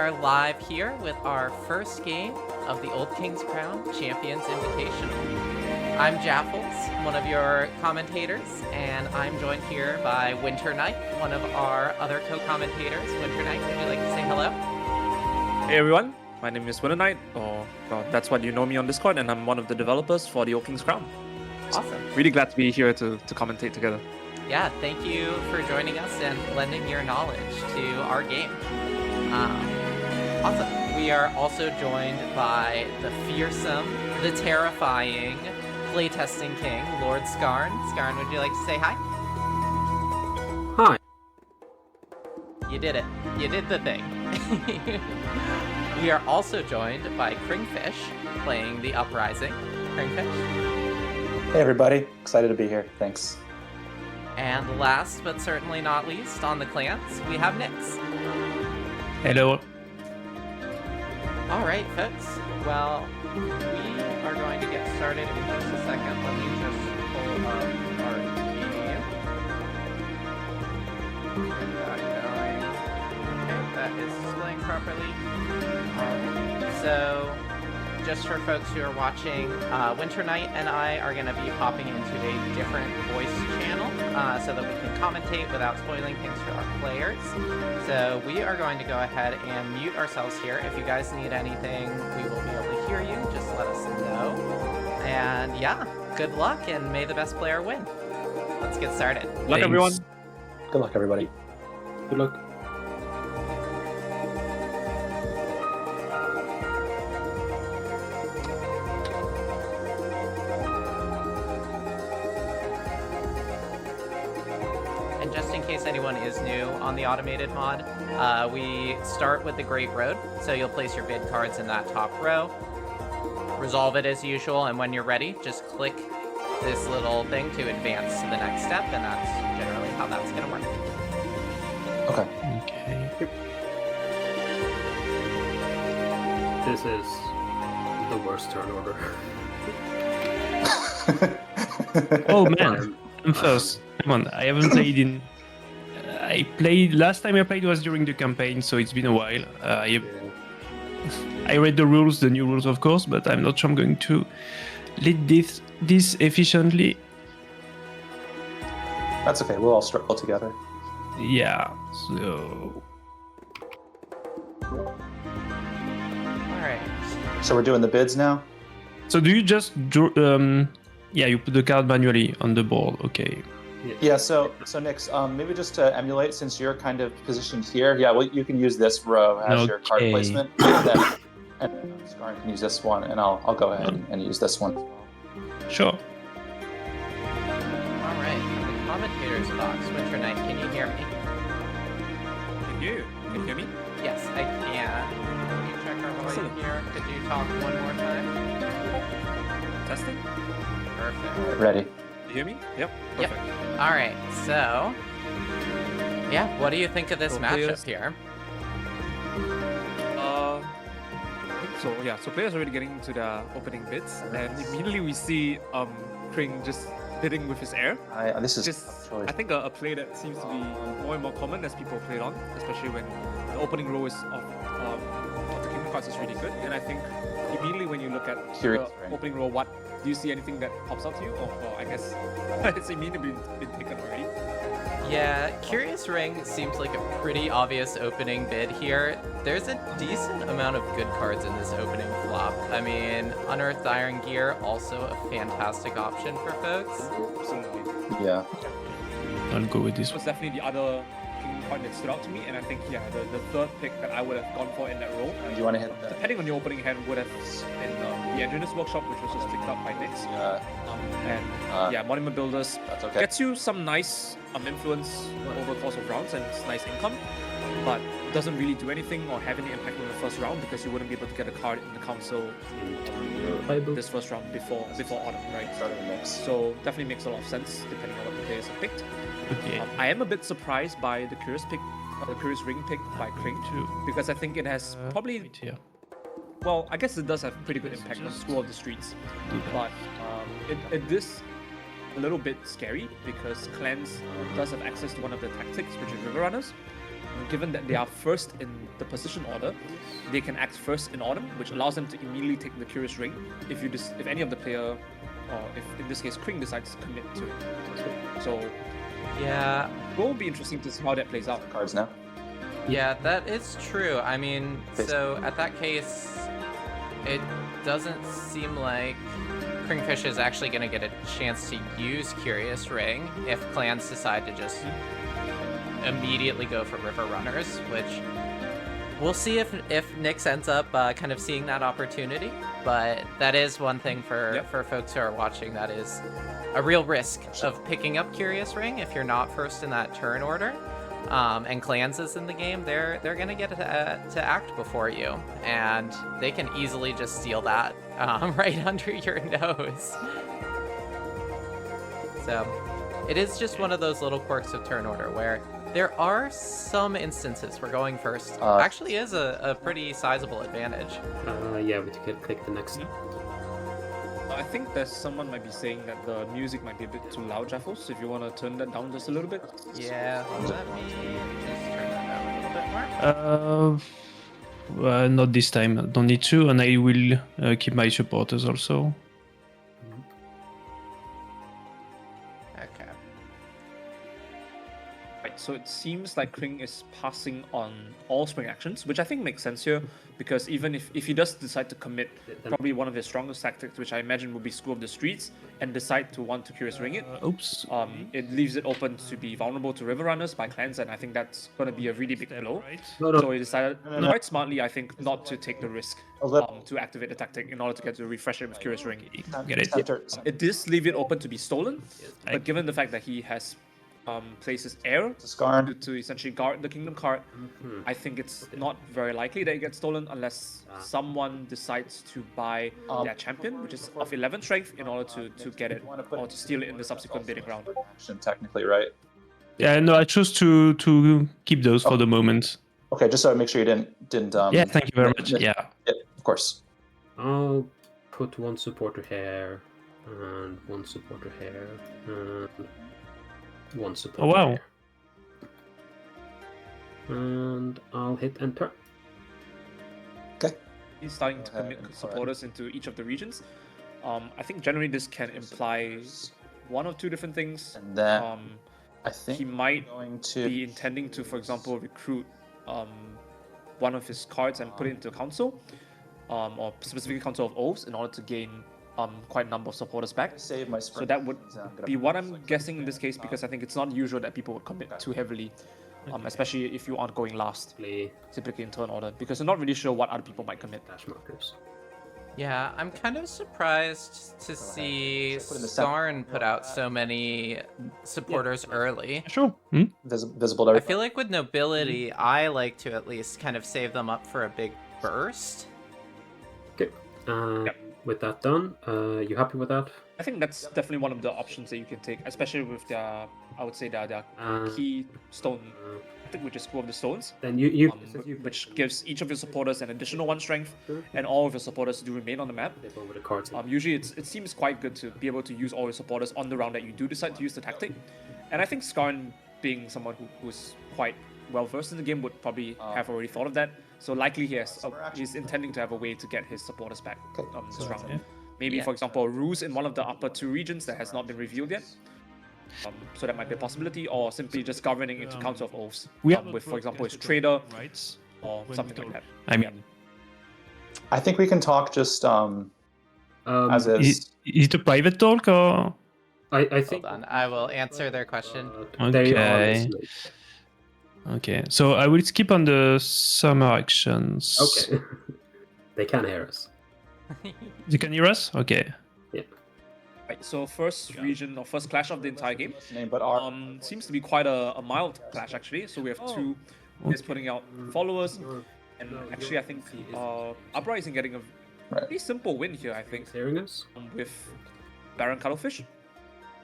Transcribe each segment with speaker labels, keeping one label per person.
Speaker 1: are live here with our first game of the Old King's Crown Champions Invitational. I'm Jaffles, one of your commentators, and I'm joined here by Winter Knight, one of our other co-commentators. Winter Knight, would you like to say hello?
Speaker 2: Hey everyone, my name is Winter Knight, or well, that's what you know me on Discord, and I'm one of the developers for the Old King's Crown.
Speaker 1: Awesome.
Speaker 2: Really glad to be here to commentate together.
Speaker 1: Yeah, thank you for joining us and lending your knowledge to our game. Awesome. We are also joined by the fearsome, the terrifying playtesting king, Lord Skarn. Skarn, would you like to say hi?
Speaker 3: Hi.
Speaker 1: You did it. You did the thing. We are also joined by Kringfish, playing the Uprising. Kringfish.
Speaker 4: Hey everybody, excited to be here. Thanks.
Speaker 1: And last but certainly not least, on the clans, we have Nixx.
Speaker 3: Hello.
Speaker 1: All right, folks. Well, we are going to get started in just a second. Let me just pull up our game. Get that going. Okay, that is displaying properly. So, just for folks who are watching, Winter Knight and I are going to be popping into a different voice channel so that we can commentate without spoiling things for our players. So we are going to go ahead and mute ourselves here. If you guys need anything, we will be able to hear you. Just let us know. And yeah, good luck and may the best player win. Let's get started.
Speaker 2: Good luck, everyone.
Speaker 4: Good luck, everybody.
Speaker 3: Good luck.
Speaker 1: And just in case anyone is new on the automated mod, we start with the Great Road. So you'll place your bid cards in that top row, resolve it as usual, and when you're ready, just click this little thing to advance to the next step, and that's generally how that's going to work.
Speaker 4: Okay.
Speaker 3: Okay. This is the worst turn order.
Speaker 5: Oh man, I'm first. Come on, I haven't played in. I played last time I played was during the campaign, so it's been a while. I read the rules, the new rules, of course, but I'm not sure I'm going to lead this efficiently.
Speaker 4: That's okay. We'll all struggle together.
Speaker 5: Yeah. So
Speaker 1: All right.
Speaker 4: So we're doing the bids now?
Speaker 5: do you just yeah, you put the card manually on the board? Okay.
Speaker 4: Yeah, so Nix, maybe just to emulate, since you're kind of positioned here, yeah, well, you can use this row as your card
Speaker 5: Okay.
Speaker 4: placement, and then Skarn can use this one, and I'll go ahead and use this one as well.
Speaker 5: Sure.
Speaker 1: All right. From the commentators box, Winter Knight, can you hear me?
Speaker 2: Thank you. Can you hear me?
Speaker 1: Yes, I can. Can you check our volume
Speaker 2: Excellent.
Speaker 1: here? Could you talk one more time?
Speaker 2: Testing.
Speaker 1: Perfect.
Speaker 4: Ready?
Speaker 2: You hear me? Yep.
Speaker 1: Yep.
Speaker 2: Perfect.
Speaker 1: All right. So, yeah, what do you think of this
Speaker 2: So
Speaker 1: matchup
Speaker 2: players-
Speaker 1: here?
Speaker 2: So yeah, so players are already getting into the opening bids, and immediately we see Kring just bidding with his heir.
Speaker 4: This is
Speaker 2: Just,
Speaker 4: a choice.
Speaker 2: I think a play that seems to be more and more common as people play it on, especially when the opening row is of the king cards is really good. And I think immediately when you look at
Speaker 4: Curious,
Speaker 2: the
Speaker 4: right?
Speaker 2: opening row, what do you see anything that pops out to you? Or I guess it's immediately been taken already.
Speaker 1: Yeah, Curious Ring seems like a pretty obvious opening bid here. There's a decent amount of good cards in this opening flop. I mean, Unearthed Iron Gear, also a fantastic option for folks.
Speaker 2: Absolutely.
Speaker 4: Yeah.
Speaker 5: I'll go with this
Speaker 2: This
Speaker 5: one.
Speaker 2: was definitely the other king card that stood out to me, and I think the third pick that I would have gone for in that row,
Speaker 4: Do you want to hit the
Speaker 2: depending on your opening hand, would have been the Engineer's Workshop, which was just picked up by Nixx. And yeah, Monument Builders
Speaker 4: That's okay.
Speaker 2: gets you some nice influence over the course of rounds and it's nice income, but doesn't really do anything or have any impact on the first round because you wouldn't be able to get a card in the council this first round before autumn, right?
Speaker 4: Starting the mix.
Speaker 2: So definitely makes a lot of sense depending on what the players have picked.
Speaker 5: Okay.
Speaker 2: I am a bit surprised by the Curious Ring pick by Kring
Speaker 5: Two.
Speaker 2: because I think it has probably,
Speaker 5: Right here.
Speaker 2: well, I guess it does have pretty good impact on School of the Streets, but it is a little bit scary because clans does have access to one of the tactics, which is River Runners, given that they are first in the position order, they can act first in autumn, which allows them to immediately take the Curious Ring if any of the player, or if in this case Kring decides to commit to it. So
Speaker 1: Yeah,
Speaker 2: it will be interesting to see how that plays out.
Speaker 4: Cards now.
Speaker 1: yeah, that is true. I mean, so at that case, it doesn't seem like Kringfish is actually going to get a chance to use Curious Ring if clans decide to just immediately go for River Runners, which we'll see if Nixx ends up kind of seeing that opportunity. But that is one thing for folks who are watching, that is a real risk of picking up Curious Ring if you're not first in that turn order. And clans is in the game, they're gonna get to act before you, and they can easily just steal that right under your nose. So it is just one of those little quirks of turn order where there are some instances where going first actually is a pretty sizable advantage.
Speaker 3: Yeah, we can click the next.
Speaker 2: I think that someone might be saying that the music might be a bit too loud, Jaffles. So if you want to turn that down just a little bit.
Speaker 1: Yeah, let me just turn that down a little bit more.
Speaker 5: Not this time. I don't need to, and I will keep my supporters also.
Speaker 1: Okay.
Speaker 2: Right, so it seems like Kring is passing on all spring actions, which I think makes sense here, because even if he does decide to commit, probably one of his strongest tactics, which I imagine would be School of the Streets, and decide to want to Curious Ring it,
Speaker 5: Oops.
Speaker 2: it leaves it open to be vulnerable to River Runners by clans, and I think that's going to be a really big blow.
Speaker 3: No.
Speaker 2: So he decided quite smartly, I think, not to take the risk to activate the tactic in order to get to refresh it with Curious Ring.
Speaker 5: Get it.
Speaker 2: It does leave it open to be stolen, but given the fact that he has places air
Speaker 4: Skarn.
Speaker 2: to essentially guard the kingdom card, I think it's not very likely that it gets stolen unless someone decides to buy their champion, which is of 11 strength, in order to get it or to steal it in the subsequent bidding round.
Speaker 4: Technically, right?
Speaker 5: Yeah, no, I chose to keep those for the moment.
Speaker 4: Okay, just so I make sure you didn't.
Speaker 5: Yeah, thank you very much. Yeah.
Speaker 4: Of course.
Speaker 3: I'll put one supporter here, and one supporter here, and one supporter
Speaker 5: Oh, wow.
Speaker 3: here. And I'll hit enter.
Speaker 4: Okay.
Speaker 2: He's starting to commit supporters into each of the regions. I think generally this can imply one or two different things.
Speaker 4: And then I think
Speaker 2: he might
Speaker 4: going to
Speaker 2: be intending to, for example, recruit one of his cards and put it into council, or specifically Council of Oaths, in order to gain quite a number of supporters back.
Speaker 4: save my
Speaker 2: So that would be what I'm guessing in this case, because I think it's not usual that people would commit too heavily, especially if you aren't going last,
Speaker 3: Play
Speaker 2: typically in turn order, because you're not really sure what other people might commit.
Speaker 3: dash markers.
Speaker 1: Yeah, I'm kind of surprised to see
Speaker 4: Put in the center.
Speaker 1: Skarn put out so many supporters early.
Speaker 5: Sure.
Speaker 4: visible to
Speaker 1: I
Speaker 4: everybody.
Speaker 1: feel like with nobility, I like to at least kind of save them up for a big burst.
Speaker 3: Okay. With that done, you happy with that?
Speaker 2: I think that's definitely one of the options that you can take, especially with their, I would say, their key stone tactic, which is School of the Stones,
Speaker 3: Then you
Speaker 2: which gives each of your supporters an additional 1 strength, and all of your supporters do remain on the map.
Speaker 3: flip over the cards.
Speaker 2: Usually it seems quite good to be able to use all your supporters on the round that you do decide to use the tactic. And I think Skarn, being someone who's quite well versed in the game, would probably have already thought of that. So likely he's intending to have a way to get his supporters back this round.
Speaker 5: yeah.
Speaker 2: Maybe, for example, a ruse in one of the upper 2 regions that has not been revealed yet. So that might be a possibility, or simply just governing into Council of Oaths with, for example, his trader
Speaker 5: Rights.
Speaker 2: or something like that.
Speaker 5: I mean,
Speaker 4: I think we can talk just as is.
Speaker 5: is it a private talk or?
Speaker 3: I think
Speaker 1: Hold on, I will answer their question.
Speaker 3: they are
Speaker 5: Okay.
Speaker 3: listening.
Speaker 5: Okay, so I will skip on the summer actions.
Speaker 3: Okay. They can hear us.
Speaker 5: You can hear us? Okay.
Speaker 2: Right, so first region or first clash of the entire game.
Speaker 4: Name, but our
Speaker 2: Seems to be quite a mild clash actually. So we have 2 players putting out followers, and actually I think Uprising getting a pretty simple win here. I think
Speaker 3: Hearing us?
Speaker 2: with Baron Cuttlefish,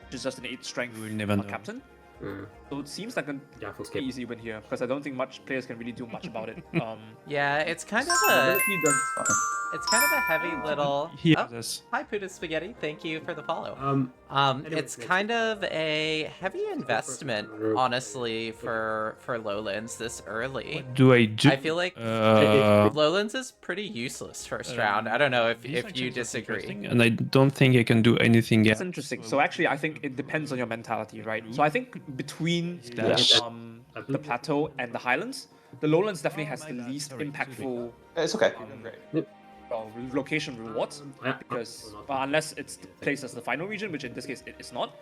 Speaker 2: which is just an 8 strength
Speaker 5: We'll never know.
Speaker 2: captain.
Speaker 3: Mm.
Speaker 2: So it seems like an
Speaker 3: Jaffle skip.
Speaker 2: easy win here, because I don't think much players can really do much about it.
Speaker 1: Yeah, it's kind of a
Speaker 2: Ability does-
Speaker 1: it's kind of a heavy little.
Speaker 5: He
Speaker 1: Oh,
Speaker 5: has us.
Speaker 1: hi, Puda Spaghetti. Thank you for the follow.
Speaker 3: Anyway,
Speaker 1: It's kind of a heavy investment, honestly, for Lowlands this early.
Speaker 5: What do I do?
Speaker 1: I feel like Lowlands is pretty useless first round. I don't know if
Speaker 5: These
Speaker 1: you
Speaker 5: actions are
Speaker 1: disagree.
Speaker 5: interesting, and I don't think I can do anything else.
Speaker 2: That's interesting. So actually, I think it depends on your mentality, right? So I think between the Plateau and the Highlands, the Lowlands definitely has the least impactful
Speaker 4: It's okay. Great.
Speaker 2: location rewards, because unless it's placed as the final region, which in this case it is not.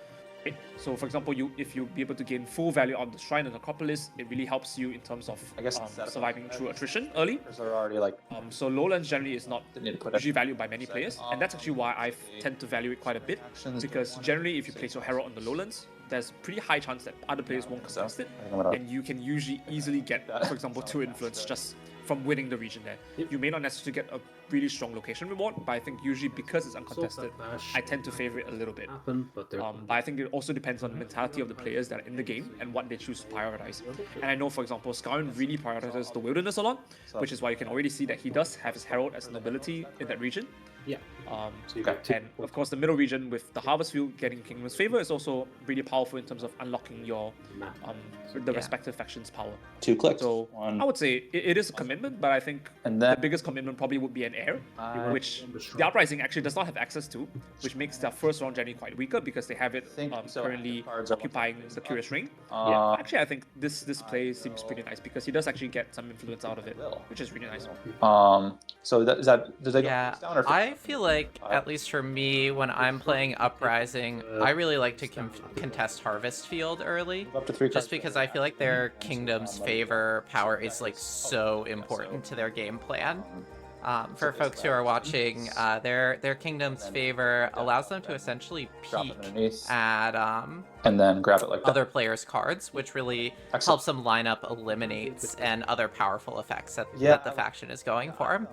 Speaker 2: Okay? So for example, if you be able to gain full value on the Shrine and Acropolis, it really helps you in terms of
Speaker 4: I guess
Speaker 2: surviving through attrition early.
Speaker 4: Because they're already like
Speaker 2: So Lowlands generally is not
Speaker 4: Didn't need to put
Speaker 2: usually valued by many players, and that's actually why I tend to value it quite a bit, because generally if you place your Herald on the Lowlands, there's a pretty high chance that other players won't contest it, and you can usually easily get, for example, 2 influence just from winning the region there. You may not necessarily get a really strong location reward, but I think usually because it's uncontested, I tend to favor it a little bit. But I think it also depends on the mentality of the players that are in the game and what they choose to prioritize. And I know, for example, Skarn really prioritizes the wilderness a lot, which is why you can already see that he does have his Herald as an ability in that region.
Speaker 3: Yeah.
Speaker 2: And of course, the middle region with the Harvest Field getting Kingdom's Favor is also really powerful in terms of unlocking your the respective factions' power.
Speaker 4: 2 clicks.
Speaker 2: So I would say it is a commitment, but I think
Speaker 4: And then
Speaker 2: the biggest commitment probably would be an heir, which the Uprising actually does not have access to, which makes their first round journey quite weaker because they have it currently occupying the Curious Ring. Actually, I think this play seems pretty nice because he does actually get some influence out of it, which is really nice.
Speaker 4: So does they
Speaker 1: Yeah,
Speaker 4: go down or
Speaker 1: I feel like, at least for me, when I'm playing Uprising, I really like to contest Harvest Field early,
Speaker 4: up to 3 cards?
Speaker 1: just because I feel like their Kingdom's Favor power is like so important to their game plan. For folks who are watching, their Kingdom's Favor allows them to essentially
Speaker 4: Drop
Speaker 1: peek
Speaker 4: it underneath.
Speaker 1: at
Speaker 4: And then grab it like that.
Speaker 1: other players' cards, which really helps them line up eliminates and other powerful effects that the faction is going for.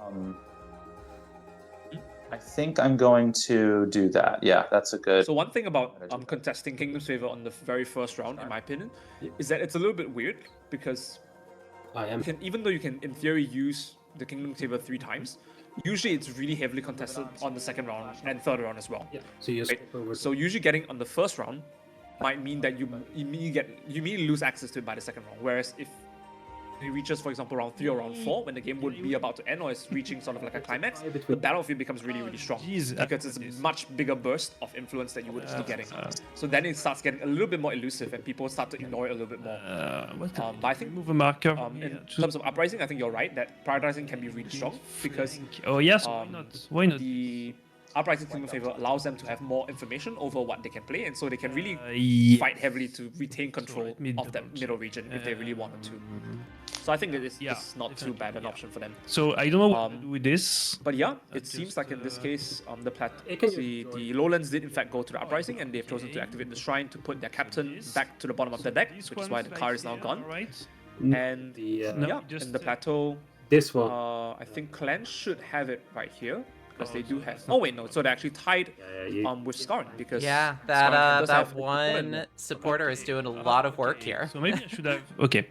Speaker 4: I think I'm going to do that. Yeah, that's a good.
Speaker 2: So one thing about contesting Kingdom's Favor on the very first round, in my opinion, is that it's a little bit weird because even though you can in theory use the Kingdom's Favor 3 times, usually it's really heavily contested on the second round and third round as well.
Speaker 3: Yeah. So you
Speaker 2: So usually getting on the first round might mean that you immediately lose access to it by the second round. Whereas if it reaches, for example, round 3 or round 4, when the game would be about to end or is reaching sort of like a climax, the battlefield becomes really, really strong because it's a much bigger burst of influence that you would be getting. So then it starts getting a little bit more elusive and people start to ignore it a little bit more. But I think
Speaker 5: move a marker.
Speaker 2: in terms of Uprising, I think you're right that prioritizing can be really strong because
Speaker 5: Oh yes, why not? Why not?
Speaker 2: the Uprising Kingdom Favor allows them to have more information over what they can play, and so they can really
Speaker 5: Yeah.
Speaker 2: fight heavily to retain control of that middle region if they really wanted to. So I think it's not too bad an option for them.
Speaker 5: So I don't know what to do with this.
Speaker 2: But yeah, it seems like in this case, the Lowlands did in fact go to the Uprising, and they've chosen to activate the Shrine to put their captain back to the bottom of the deck, which is why the card is now gone.
Speaker 5: Right?
Speaker 2: And in the Plateau,
Speaker 3: this one.
Speaker 2: I think clans should have it right here. Because they do have. Oh wait, no. So they actually tied with Skarn because
Speaker 1: Yeah,
Speaker 2: Skarn does
Speaker 1: that
Speaker 2: have
Speaker 1: one supporter is doing a lot of work here.
Speaker 5: So maybe I should have. Okay.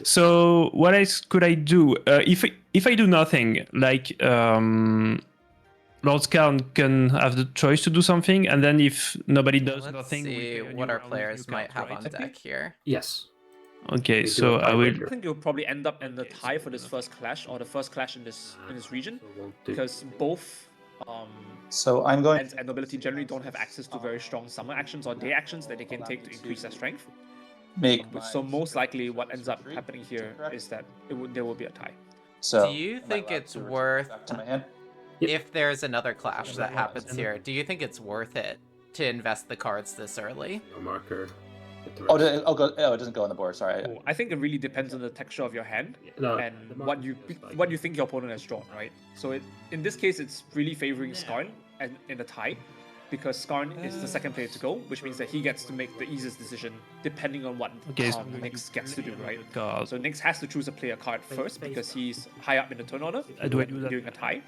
Speaker 5: So what else could I do? If I do nothing, like Lord Skarn can have the choice to do something, and then if nobody does
Speaker 1: Let's
Speaker 5: nothing, we
Speaker 1: see
Speaker 5: play a new
Speaker 1: what our
Speaker 5: round,
Speaker 1: players
Speaker 5: new
Speaker 1: might
Speaker 5: card,
Speaker 1: have on
Speaker 5: right?
Speaker 1: deck here.
Speaker 3: Yes.
Speaker 5: Okay,
Speaker 3: We do
Speaker 5: so
Speaker 3: a
Speaker 5: I will.
Speaker 3: tiebreaker.
Speaker 2: I think you'll probably end up in the tie for this first clash or the first clash in this region
Speaker 3: So 1, 2.
Speaker 2: because both
Speaker 4: So I'm going.
Speaker 2: and nobility generally don't have access to very strong summon actions or day actions that they can take to increase their strength.
Speaker 4: Make.
Speaker 2: So most likely, what ends up happening here is that there will be a tie.
Speaker 4: So
Speaker 1: Do you think it's worth,
Speaker 4: back to my hand?
Speaker 1: if there's another clash that happens here, do you think it's worth it to invest the cards this early?
Speaker 3: No marker. With the
Speaker 4: Oh,
Speaker 3: rest.
Speaker 4: it doesn't go on the board. Sorry.
Speaker 2: I think it really depends on the texture of your hand
Speaker 3: No,
Speaker 2: and
Speaker 3: the
Speaker 2: what
Speaker 3: marker
Speaker 2: you
Speaker 3: is like-
Speaker 2: what you think your opponent has drawn, right? So in this case, it's really favoring Skarn and in the tie, because Skarn is the second player to go, which means that he gets to make the easiest decision depending on what
Speaker 5: So
Speaker 2: Nixx gets to do, right?
Speaker 5: Card.
Speaker 2: So Nixx has to choose a player card first because he's high up in the turn order
Speaker 5: Do I do that?
Speaker 2: during a tie.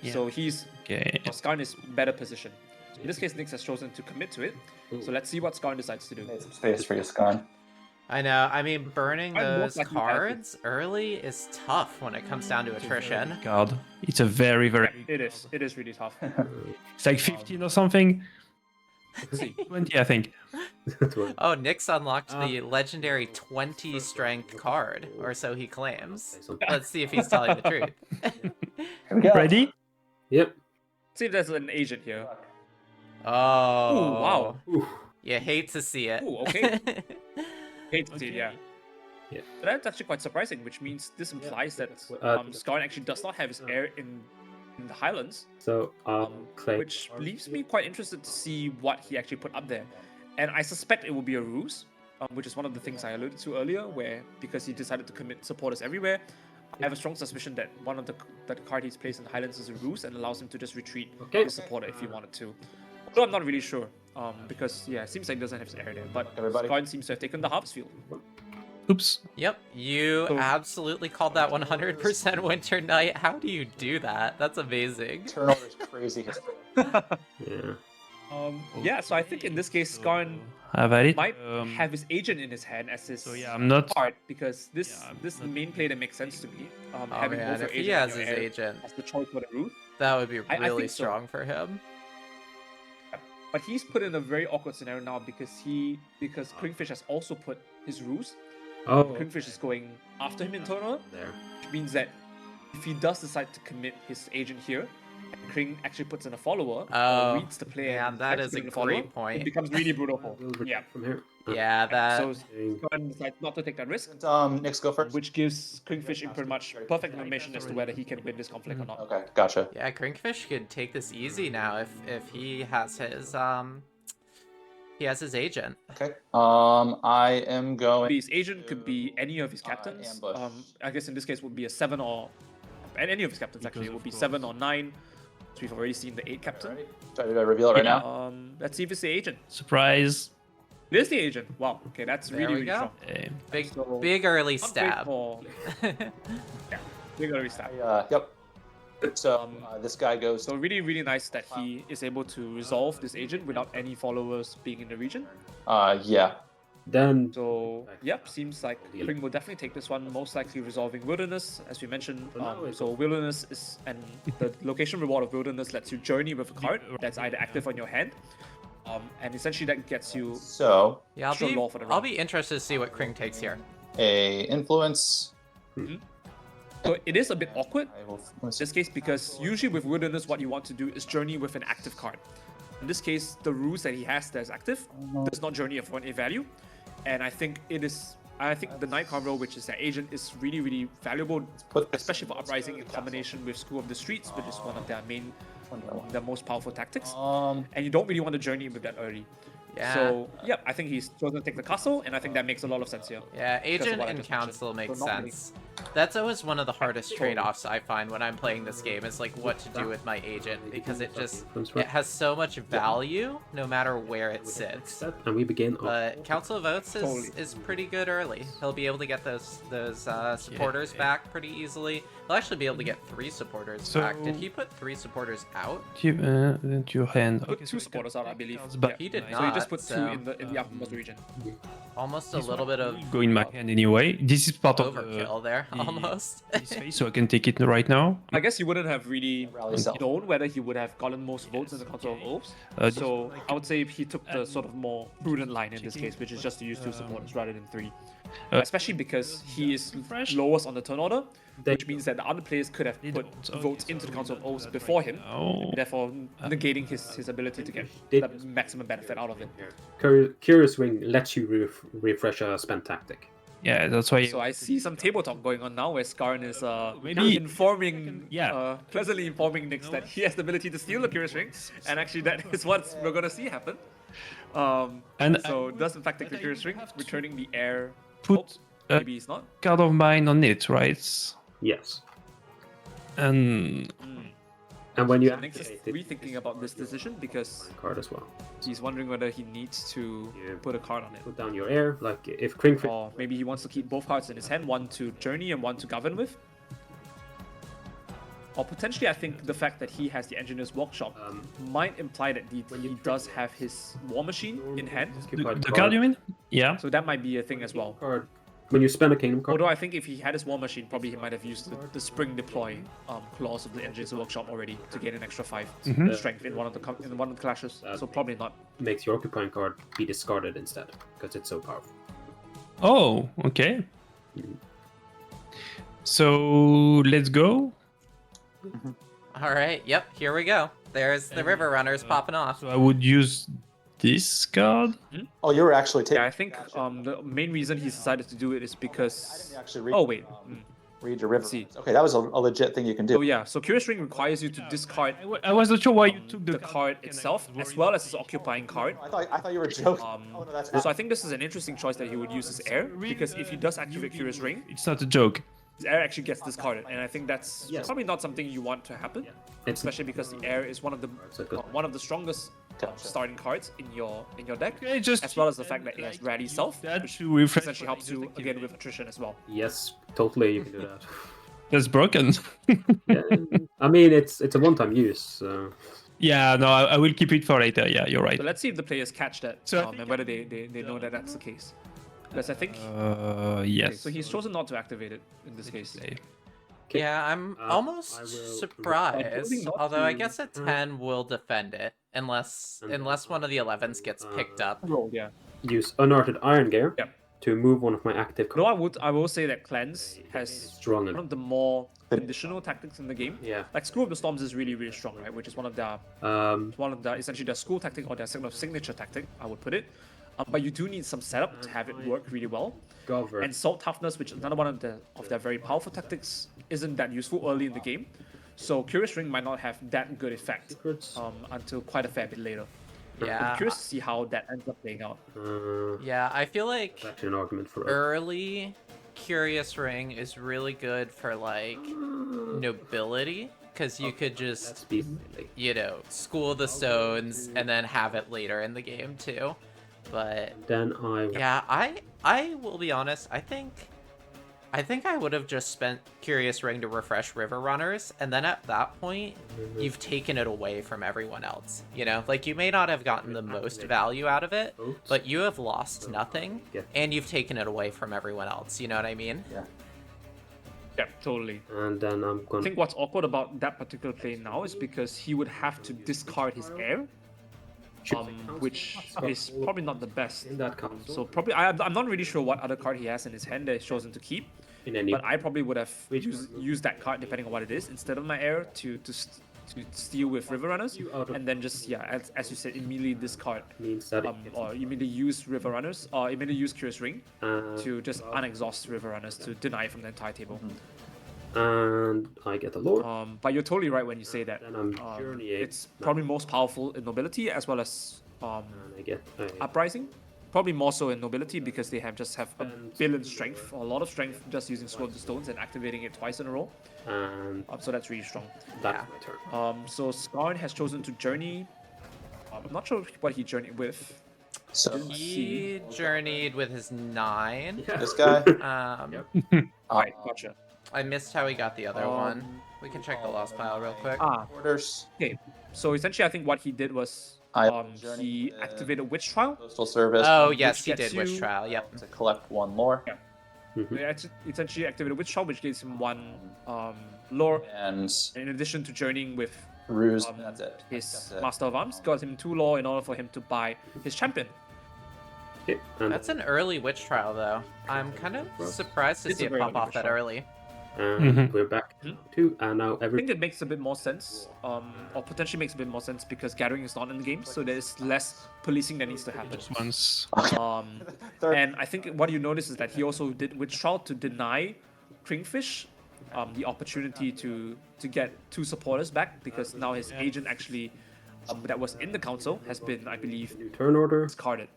Speaker 5: Yeah.
Speaker 2: So he's
Speaker 5: Okay.
Speaker 2: Skarn is better positioned. In this case, Nixx has chosen to commit to it. So let's see what Skarn decides to do.
Speaker 4: Made some space for you, Skarn.
Speaker 1: I know. I mean, burning
Speaker 2: I'm
Speaker 1: those
Speaker 2: most likely to have it.
Speaker 1: cards early is tough when it comes down to attrition.
Speaker 5: Card. It's a very, very.
Speaker 2: It is. It is really tough.
Speaker 5: It's like 15 or something.
Speaker 2: Let's see.
Speaker 5: 20, I think.
Speaker 1: Oh, Nixx unlocked the legendary 20 strength card, or so he claims. Let's see if he's telling the truth.
Speaker 4: Here we go.
Speaker 5: Ready?
Speaker 3: Yep.
Speaker 2: See if there's an agent here.
Speaker 1: Oh.
Speaker 2: Ooh, wow.
Speaker 3: Ooh.
Speaker 1: You hate to see it.
Speaker 2: Ooh, okay. Hate to see it, yeah.
Speaker 3: Yeah.
Speaker 2: But that's actually quite surprising, which means this implies that Skarn actually does not have his heir in the Highlands,
Speaker 3: So, Clay.
Speaker 2: which leaves me quite interested to see what he actually put up there. And I suspect it will be a ruse, which is one of the things I alluded to earlier, where because he decided to commit supporters everywhere, I have a strong suspicion that one of the card he's placed in the Highlands is a ruse and allows him to just retreat his supporter if he wanted to. Although I'm not really sure, because yeah, it seems like he doesn't have his heir there, but
Speaker 4: Everybody.
Speaker 2: Skarn seems to have taken the Harvest Field.
Speaker 5: Oops.
Speaker 1: Yep, you
Speaker 2: So-
Speaker 1: absolutely called that 100% Winter Night. How do you do that? That's amazing.
Speaker 4: Turnover's crazy history.
Speaker 3: Yeah.
Speaker 2: Yeah, so I think in this case, Skarn
Speaker 5: I've had it.
Speaker 2: might have his agent in his hand as his
Speaker 5: So yeah, I'm not.
Speaker 2: card, because this
Speaker 5: Yeah, I'm
Speaker 2: this is the
Speaker 5: not-
Speaker 2: main play that makes sense to me.
Speaker 1: Oh
Speaker 2: Having
Speaker 1: man,
Speaker 2: both your
Speaker 1: if he
Speaker 2: agent
Speaker 1: has
Speaker 2: and your
Speaker 1: his
Speaker 2: heir
Speaker 1: agent,
Speaker 2: as the choice for the route.
Speaker 1: that would be
Speaker 2: I
Speaker 1: really
Speaker 2: think so.
Speaker 1: strong for him.
Speaker 2: But he's put in a very awkward scenario now because Kringfish has also put his ruse.
Speaker 3: Oh,
Speaker 2: Kringfish is going after him in tournament,
Speaker 3: there.
Speaker 2: which means that if he does decide to commit his agent here, and Kring actually puts in a follower
Speaker 1: Oh,
Speaker 2: or reads the player,
Speaker 1: man,
Speaker 2: and
Speaker 1: that
Speaker 2: actually
Speaker 1: is a
Speaker 2: putting the follower,
Speaker 1: great point.
Speaker 2: It becomes really brutal. Yeah.
Speaker 3: From here.
Speaker 1: Yeah, that.
Speaker 2: So Skarn decides not to take that risk,
Speaker 4: Nixx, go first.
Speaker 2: which gives Kringfish pretty much perfect information as to whether he can win this conflict or not.
Speaker 4: Okay, gotcha.
Speaker 1: Yeah, Kringfish could take this easy now if he has his agent.
Speaker 4: Okay. I am going.
Speaker 2: His agent could be any of his captains.
Speaker 4: Ambush.
Speaker 2: I guess in this case would be a 7 or... And any of his captains actually. It would be 7 or 9. So we've already seen the 8 captain.
Speaker 4: Try to reveal it right now.
Speaker 2: Let's see if it's the agent.
Speaker 5: Surprise.
Speaker 2: It is the agent. Wow. Okay, that's
Speaker 1: There
Speaker 2: really,
Speaker 1: we
Speaker 2: really
Speaker 1: go.
Speaker 2: strong.
Speaker 1: Big
Speaker 2: So,
Speaker 1: big early
Speaker 2: Not great
Speaker 1: stab.
Speaker 2: for- Yeah, big early stab.
Speaker 4: Yep. So this guy goes.
Speaker 2: So really, really nice that he is able to resolve this agent without any followers being in the region.
Speaker 4: Yeah.
Speaker 3: Then
Speaker 2: So, yep, seems like Kring will definitely take this one, most likely resolving Wilderness, as we mentioned. So Wilderness is, and the location reward of Wilderness lets you journey with a card that's either active on your hand, and essentially that gets you
Speaker 4: So
Speaker 1: Yeah,
Speaker 2: extra law for the
Speaker 1: I'll
Speaker 2: round.
Speaker 1: be interested to see what Kring takes here.
Speaker 4: a influence.
Speaker 2: So it is a bit awkward
Speaker 4: I will.
Speaker 2: in this case because usually with Wilderness, what you want to do is journey with an active card. In this case, the ruse that he has that's active does not journey for any value, and I think the Night card roll, which is their agent, is really, really valuable,
Speaker 4: Put this-
Speaker 2: especially for Uprising in combination with School of the Streets, which is one of their main, their most powerful tactics. And you don't really want to journey with that early.
Speaker 1: Yeah.
Speaker 2: So, yeah, I think he's chosen to take the castle, and I think that makes a lot of sense here.
Speaker 1: Yeah,
Speaker 2: Because of
Speaker 1: agent
Speaker 2: what I
Speaker 1: and
Speaker 2: just mentioned.
Speaker 1: council makes
Speaker 2: So not really-
Speaker 1: sense. That's always one of the hardest trade-offs I find when I'm playing this game is like what to do with my agent because it has so much value no matter where it sits.
Speaker 3: and we begin.
Speaker 1: But Council of Oaths
Speaker 2: Totally.
Speaker 1: is pretty good early. He'll be able to get those supporters back pretty easily. He'll actually be able to get 3 supporters
Speaker 5: So-
Speaker 1: back. Did he put 3 supporters out?
Speaker 5: To your hand.
Speaker 2: Put 2 supporters out, I believe.
Speaker 5: But
Speaker 2: Yeah.
Speaker 1: He did
Speaker 2: So he
Speaker 1: not,
Speaker 2: just put 2
Speaker 1: so-
Speaker 2: in the uppermost region.
Speaker 1: Almost a little bit of
Speaker 5: Go in my hand anyway. This is part of
Speaker 1: overkill there,
Speaker 5: the-
Speaker 1: almost.
Speaker 5: this phase, so I can take it right now.
Speaker 2: I guess he wouldn't have really
Speaker 4: Rally cell.
Speaker 2: known whether he would have gotten most votes in the Council of Oaths.
Speaker 5: This-
Speaker 2: So I would say he took the sort of more prudent line in this case, which is just to use 2 supporters rather than 3. Especially because he is lowest on the turn order, which means that the other players could have put votes into the Council of Oaths before him,
Speaker 5: Oh.
Speaker 2: therefore negating his ability to get
Speaker 3: Did-
Speaker 2: the maximum benefit out of it.
Speaker 3: Curious Wing lets you refresh a spent tactic.
Speaker 5: Yeah, that's why.
Speaker 2: So I see some table talk going on now where Skarn is
Speaker 5: Maybe-
Speaker 2: informing,
Speaker 5: Yeah.
Speaker 2: pleasantly informing Nixx that he has the ability to steal the Curious Ring, and actually that is what we're gonna see happen.
Speaker 5: And
Speaker 2: So does in fact take the Curious Ring, returning the heir.
Speaker 5: Put a
Speaker 2: Maybe he's not.
Speaker 5: card of mine on it, right?
Speaker 3: Yes.
Speaker 5: And
Speaker 3: And when you
Speaker 2: So Nixx is
Speaker 3: activate it,
Speaker 2: rethinking about this decision because
Speaker 3: card as well.
Speaker 2: he's wondering whether he needs to
Speaker 3: Yeah.
Speaker 2: put a card on it.
Speaker 3: Put down your air. Like if Kringfish.
Speaker 2: Or maybe he wants to keep both cards in his hand, one to journey and one to govern with. Or potentially, I think the fact that he has the Engineer's Workshop might imply that he does have his War Machine in hand.
Speaker 5: The card, you mean? Yeah.
Speaker 2: So that might be a thing as well.
Speaker 3: Card. When you spend a kingdom card.
Speaker 2: Although I think if he had his War Machine, probably he might have used the Spring Deploy clause of the Engineer's Workshop already to gain an extra 5 strength in one of the clashes. So probably not.
Speaker 3: Makes your occupying card be discarded instead because it's so powerful.
Speaker 5: Oh, okay. So let's go.
Speaker 1: All right. Yep. Here we go. There's the River Runners popping off.
Speaker 5: So I would use this card.
Speaker 4: Oh, you were actually taking.
Speaker 2: Yeah, I think the main reason he decided to do it is because.
Speaker 4: I didn't actually read.
Speaker 2: Oh wait.
Speaker 4: Read your river.
Speaker 2: See.
Speaker 4: Okay, that was a legit thing you can do.
Speaker 2: Oh yeah. So Curious Ring requires you to discard
Speaker 5: I was not sure why you took
Speaker 2: the card itself as well as its occupying card.
Speaker 4: I thought you were joking. Oh, no, that's
Speaker 2: So I think this is an interesting choice that he would use his heir, because if he does activate Curious Ring,
Speaker 5: It's not a joke.
Speaker 2: his heir actually gets discarded, and I think that's
Speaker 3: Yes.
Speaker 2: probably not something you want to happen,
Speaker 3: It's
Speaker 2: especially because the heir is one of the strongest starting cards in your deck,
Speaker 5: Okay, just
Speaker 2: as well as the fact that it has Rally Self,
Speaker 5: that
Speaker 2: which
Speaker 5: to refresh
Speaker 2: essentially helps you again with attrition as well.
Speaker 3: yes, totally you can do that.
Speaker 5: That's broken.
Speaker 3: Yeah, I mean it's a one-time use. So.
Speaker 5: Yeah, no, I will keep it for later. Yeah, you're right.
Speaker 2: So let's see if the players catch that,
Speaker 5: So I think-
Speaker 2: and whether they know that that's the case. Because I think
Speaker 5: Yes.
Speaker 2: okay, so he's chosen not to activate it in this case.
Speaker 1: Yeah, I'm almost
Speaker 3: I will-
Speaker 1: surprised.
Speaker 2: not
Speaker 1: Although I
Speaker 2: to-
Speaker 1: guess a 10 will defend it unless one of the 11s gets picked up.
Speaker 2: Roll, yeah.
Speaker 3: Use Unarted Iron Gear
Speaker 2: Yeah.
Speaker 3: to move one of my active
Speaker 2: No,
Speaker 3: cards.
Speaker 2: I will say that Cleanse has
Speaker 3: Strong
Speaker 2: one
Speaker 3: enough.
Speaker 2: of the more conditional tactics in the game.
Speaker 3: Yeah.
Speaker 2: Like Screw Up the Storms is really, really strong, right? Which is one of the essentially their school tactic or their signature tactic, I would put it. But you do need some setup to have it work really well.
Speaker 3: Govern.
Speaker 2: And Salt Toughness, which is another one of their very powerful tactics, isn't that useful early in the game. So Curious Ring might not have that good effect
Speaker 3: Secrets.
Speaker 2: until quite a fair bit later.
Speaker 1: Yeah,
Speaker 2: I'm curious to see how that ends up playing out.
Speaker 1: yeah, I feel like
Speaker 3: That's actually an argument for
Speaker 1: early Curious Ring is really good for like nobility, because you could just,
Speaker 3: That's be like,
Speaker 1: you know, school the stones and then have it later in the game too. But
Speaker 3: then I
Speaker 1: yeah, I will be honest, I think I would have just spent Curious Ring to refresh River Runners, and then at that point, you've taken it away from everyone else. You know, like you may not have gotten the most value out of it, but you have lost nothing, and you've taken it away from everyone else. You know what I mean?
Speaker 4: Yeah.
Speaker 2: Yeah, totally.
Speaker 3: and then I'm
Speaker 2: I
Speaker 3: going.
Speaker 2: think what's awkward about that particular play now is because he would have to discard his heir, which is probably not the best.
Speaker 3: in that council.
Speaker 2: So probably I'm not really sure what other card he has in his hand that he's chosen to keep,
Speaker 3: in any
Speaker 2: but I probably would have used that card depending on what it is instead of my heir to steal with River Runners, and then just as you said, immediately discard
Speaker 3: means that
Speaker 2: or immediately use River Runners or immediately use Curious Ring to just unexhaust River Runners to deny from the entire table.
Speaker 3: and I get a lord.
Speaker 2: But you're totally right when you say that.
Speaker 3: Then I'm journeying.
Speaker 2: It's probably most powerful in nobility as well as
Speaker 3: And I get a
Speaker 2: uprising. Probably more so in nobility because they have a billion strength or a lot of strength just using Sword of the Stones and activating it twice in a row.
Speaker 3: and
Speaker 2: So that's really strong.
Speaker 3: that's my turn.
Speaker 2: So Skarn has chosen to journey. I'm not sure what he journeyed with.
Speaker 4: So
Speaker 1: He journeyed with his 9.
Speaker 4: this guy.
Speaker 2: Alright, gotcha.
Speaker 1: I missed how he got the other one. We can check the lost pile real quick.
Speaker 4: Orders.
Speaker 2: Okay. So essentially, I think what he did was he activated Witch Trial.
Speaker 4: Postal Service.
Speaker 1: Oh
Speaker 2: which
Speaker 1: yes, he
Speaker 2: gets
Speaker 1: did Witch
Speaker 2: you-
Speaker 1: Trial. Yep.
Speaker 4: To collect one more.
Speaker 2: Essentially activated Witch Trial, which gives him one lore.
Speaker 4: And
Speaker 2: In addition to journeying with
Speaker 4: ruse. That's it.
Speaker 2: his
Speaker 4: That's it.
Speaker 2: Master of Arms, got him 2 lore in order for him to buy his champion.
Speaker 3: Okay, and
Speaker 1: That's an early Witch Trial though. I'm kind of surprised to
Speaker 2: It's
Speaker 1: see
Speaker 2: a
Speaker 1: it
Speaker 2: very
Speaker 1: pop
Speaker 2: early
Speaker 1: off
Speaker 2: Witch
Speaker 1: that
Speaker 2: Trial.
Speaker 1: early.
Speaker 3: and we're back to and now
Speaker 2: I
Speaker 3: every
Speaker 2: think it makes a bit more sense, or potentially makes a bit more sense because gathering is not in the game, so there's less policing that needs to happen.
Speaker 5: Once.
Speaker 2: And I think what you notice is that he also did Witch Trial to deny Kringfish the opportunity to get 2 supporters back, because now his agent actually that was in the council has been, I believe,
Speaker 3: new turn order.
Speaker 2: discarded.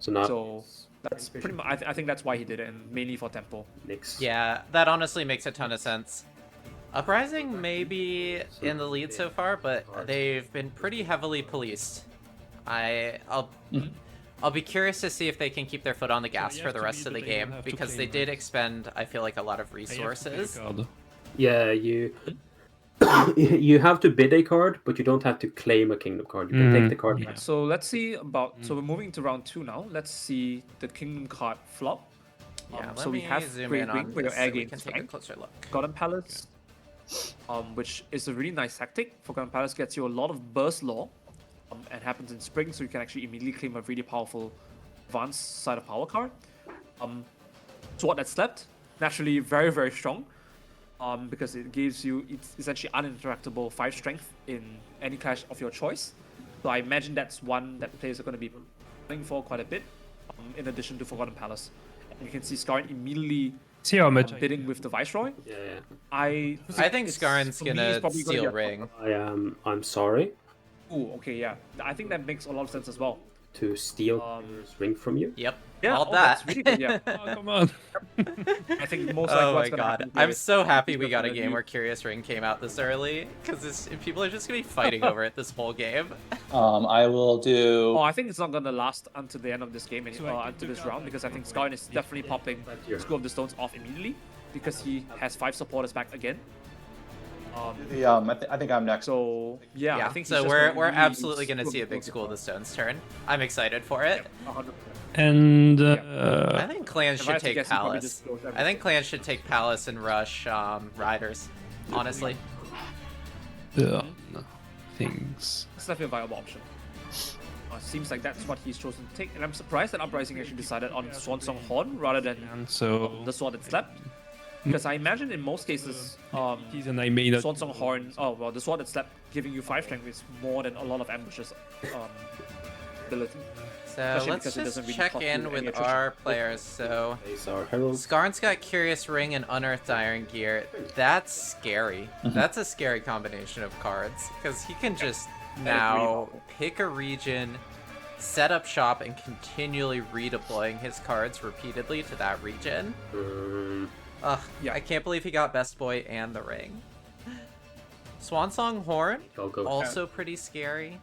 Speaker 3: So now
Speaker 2: So that's pretty much. I think that's why he did it, and mainly for tempo.
Speaker 3: Nixx.
Speaker 1: Yeah, that honestly makes a ton of sense. Uprising may be in the lead so far, but they've been pretty heavily policed. I'll be curious to see if they can keep their foot on the gas
Speaker 5: you
Speaker 1: for
Speaker 5: have
Speaker 1: the
Speaker 5: to
Speaker 1: rest
Speaker 5: be
Speaker 1: of the
Speaker 5: the player,
Speaker 1: game,
Speaker 5: have to
Speaker 1: because
Speaker 5: play
Speaker 1: they did expend, I feel like, a lot of
Speaker 5: I have to play a
Speaker 1: resources.
Speaker 5: card.
Speaker 3: Yeah, you. You have to bid a card, but you don't have to claim a kingdom card. You can take the card.
Speaker 5: yeah.
Speaker 2: So let's see about. So we're moving to round 2 now. Let's see the kingdom card flop.
Speaker 1: Yeah,
Speaker 2: So we have
Speaker 1: zoom
Speaker 2: Great
Speaker 1: in
Speaker 2: Wing
Speaker 1: on
Speaker 2: for your
Speaker 1: this
Speaker 2: air
Speaker 1: so we
Speaker 2: games,
Speaker 1: can take a
Speaker 2: right?
Speaker 1: closer look.
Speaker 2: Golden Palace, which is a really nice tactic. For Golden Palace, gets you a lot of burst law, and happens in spring, so you can actually immediately claim a really powerful advanced side of power card. Sword that slept, naturally very, very strong, because it gives you, it's essentially uninteractable 5 strength in any clash of your choice. So I imagine that's one that players are going to be playing for quite a bit, in addition to Forgotten Palace. And you can see Skarn immediately
Speaker 5: See how much.
Speaker 2: bidding with the Viceroy.
Speaker 3: Yeah.
Speaker 2: I
Speaker 1: think
Speaker 2: it's-
Speaker 1: Skarn's
Speaker 2: for me, it's
Speaker 1: gonna
Speaker 2: probably
Speaker 1: steal
Speaker 2: be a-
Speaker 1: ring.
Speaker 3: I'm sorry
Speaker 2: Ooh, okay, yeah. I think that makes a lot of sense as well.
Speaker 3: to steal this ring from you.
Speaker 1: Yep.
Speaker 2: Yeah,
Speaker 1: all
Speaker 2: oh,
Speaker 1: that.
Speaker 2: that's really good, yeah.
Speaker 5: Oh, come on.
Speaker 2: I think most likely
Speaker 1: Oh
Speaker 2: what's
Speaker 1: my
Speaker 2: gonna
Speaker 1: god.
Speaker 2: happen
Speaker 1: I'm
Speaker 2: here
Speaker 1: so
Speaker 2: is
Speaker 1: happy we
Speaker 2: people
Speaker 1: got a
Speaker 2: gonna
Speaker 1: game
Speaker 2: do-
Speaker 1: where Curious Ring came out this early, because people are just gonna be fighting over it this whole game.
Speaker 4: I will do.
Speaker 2: Oh, I think it's not gonna last until the end of this game, until this round, because I think Skarn is definitely popping School of the Stones off immediately, because he has 5 supporters back again.
Speaker 4: I think I'm next.
Speaker 2: So yeah, I think he's
Speaker 1: so
Speaker 2: just
Speaker 1: we're
Speaker 2: gonna really
Speaker 1: absolutely gonna
Speaker 2: School
Speaker 1: see a
Speaker 2: of the
Speaker 1: big
Speaker 2: Stones
Speaker 1: School of the Stones turn. I'm excited for it.
Speaker 2: 100%.
Speaker 5: And
Speaker 1: I think clans
Speaker 2: If I
Speaker 1: should
Speaker 2: had to
Speaker 1: take
Speaker 2: guess, he probably
Speaker 1: Palace.
Speaker 2: just goes
Speaker 1: I think
Speaker 2: everything.
Speaker 1: clans should take Palace and rush Riders. Honestly.
Speaker 5: things.
Speaker 2: It's definitely a viable option. Seems like that's what he's chosen to take, and I'm surprised that Uprising actually decided on Swan Song Horn rather than
Speaker 5: And so
Speaker 2: the Sword that slept. Because I imagine in most cases,
Speaker 5: season I may not.
Speaker 2: Swan Song Horn, the Sword that slept giving you 5 strength is more than a lot of ambushes ability.
Speaker 1: So
Speaker 2: Especially
Speaker 1: let's
Speaker 2: because it
Speaker 1: just
Speaker 2: doesn't really
Speaker 1: check
Speaker 2: cost you
Speaker 1: in
Speaker 2: any
Speaker 1: with
Speaker 2: attrition.
Speaker 1: our players. So
Speaker 3: These are heralds.
Speaker 1: Skarn's got Curious Ring and Unearthed Iron Gear. That's scary. That's a scary combination of cards, because he can just now pick a region, set up shop, and continually redeploying his cards repeatedly to that region. Ugh,
Speaker 2: Yeah.
Speaker 1: I can't believe he got Best Boy and the ring. Swansong Horn,
Speaker 3: I'll go.
Speaker 1: also pretty scary.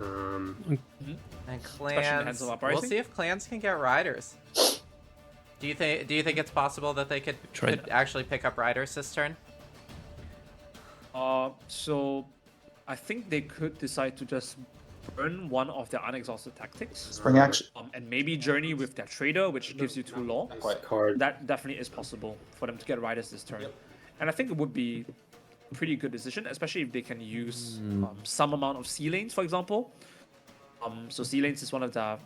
Speaker 1: And
Speaker 2: Especially in the hands
Speaker 1: clans,
Speaker 2: of
Speaker 1: we'll
Speaker 2: Uprising.
Speaker 1: see if clans can get riders. Do you think it's possible that they could
Speaker 5: Try that.
Speaker 1: actually pick up riders this turn?
Speaker 2: So I think they could decide to just burn one of their unexhausted tactics,
Speaker 4: Spring action.
Speaker 2: and maybe journey with their trader, which gives you 2 law.
Speaker 4: Quite.
Speaker 3: Card.
Speaker 2: That definitely is possible for them to get riders this turn. And I think it would be a pretty good decision, especially if they can use some amount of sea lanes, for example. So sea lanes is one of the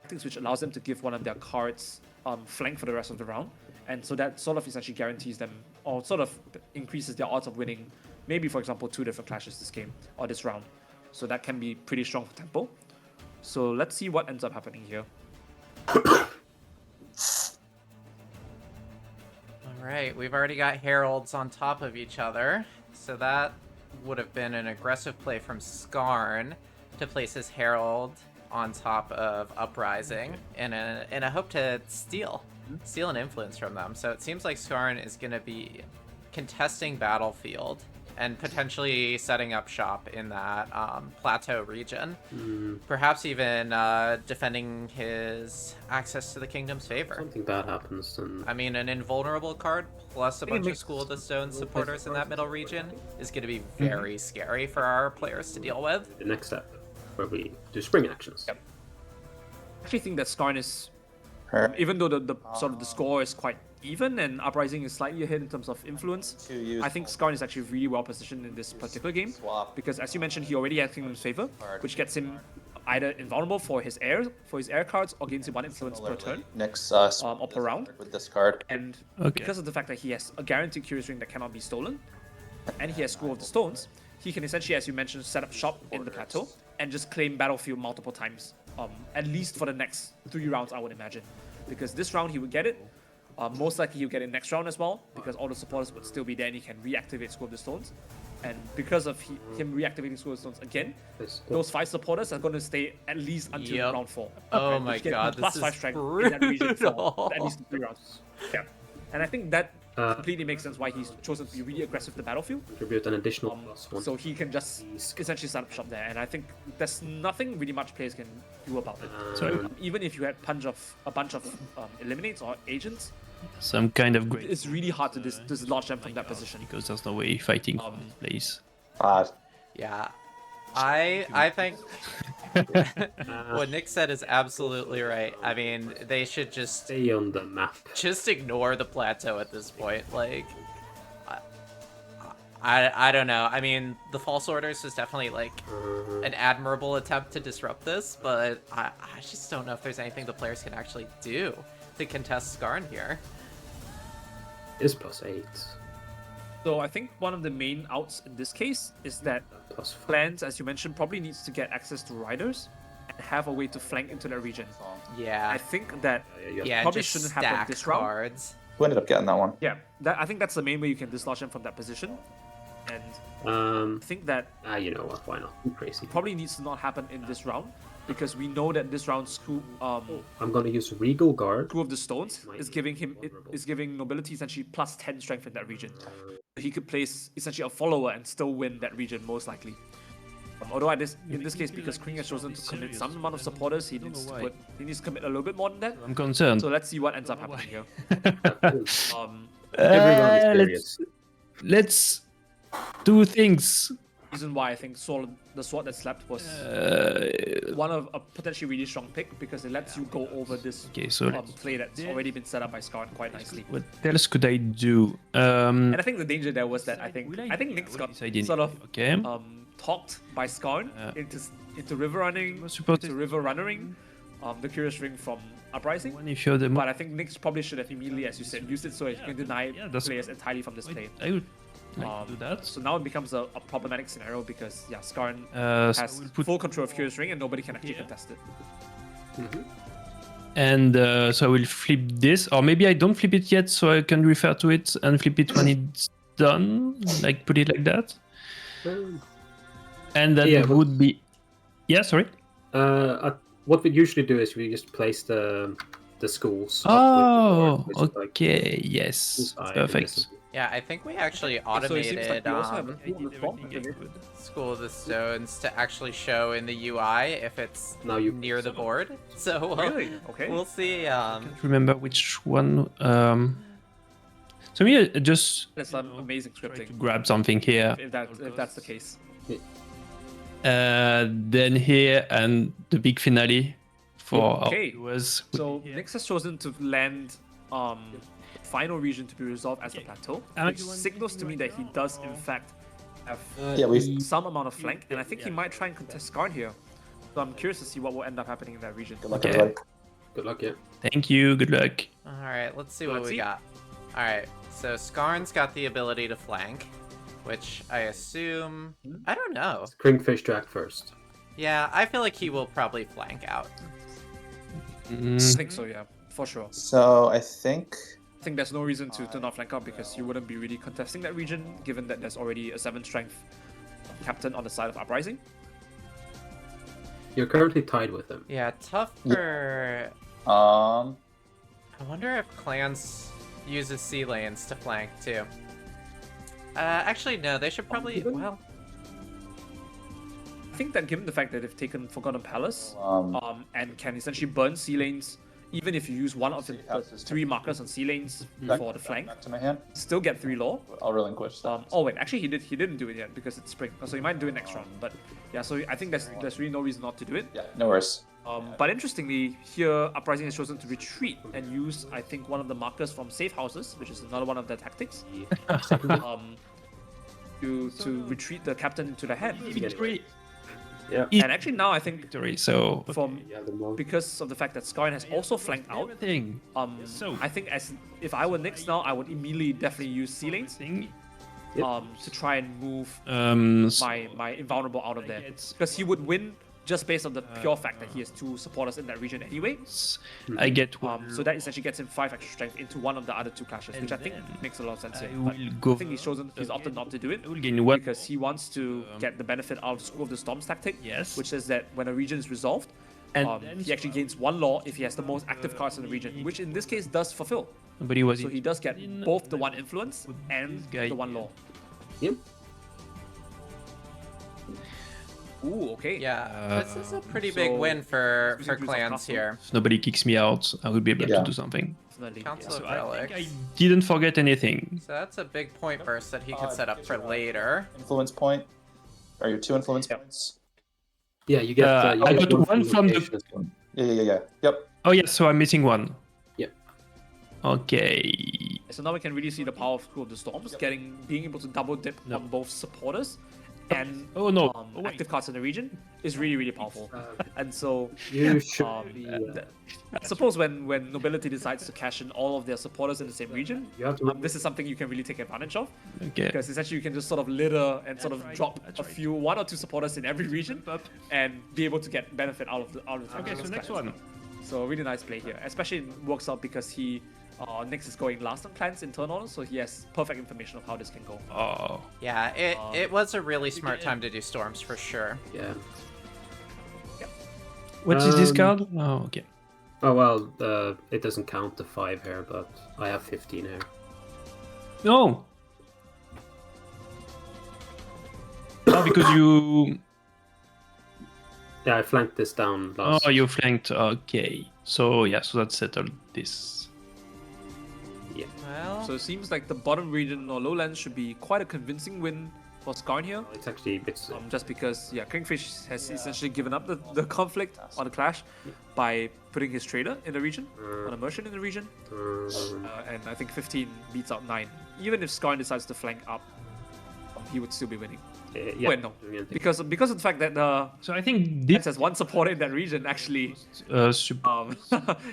Speaker 2: things which allows them to give one of their cards flank for the rest of the round. And so that sort of essentially guarantees them, or sort of increases their odds of winning, maybe, for example, 2 different clashes this game, or this round. So that can be pretty strong for tempo. So let's see what ends up happening here.
Speaker 1: Alright, we've already got heralds on top of each other, so that would have been an aggressive play from Skarn to place his herald on top of Uprising in a hope to steal an influence from them. So it seems like Skarn is going to be contesting battlefield and potentially setting up shop in that Plateau region. Perhaps even defending his access to the kingdom's favor.
Speaker 3: Something bad happens, then
Speaker 1: I mean, an invulnerable card plus a
Speaker 2: think it
Speaker 1: bunch of
Speaker 2: makes-
Speaker 1: School of the Stone supporters in that middle region is going to be very scary for our players to deal with.
Speaker 3: the next step, where we do spring actions.
Speaker 2: Yep. I actually think that Skarn is,
Speaker 4: Her.
Speaker 2: even though the sort of the score is quite even and Uprising is slightly ahead in terms of influence,
Speaker 4: To use
Speaker 2: I think Skarn is actually really well positioned in this particular game,
Speaker 4: swap.
Speaker 2: because as you mentioned, he already has Kingdom's Favor, which gets him either invulnerable for his air cards, or gains him 1 influence per turn
Speaker 4: Nixx
Speaker 2: or per round.
Speaker 4: with this card.
Speaker 2: And
Speaker 5: Okay.
Speaker 2: because of the fact that he has a guaranteed Curious Ring that cannot be stolen, and he has School of the Stones, he can essentially, as you mentioned, set up shop in the Plateau and just claim battlefield multiple times. At least for the next 3 rounds, I would imagine. Because this round he would get it. Most likely he'll get it next round as well, because all the supporters would still be there and he can reactivate School of the Stones. And because of him reactivating School of the Stones again, those 5 supporters are going to stay at least until
Speaker 1: Yep.
Speaker 2: round 4.
Speaker 1: Oh
Speaker 2: right?
Speaker 1: my
Speaker 2: Which gets
Speaker 1: god,
Speaker 2: him plus
Speaker 1: this
Speaker 2: 5
Speaker 1: is
Speaker 2: strength in that region for
Speaker 1: brutal.
Speaker 2: at least 3 rounds. Yeah. And I think that completely makes sense why he's chosen to be really aggressive to the battlefield.
Speaker 3: Contribute an additional +1.
Speaker 2: So he can just essentially set up shop there. And I think there's nothing really much players can do about it.
Speaker 5: So
Speaker 2: Even if you had a bunch of eliminates or agents,
Speaker 5: some kind of great.
Speaker 2: It's really hard to dislodge them from that position.
Speaker 5: Because there's no way fighting from this place.
Speaker 1: Yeah. I think what Nick said is absolutely right. I mean, they should just
Speaker 3: Stay on the map.
Speaker 1: just ignore the plateau at this point. Like, I don't know. I mean, the false orders is definitely like an admirable attempt to disrupt this, but I just don't know if there's anything the players can actually do to contest Skarn here.
Speaker 3: It's +8.
Speaker 2: So I think one of the main outs in this case is that
Speaker 3: +4.
Speaker 2: clans, as you mentioned, probably needs to get access to riders and have a way to flank into that region.
Speaker 1: Yeah.
Speaker 2: I think that
Speaker 1: Yeah,
Speaker 2: probably
Speaker 1: just
Speaker 2: shouldn't
Speaker 1: stack
Speaker 2: happen this round.
Speaker 1: cards.
Speaker 4: Who ended up getting that one?
Speaker 2: Yeah, I think that's the main way you can dislodge them from that position. And I think that
Speaker 3: You know what? Why not? Too crazy.
Speaker 2: probably needs to not happen in this round because we know that this round Screw
Speaker 3: I'm gonna use Regal Guard.
Speaker 2: of the Stones is giving nobility essentially +10 strength in that region. He could place essentially a follower and still win that region most likely. Although in this case, because Kring has chosen to commit some amount of supporters, he needs to commit a little bit more than that.
Speaker 5: I'm concerned.
Speaker 2: So let's see what ends up happening here.
Speaker 3: Everyone is serious.
Speaker 5: Let's do things.
Speaker 2: Reason why I think the sword that slept was one of a potentially really strong pick because it lets you go over this
Speaker 5: Okay, so
Speaker 2: play that's already been set up by Skarn quite nicely.
Speaker 5: what else could I do?
Speaker 2: And I think the danger there was that I think Nixx got sort of
Speaker 5: Okay.
Speaker 2: talked by Skarn into river running,
Speaker 5: Supported.
Speaker 2: into river runnering, the Curious Ring from Uprising.
Speaker 5: If you're the
Speaker 2: But I think Nixx probably should have immediately, as you said, used it so he can deny
Speaker 5: that's
Speaker 2: players entirely from this play.
Speaker 5: I would like to do that.
Speaker 2: So now it becomes a problematic scenario because Skarn
Speaker 5: So
Speaker 2: has
Speaker 5: we'll put
Speaker 2: full control of Curious Ring and nobody can actually contest it.
Speaker 5: and so I will flip this, or maybe I don't flip it yet, so I can refer to it and flip it when it's done, like put it like that. And then it would be, sorry.
Speaker 3: What we usually do is we just place the schools.
Speaker 5: Oh,
Speaker 3: up with the guard,
Speaker 5: okay, yes,
Speaker 3: inside
Speaker 5: perfect.
Speaker 3: invisible.
Speaker 1: Yeah, I think we actually
Speaker 2: So it seems like
Speaker 1: automated
Speaker 2: we also have a tool on the top.
Speaker 1: School of the Stones to actually show in the UI if it's
Speaker 3: Now you
Speaker 1: near the board. So
Speaker 2: Really? Okay.
Speaker 1: we'll see.
Speaker 5: Can't remember which one. So me just
Speaker 2: That's some amazing
Speaker 5: try to
Speaker 2: scripting.
Speaker 5: grab something here,
Speaker 2: If that's the case.
Speaker 5: then here, and the big finale for
Speaker 2: Okay.
Speaker 5: our viewers. would
Speaker 2: So
Speaker 5: be here.
Speaker 2: Nixx has chosen to land final region to be resolved as the plateau, which signals to me that he does in fact have
Speaker 4: Yeah, we.
Speaker 2: some amount of flank, and I think he might try and contest Skarn here. So I'm curious to see what will end up happening in that region.
Speaker 4: Good luck,
Speaker 5: Okay.
Speaker 4: everybody.
Speaker 3: Good luck, yeah.
Speaker 5: Thank you. Good luck.
Speaker 1: All right, let's see what
Speaker 2: Let's
Speaker 1: we
Speaker 2: see.
Speaker 1: got. All right, so Skarn's got the ability to flank, which I assume. I don't know.
Speaker 3: Kringfish Jack first.
Speaker 1: Yeah, I feel like he will probably flank out.
Speaker 2: I think so, yeah, for sure.
Speaker 4: So I think.
Speaker 2: I think there's no reason to not flank out because you wouldn't be really contesting that region, given that there's already a 7 strength captain on the side of Uprising.
Speaker 3: You're currently tied with him.
Speaker 1: Yeah, tough for.
Speaker 4: Um.
Speaker 1: I wonder if clans uses sea lanes to flank too. Actually, no. They should probably. Well,
Speaker 2: I think that given the fact that they've taken Forgotten Palace,
Speaker 4: Um.
Speaker 2: and can essentially burn sea lanes, even if you use one of the 3 markers on sea lanes for the flank,
Speaker 4: Back to my hand.
Speaker 2: still get 3 lore.
Speaker 4: I'll relinquish that.
Speaker 2: Oh wait, actually he didn't do it yet because it's spring, so he might do it next round. But yeah, so I think there's really no reason not to do it.
Speaker 4: Yeah, no worries.
Speaker 2: But interestingly, here Uprising has chosen to retreat and use I think one of the markers from safe houses, which is another one of their tactics. To retreat the captain into the hand.
Speaker 5: Victory.
Speaker 3: Yeah.
Speaker 2: And actually now I think
Speaker 5: Victory. So
Speaker 2: from
Speaker 3: Yeah, the more.
Speaker 2: because of the fact that Skarn has also flanked out,
Speaker 5: everything. So-
Speaker 2: I think if I were Nixx now, I would immediately definitely use sea lanes
Speaker 5: Thing.
Speaker 2: to try and move
Speaker 5: So
Speaker 2: my invulnerable out of there, because he would win just based on the pure fact that he has 2 supporters in that region anyway.
Speaker 5: I get
Speaker 2: So that essentially gets him 5 extra strength into one of the other 2 clashes, which I think
Speaker 5: then
Speaker 2: makes a lot of sense here.
Speaker 5: I
Speaker 2: But
Speaker 5: will go.
Speaker 2: I think he's opted not to do it
Speaker 5: I will gain one.
Speaker 2: because he wants to get the benefit out of the School of the Storms tactic,
Speaker 5: Yes.
Speaker 2: which says that when a region is resolved,
Speaker 5: And then
Speaker 2: he actually gains 1 law if he has the most active cards in the region, which in this case does fulfill.
Speaker 5: Nobody was
Speaker 2: So he does get both the 1 influence and
Speaker 5: guy
Speaker 2: the 1 law.
Speaker 3: Yep.
Speaker 2: Ooh, okay.
Speaker 1: Yeah, this is a pretty
Speaker 2: so
Speaker 1: big win for
Speaker 2: we can use our
Speaker 1: clans
Speaker 2: castle.
Speaker 1: here.
Speaker 5: If nobody kicks me out, I will be able
Speaker 4: Yeah.
Speaker 5: to do something.
Speaker 2: Definitely.
Speaker 1: Council
Speaker 2: Yeah.
Speaker 1: of
Speaker 5: So I think I
Speaker 1: Relics.
Speaker 5: didn't forget anything.
Speaker 1: So that's a big point burst that he could set up
Speaker 4: Get
Speaker 1: for
Speaker 4: your,
Speaker 1: later.
Speaker 4: Influence point. Or your 2 influence
Speaker 2: Yep.
Speaker 4: points.
Speaker 3: Yeah, you get. You
Speaker 5: I
Speaker 3: get
Speaker 5: got one from the.
Speaker 3: location as well.
Speaker 4: Yeah. Yep.
Speaker 5: Oh yes, so I'm missing one.
Speaker 3: Yep.
Speaker 5: Okay.
Speaker 2: So now we can really see the power of School of the Storms, being able to double dip
Speaker 5: No.
Speaker 2: on both supporters and
Speaker 5: Oh no. Oh, wait.
Speaker 2: active cards in the region is really, really powerful. And so
Speaker 3: You should
Speaker 2: Um,
Speaker 3: be.
Speaker 2: I suppose when nobility decides to cash in all of their supporters in the same region,
Speaker 3: You have to.
Speaker 2: this is something you can really take advantage of,
Speaker 5: Okay.
Speaker 2: because essentially you can just sort of litter and sort of
Speaker 5: right,
Speaker 2: drop
Speaker 5: that's
Speaker 2: a
Speaker 5: right.
Speaker 2: few, 1 or 2 supporters in every region, and be able to get benefit out of the
Speaker 5: Okay, so next
Speaker 2: clans.
Speaker 5: one.
Speaker 2: So really nice play here, especially it works out because Nixx is going last on clans in turn order, so he has perfect information of how this can go.
Speaker 5: Oh.
Speaker 1: Yeah, it was a really smart time to do storms for sure.
Speaker 3: Yeah.
Speaker 5: What is this
Speaker 3: Um,
Speaker 5: card? Oh, okay.
Speaker 3: Oh well, it doesn't count the 5 here, but I have 15 here.
Speaker 5: No. Oh, because you.
Speaker 3: Yeah, I flanked this down last.
Speaker 5: Oh, you flanked. Okay. So yeah, so that settled this.
Speaker 1: Well,
Speaker 2: So it seems like the bottom region or lowlands should be quite a convincing win for Skarn here.
Speaker 3: It's actually
Speaker 2: Just because, Kringfish has essentially given up the conflict or the clash by putting his trader in the region, or the merchant in the region, and I think 15 beats out 9. Even if Skarn decides to flank up, he would still be winning.
Speaker 3: yeah.
Speaker 2: Wait, no, because of the fact that the
Speaker 5: So I think
Speaker 2: Nixx
Speaker 5: this.
Speaker 2: has one supporter in that region, actually,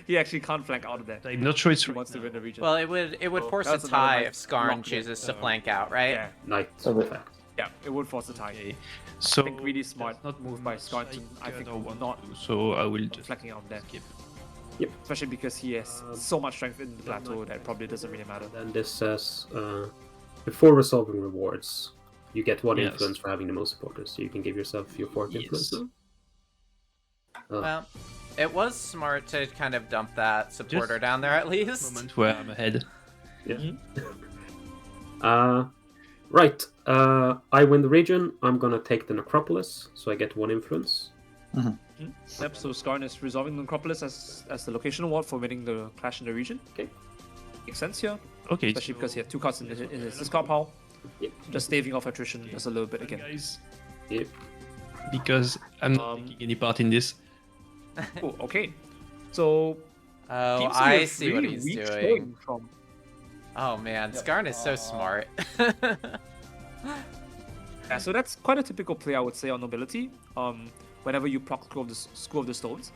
Speaker 2: he actually can't flank out of there.
Speaker 5: I'm not sure it's
Speaker 2: He
Speaker 5: right
Speaker 2: wants to
Speaker 5: now.
Speaker 2: win the region.
Speaker 1: well, it would force a
Speaker 2: that's another
Speaker 1: tie
Speaker 2: nice
Speaker 1: if Skarn
Speaker 2: lock in.
Speaker 1: chooses to flank out, right?
Speaker 2: yeah,
Speaker 3: Knight
Speaker 4: So the-
Speaker 3: effect.
Speaker 2: yeah, it would force a tie.
Speaker 5: Okay. So
Speaker 2: I think really smart
Speaker 5: that's not
Speaker 2: move by Skarn to, I think,
Speaker 5: want
Speaker 2: not
Speaker 5: to do, so I will just
Speaker 2: flanking out there.
Speaker 5: skip.
Speaker 2: Especially because he has so much strength in the plateau that it probably doesn't really matter.
Speaker 3: Then this says before resolving rewards, you get 1
Speaker 5: Yes.
Speaker 3: influence for having the most supporters, so you can give yourself your 4th influence.
Speaker 5: Yes.
Speaker 3: now.
Speaker 1: Well, it was smart to kind of dump that supporter down there at least.
Speaker 5: Moment where I'm ahead.
Speaker 3: Yeah. Right. I win the region. I'm gonna take the necropolis, so I get 1 influence.
Speaker 2: Yep, so Skarn is resolving the necropolis as the location award for winning the clash in the region.
Speaker 3: Okay.
Speaker 2: Makes sense here,
Speaker 5: Okay.
Speaker 2: especially because he had 2 cards in his discard pile.
Speaker 3: Yep.
Speaker 2: Just staving off attrition just a little bit again.
Speaker 5: Guys,
Speaker 3: Yep.
Speaker 5: because I'm not
Speaker 2: Um,
Speaker 5: taking any part in this.
Speaker 2: Oh, okay. So
Speaker 1: Oh,
Speaker 2: seems to
Speaker 1: I
Speaker 2: have
Speaker 1: see what
Speaker 2: really
Speaker 1: he's
Speaker 2: weak
Speaker 1: doing.
Speaker 2: showing from
Speaker 1: Oh man, Skarn is so smart.
Speaker 2: Yeah, so that's quite a typical play, I would say, on nobility. Whenever you proc School of the Stones,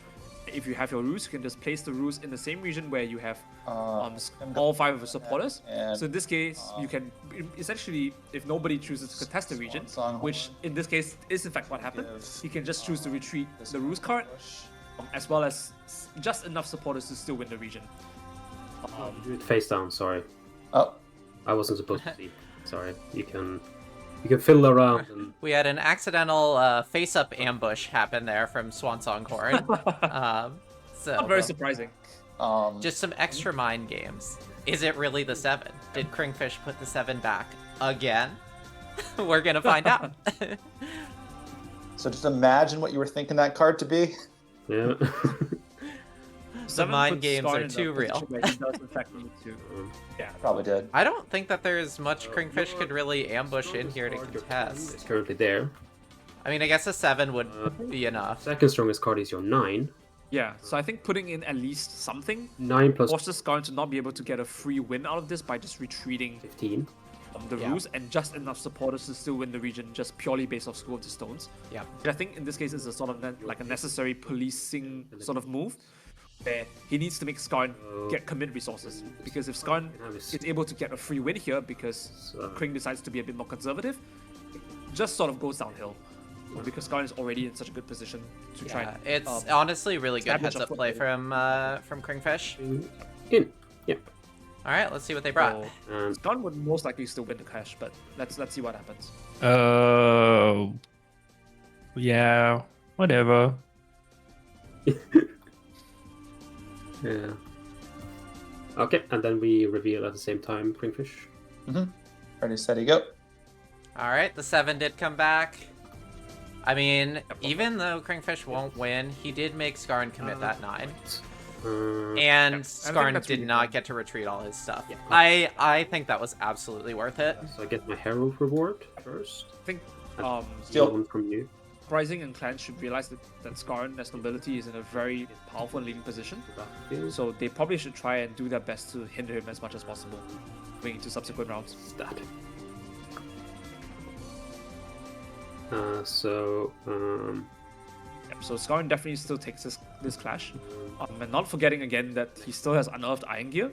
Speaker 2: if you have your ruse, you can just place the ruse in the same region where you have all 5 of your supporters.
Speaker 4: and,
Speaker 2: So in this case, you can essentially, if nobody chooses to contest the region,
Speaker 4: Swan Song
Speaker 2: which in this case is in fact what happened,
Speaker 4: Give
Speaker 2: you can just choose to retreat the ruse card, as well as just enough supporters to still win the region.
Speaker 3: Do it face down. Sorry,
Speaker 4: Oh,
Speaker 3: I wasn't supposed to see. Sorry. You can fiddle around and
Speaker 1: We had an accidental face-up ambush happen there from Swansong Horn. So
Speaker 2: Not very surprising.
Speaker 1: just some extra mind games. Is it really the 7? Did Kringfish put the 7 back again? We're gonna find out.
Speaker 4: so just imagine what you were thinking that card to be.
Speaker 3: yeah.
Speaker 1: The mind
Speaker 2: puts
Speaker 1: games
Speaker 2: Skarn
Speaker 1: are
Speaker 2: in the
Speaker 1: too real.
Speaker 2: position where he does in fact need to. Yeah.
Speaker 4: Probably did.
Speaker 1: I don't think that there's much Kringfish could really ambush in here to
Speaker 3: It's
Speaker 1: contest.
Speaker 3: currently there.
Speaker 1: I mean, I guess a 7 would be enough.
Speaker 3: Second strongest card is your 9.
Speaker 2: Yeah, so I think putting in at least something
Speaker 3: 9 plus
Speaker 2: forces Skarn to not be able to get a free win out of this by just retreating
Speaker 3: 15.
Speaker 2: the
Speaker 1: Yeah.
Speaker 2: ruse and just enough supporters to still win the region just purely based off School of the Stones.
Speaker 1: Yeah.
Speaker 2: Which I think in this case is a sort of like a necessary policing sort of move where he needs to make Skarn get commit resources. Because if Skarn is able to get a free win here because Kring decides to be a bit more conservative, it just sort of goes downhill. Because Skarn is already in such a good position to try
Speaker 1: Yeah,
Speaker 2: and
Speaker 1: it's honestly really good
Speaker 2: establish a
Speaker 1: heads-up play
Speaker 2: foothold.
Speaker 1: from Kringfish.
Speaker 3: In. Yeah.
Speaker 1: All right, let's see what they brought.
Speaker 2: So,
Speaker 3: And
Speaker 2: Skarn would most likely still win the clash, but let's see what happens.
Speaker 5: Yeah, whatever.
Speaker 3: yeah. Okay, and then we reveal at the same time Kringfish.
Speaker 4: Ready, steady, go.
Speaker 1: All right, the 7 did come back. I mean, even though Kringfish won't win, he did make Skarn commit that 9. And Skarn
Speaker 2: that's
Speaker 1: did
Speaker 2: really
Speaker 1: not
Speaker 2: fun.
Speaker 1: get to retreat all his stuff.
Speaker 3: Yeah.
Speaker 1: I think that was absolutely worth it.
Speaker 3: So I get my Herald reward first.
Speaker 2: I think
Speaker 4: Still-
Speaker 3: One from you.
Speaker 2: Rising and clans should realize that Skarn as nobility is in a very powerful and leading position.
Speaker 3: Battlefield.
Speaker 2: So they probably should try and do their best to hinder him as much as possible going into subsequent rounds.
Speaker 3: That.
Speaker 2: Yep, so Skarn definitely still takes this clash. And not forgetting again that he still has unearthed Iron Gear.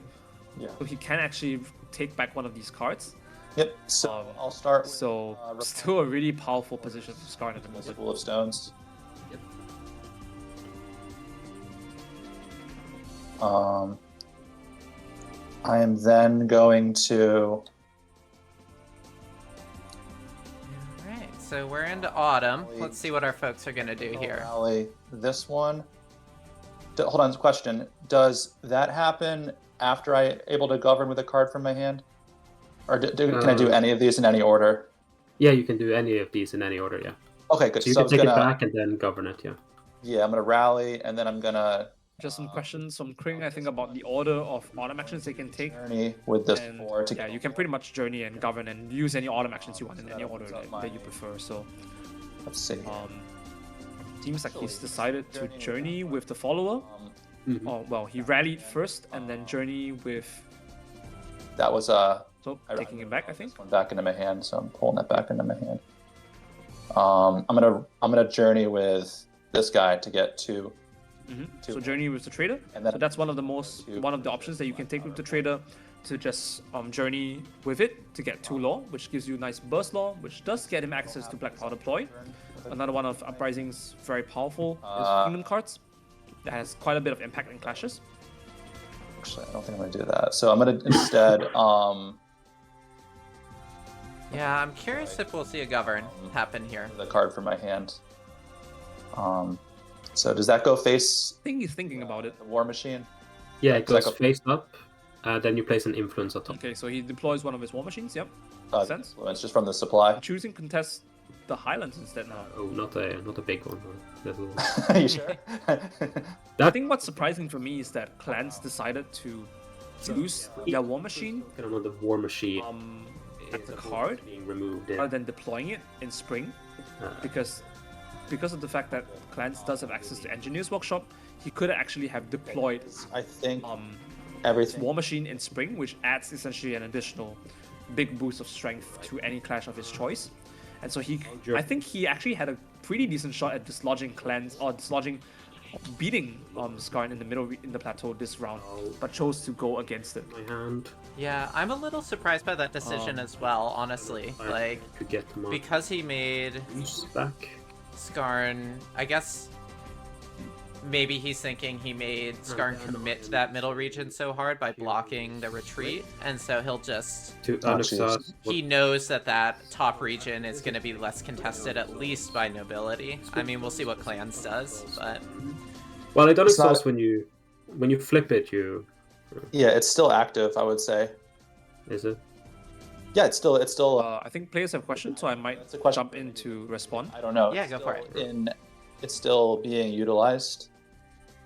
Speaker 4: Yeah.
Speaker 2: So he can actually take back one of these cards.
Speaker 4: Yep. So
Speaker 2: Um,
Speaker 4: I'll start with
Speaker 2: So
Speaker 4: Reform
Speaker 2: still a really powerful position for Skarn at the
Speaker 4: the
Speaker 2: moment.
Speaker 4: Pool of Stones.
Speaker 3: Yep.
Speaker 4: I am then going to.
Speaker 1: Alright, so we're into autumn. Let's see what our folks are gonna do here.
Speaker 4: Rally this one. Hold on, question. Does that happen after I able to govern with a card from my hand? Or can I do any of these in any order?
Speaker 3: Yeah, you can do any of these in any order, yeah.
Speaker 4: Okay, good.
Speaker 3: So you
Speaker 4: So I
Speaker 3: can
Speaker 4: was
Speaker 3: take
Speaker 4: gonna,
Speaker 3: it back and then govern it, yeah.
Speaker 4: yeah, I'm gonna rally, and then I'm gonna
Speaker 2: Just some questions from Kring, I think, about the order of autumn actions they can take.
Speaker 4: journey with this
Speaker 2: And
Speaker 4: 4 to
Speaker 2: yeah, you can pretty much journey and govern and use any autumn actions you want in any order that you prefer. So
Speaker 4: Let's see.
Speaker 2: seems like he's decided to journey with the follower.
Speaker 3: Mhm.
Speaker 2: Oh well, he rallied first and then journey with
Speaker 4: That was
Speaker 2: so taking him back, I think.
Speaker 4: this one back into my hand, so I'm pulling that back into my hand. I'm gonna journey with this guy to get to.
Speaker 2: So journey with the trader.
Speaker 4: And then
Speaker 2: So that's one of the options that you can take with the trader to just journey with it to get 2 law, which gives you nice burst law, which does get him access to Black Powder Ploy. Another one of Uprising's very powerful human cards that has quite a bit of impact in clashes.
Speaker 4: Actually, I don't think I'm gonna do that. So I'm gonna instead
Speaker 1: Yeah, I'm curious if we'll see a govern happen here.
Speaker 4: the card from my hand. So does that go face
Speaker 2: I think he's thinking about it.
Speaker 4: the War Machine?
Speaker 3: Yeah, it
Speaker 4: Like
Speaker 3: goes
Speaker 4: a-
Speaker 3: face up, then you place an influence on top.
Speaker 2: Okay, so he deploys one of his war machines. Yep, makes sense.
Speaker 4: Influence just from the supply.
Speaker 2: Choosing contest the Highlands instead now.
Speaker 3: Oh, not a big one. Little.
Speaker 4: You sure?
Speaker 2: I think what's surprising for me is that clans decided to use their war machine
Speaker 3: Kind of on the war machine.
Speaker 2: as a card
Speaker 3: being removed.
Speaker 2: rather than deploying it in spring, because of the fact that clans does have access to Engineer's Workshop, he could actually have deployed
Speaker 4: I think
Speaker 2: his
Speaker 4: everything.
Speaker 2: war machine in spring, which adds essentially an additional big boost of strength to any clash of his choice. And so I think he actually had a pretty decent shot at dislodging beating Skarn in the middle in the plateau this round, but chose to go against it.
Speaker 3: My hand.
Speaker 1: Yeah, I'm a little surprised by that decision as well, honestly. Like,
Speaker 3: Could get them
Speaker 1: because he made
Speaker 3: back.
Speaker 1: Skarn, I guess maybe he's thinking he made Skarn commit to that middle region so hard by blocking the retreat, and so he'll just...
Speaker 3: To
Speaker 4: Oh,
Speaker 3: unexhaust.
Speaker 1: He knows that that top region is going to be less contested, at least by nobility. I mean, we'll see what clans does, but...
Speaker 3: Well, it
Speaker 4: It's not-
Speaker 3: unexhausts when you flip it. You
Speaker 4: Yeah, it's still active, I would say.
Speaker 3: is it?
Speaker 4: Yeah, it's still.
Speaker 2: I think players have questions, so I might
Speaker 4: That's a question.
Speaker 2: jump in to respond.
Speaker 4: I don't know.
Speaker 1: Yeah,
Speaker 4: It's
Speaker 1: go for
Speaker 4: still it's still being utilized.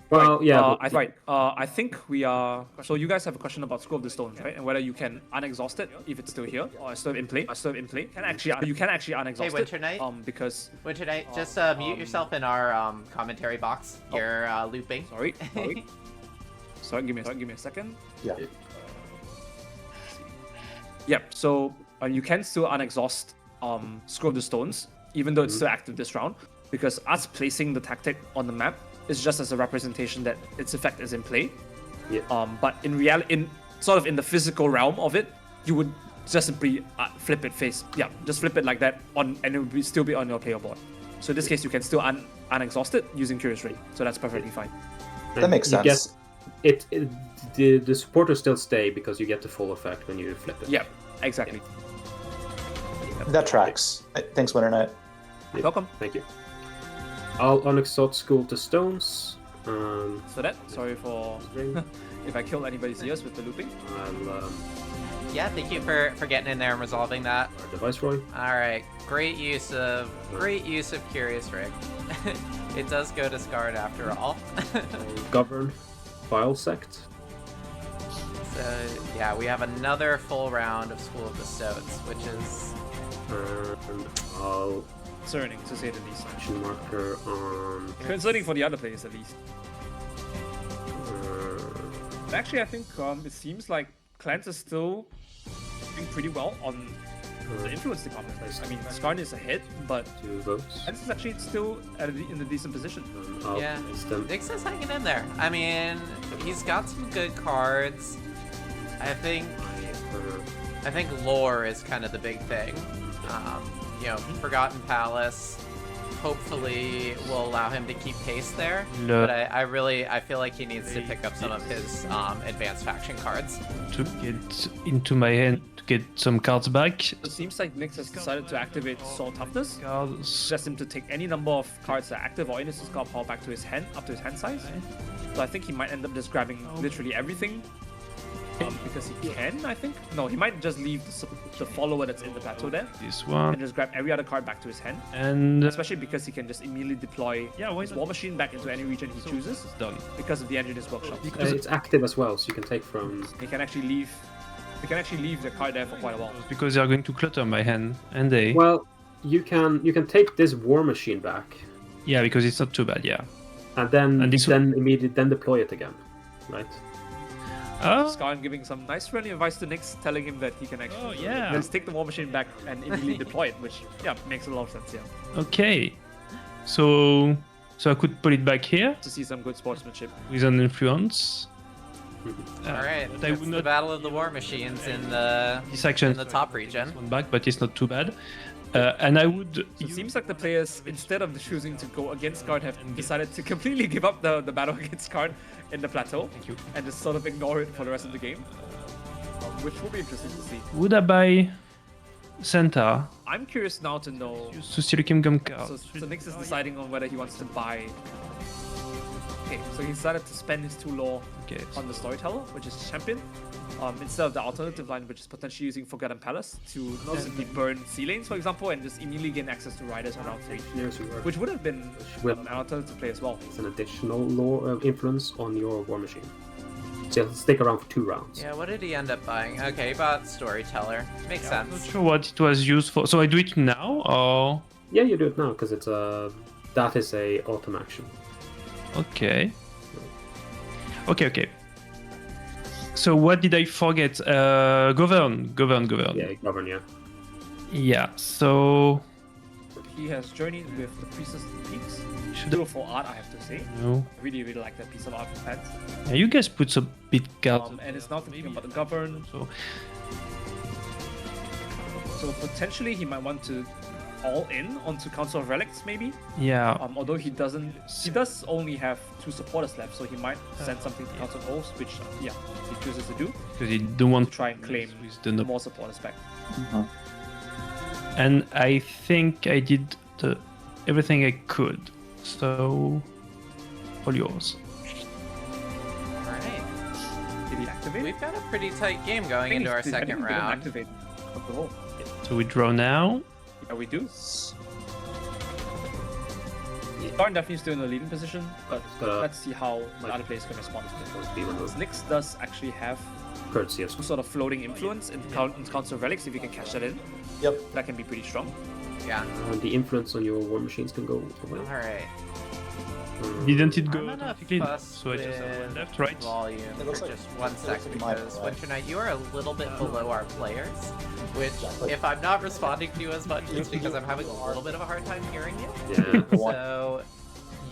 Speaker 3: Well, yeah. but-
Speaker 2: I think we are. So you guys have a question about School of the Stones, right? And whether you can unexhaust it if it's still here or it's still in play. You can actually unexhaust
Speaker 1: Hey,
Speaker 2: it.
Speaker 1: Winter Knight?
Speaker 2: Because
Speaker 1: Winter Knight, just mute yourself in our commentary box. You're looping.
Speaker 2: sorry, give me a second.
Speaker 4: Yeah.
Speaker 2: Yep. So you can still unexhaust Scroll of the Stones, even though it's still active this round, because us placing the tactic on the map is just as a representation that its effect is in play.
Speaker 3: Yeah.
Speaker 2: But in reality, in the physical realm of it, you would just simply flip it face. Yeah, just flip it like that and it would still be on your player board. So in this case, you can still unexhaust it using Curious Ray. So that's perfectly fine.
Speaker 4: That makes
Speaker 3: you
Speaker 4: sense.
Speaker 3: get the supporters still stay because you get the full effect when you flip it.
Speaker 2: Yeah, exactly.
Speaker 4: That tracks. Thanks, Winter Knight.
Speaker 3: Yeah.
Speaker 2: Welcome.
Speaker 3: Thank you. I'll unexhaust School to Stones.
Speaker 2: So sorry for if I killed anybody's ears with the looping.
Speaker 3: I'll
Speaker 1: Yeah, thank you for getting in there and resolving that.
Speaker 3: The Viceroy.
Speaker 1: All right, great use of Curious Rig. It does go to Skarn after all.
Speaker 3: Govern. File Sect.
Speaker 1: So yeah, we have another full round of School of the Stoats, which is
Speaker 3: And I'll
Speaker 2: Concerning, to say the least.
Speaker 3: action marker on.
Speaker 2: Concerning for the other players, at least. Actually, I think it seems like Clans is still doing pretty well on the influence department. I mean, Skarn is ahead, but
Speaker 3: 2 votes.
Speaker 2: Clans is actually still in a decent position.
Speaker 3: I'll
Speaker 1: Yeah.
Speaker 3: place them.
Speaker 1: Nixx is hanging in there. I mean, he's got some good cards. I think lore is kind of the big thing. You know, Forgotten Palace hopefully will allow him to keep pace there.
Speaker 5: No.
Speaker 1: But I feel like he needs to pick up some of his advanced faction cards.
Speaker 5: To get into my hand to get some cards back.
Speaker 2: It seems like Nixx has decided to activate Soul Toughness.
Speaker 5: Cards.
Speaker 2: Just him to take any number of cards that are active or innocent card power back to his hand, up to his hand size. So I think he might end up just grabbing literally everything. Because he can, I think. No, he might just leave the follower that's in the Plateau there.
Speaker 5: This
Speaker 2: And
Speaker 5: one.
Speaker 2: just grab every other card back to his hand.
Speaker 5: And
Speaker 2: Especially because he can just immediately deploy
Speaker 5: why
Speaker 2: his
Speaker 5: not?
Speaker 2: War Machine back into any region he chooses.
Speaker 5: It's done.
Speaker 2: Because of the Engineer's Workshop.
Speaker 3: It's active as well, so you can take from.
Speaker 2: He can actually leave the card there for quite a while.
Speaker 5: Because they are going to clutter my hand, and they.
Speaker 3: Well, you can take this War Machine back,
Speaker 5: Yeah, because it's not too bad. Yeah.
Speaker 3: and then
Speaker 5: And this
Speaker 3: immediately deploy it again, right?
Speaker 5: Oh.
Speaker 2: Skarn giving some nice friendly advice to Nixx, telling him that he can actually
Speaker 5: yeah.
Speaker 2: just take the War Machine back and immediately deploy it, which makes a lot of sense, yeah.
Speaker 5: Okay. So I could put it back here
Speaker 2: To see some good sportsmanship.
Speaker 5: with an influence.
Speaker 1: All right,
Speaker 5: But I
Speaker 1: it's
Speaker 5: would
Speaker 1: the
Speaker 5: not.
Speaker 1: Battle of the War Machines in the
Speaker 5: This action.
Speaker 1: in the top region.
Speaker 5: One back, but it's not too bad. And I would.
Speaker 2: So it seems like the players, instead of choosing to go against Skarn, have decided to completely give up the battle against Skarn in the Plateau.
Speaker 5: Thank you.
Speaker 2: And just sort of ignore it for the rest of the game. Which will be interesting to see.
Speaker 5: Would I buy Centaur
Speaker 2: I'm curious now to know.
Speaker 5: to steal a Kingdom card?
Speaker 2: So Nixx is deciding on whether he wants to buy. Okay, so he decided to spend his 2 lore
Speaker 5: Okay.
Speaker 2: on the Storyteller, which is champion, instead of the alternative line, which is potentially using Forgotten Palace to not simply burn sea lanes, for example, and just immediately gain access to riders around 3,
Speaker 3: Engineers who work.
Speaker 2: which would have been
Speaker 3: Will-
Speaker 2: an alternative play as well.
Speaker 3: It's an additional lore influence on your War Machine. So you'll stick around for 2 rounds.
Speaker 1: Yeah, what did he end up buying? Okay, he bought Storyteller. Makes
Speaker 5: I'm not
Speaker 1: sense.
Speaker 5: sure what it was used for. So I do it now, or
Speaker 3: Yeah, you do it now because it's a that is a autumn action.
Speaker 5: okay. Okay. So what did I forget? Govern.
Speaker 3: Yeah, govern. Yeah.
Speaker 5: Yeah. So
Speaker 2: He has journeyed with the Priestess of the Peaks.
Speaker 5: should
Speaker 2: Beautiful art, I have to say.
Speaker 5: no.
Speaker 2: I really like that piece of art from fans.
Speaker 5: Yeah, you guys put some bit cards.
Speaker 2: And it's now thinking about the Govern.
Speaker 5: So
Speaker 2: So potentially he might want to all in onto Council of Relics, maybe.
Speaker 5: yeah.
Speaker 2: Although he does only have 2 supporters left, so he might send something to Council of Oaths, which he chooses to do,
Speaker 5: Because you don't want
Speaker 2: to try and claim
Speaker 5: with the
Speaker 2: more supporters back.
Speaker 5: And I think I did everything I could. So all yours.
Speaker 1: All right,
Speaker 2: Did he activate?
Speaker 1: we've got a pretty tight game going into our second round.
Speaker 2: Activate. Oh,
Speaker 5: So we draw now.
Speaker 2: yeah, we do. Skarn definitely still in the leading position, but let's see how the other players can respond to it. Nixx does actually have
Speaker 3: Courtesy of
Speaker 2: some sort of floating influence in Council of Relics. If you can catch that in,
Speaker 4: Yep.
Speaker 2: that can be pretty strong.
Speaker 1: Yeah.
Speaker 3: the influence on your War Machines can go away.
Speaker 1: All right.
Speaker 5: Didn't it
Speaker 1: I'm
Speaker 5: go
Speaker 1: gonna
Speaker 5: automatically?
Speaker 1: fuss
Speaker 5: So I just have one
Speaker 1: with
Speaker 5: left, right?
Speaker 1: volume
Speaker 4: It
Speaker 1: for
Speaker 4: looks like-
Speaker 1: just one
Speaker 4: it looks
Speaker 1: second
Speaker 4: like mine,
Speaker 1: because
Speaker 4: right?
Speaker 1: Winter Knight, you are a little bit below our players, which if I'm not responding to you as much, it's because I'm having a little bit of a hard time hearing you.
Speaker 3: Yeah.
Speaker 1: So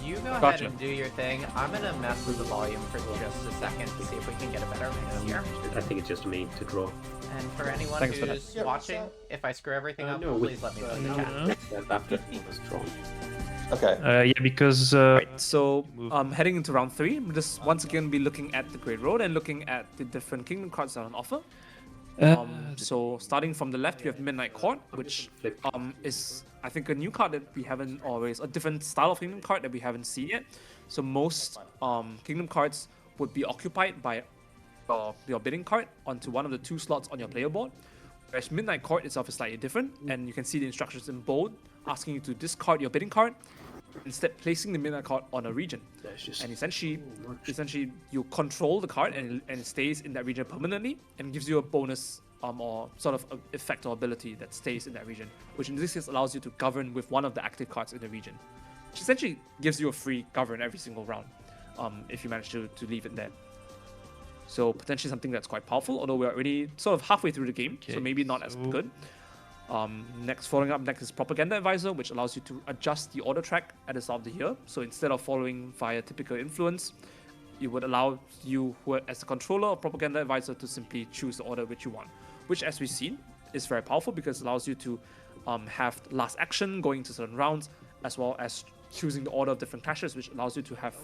Speaker 1: you go ahead
Speaker 2: Gotcha.
Speaker 1: and do your thing. I'm gonna mess with the volume for just a second to see if we can get a better mix here.
Speaker 3: I think it's just me to draw.
Speaker 1: And for anyone
Speaker 2: Thanks for
Speaker 1: who's
Speaker 4: that.
Speaker 1: watching, if I screw everything up,
Speaker 3: no,
Speaker 1: please let me know in the chat.
Speaker 3: After was drawn.
Speaker 4: Okay.
Speaker 5: Yeah, because
Speaker 2: Right, so
Speaker 5: Move.
Speaker 2: heading into round 3, we'll just once again be looking at the Great Road and looking at the different kingdom cards that are on offer. So starting from the left, we have Midnight Court, which
Speaker 3: Flip.
Speaker 2: is I think a new card that we haven't always a different style of kingdom card that we haven't seen yet. So most kingdom cards would be occupied by your bidding card onto one of the 2 slots on your player board. Whereas Midnight Court itself is slightly different, and you can see the instructions in bold, asking you to discard your bidding card, instead placing the Midnight Court on a region. And essentially you control the card, and it stays in that region permanently, and gives you a bonus or sort of effect or ability that stays in that region, which in this case allows you to govern with one of the active cards in the region, which essentially gives you a free govern every single round, if you manage to leave it there. So potentially something that's quite powerful, although we're already sort of halfway through the game, so maybe not as good. Following up next is Propaganda Advisor, which allows you to adjust the order track at the start of the year. So instead of following via typical influence, it would allow you, as the controller of Propaganda Advisor, to simply choose the order which you want, which, as we've seen, is very powerful because it allows you to have last action going to certain rounds, as well as choosing the order of different clashes, which allows you to have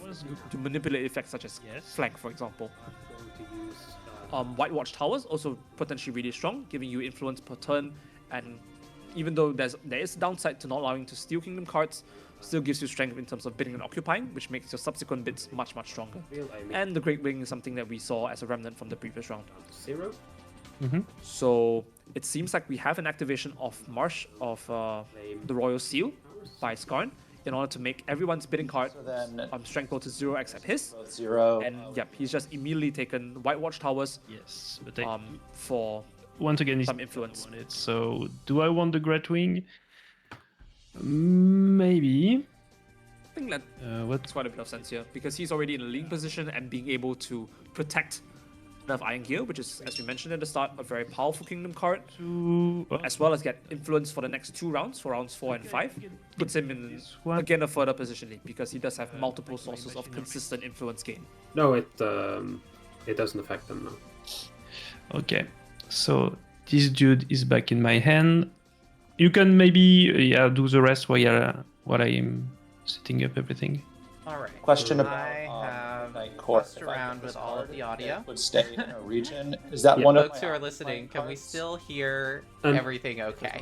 Speaker 2: to manipulate effects such as flank, for example. White Watch Towers also potentially really strong, giving you influence per turn, and even though there is a downside to not allowing to steal kingdom cards, still gives you strength in terms of bidding and occupying, which makes your subsequent bids much stronger. And the Great Wing is something that we saw as a remnant from the previous round.
Speaker 3: 0.
Speaker 2: So it seems like we have an activation of Marsh of the Royal Seal by Skarn, in order to make everyone's bidding card strength go to 0 except his.
Speaker 4: 0.
Speaker 2: And yep, he's just immediately taken White Watch Towers
Speaker 5: But
Speaker 2: for
Speaker 5: once again,
Speaker 2: some influence.
Speaker 5: On it. So do I want the Great Wing? Maybe.
Speaker 2: I think that makes quite a bit of sense here, because he's already in a leading position and being able to protect of Iron Gear, which is, as we mentioned at the start, a very powerful kingdom card, as well as get influence for the next 2 rounds, for rounds 4 and 5, puts him in again a further position lead, because he does have multiple sources of consistent influence gain.
Speaker 3: No, it doesn't affect them now.
Speaker 5: Okay, so this dude is back in my hand. You can maybe do the rest while I am setting up everything.
Speaker 1: Alright.
Speaker 4: Question
Speaker 1: I
Speaker 4: about
Speaker 1: have
Speaker 4: Night Court.
Speaker 1: messed around with all of the audio.
Speaker 4: Would stay in a region. Is that one of
Speaker 1: Folks
Speaker 4: my
Speaker 1: who are listening, can we
Speaker 4: cards?
Speaker 1: still hear
Speaker 3: Um,
Speaker 1: everything okay?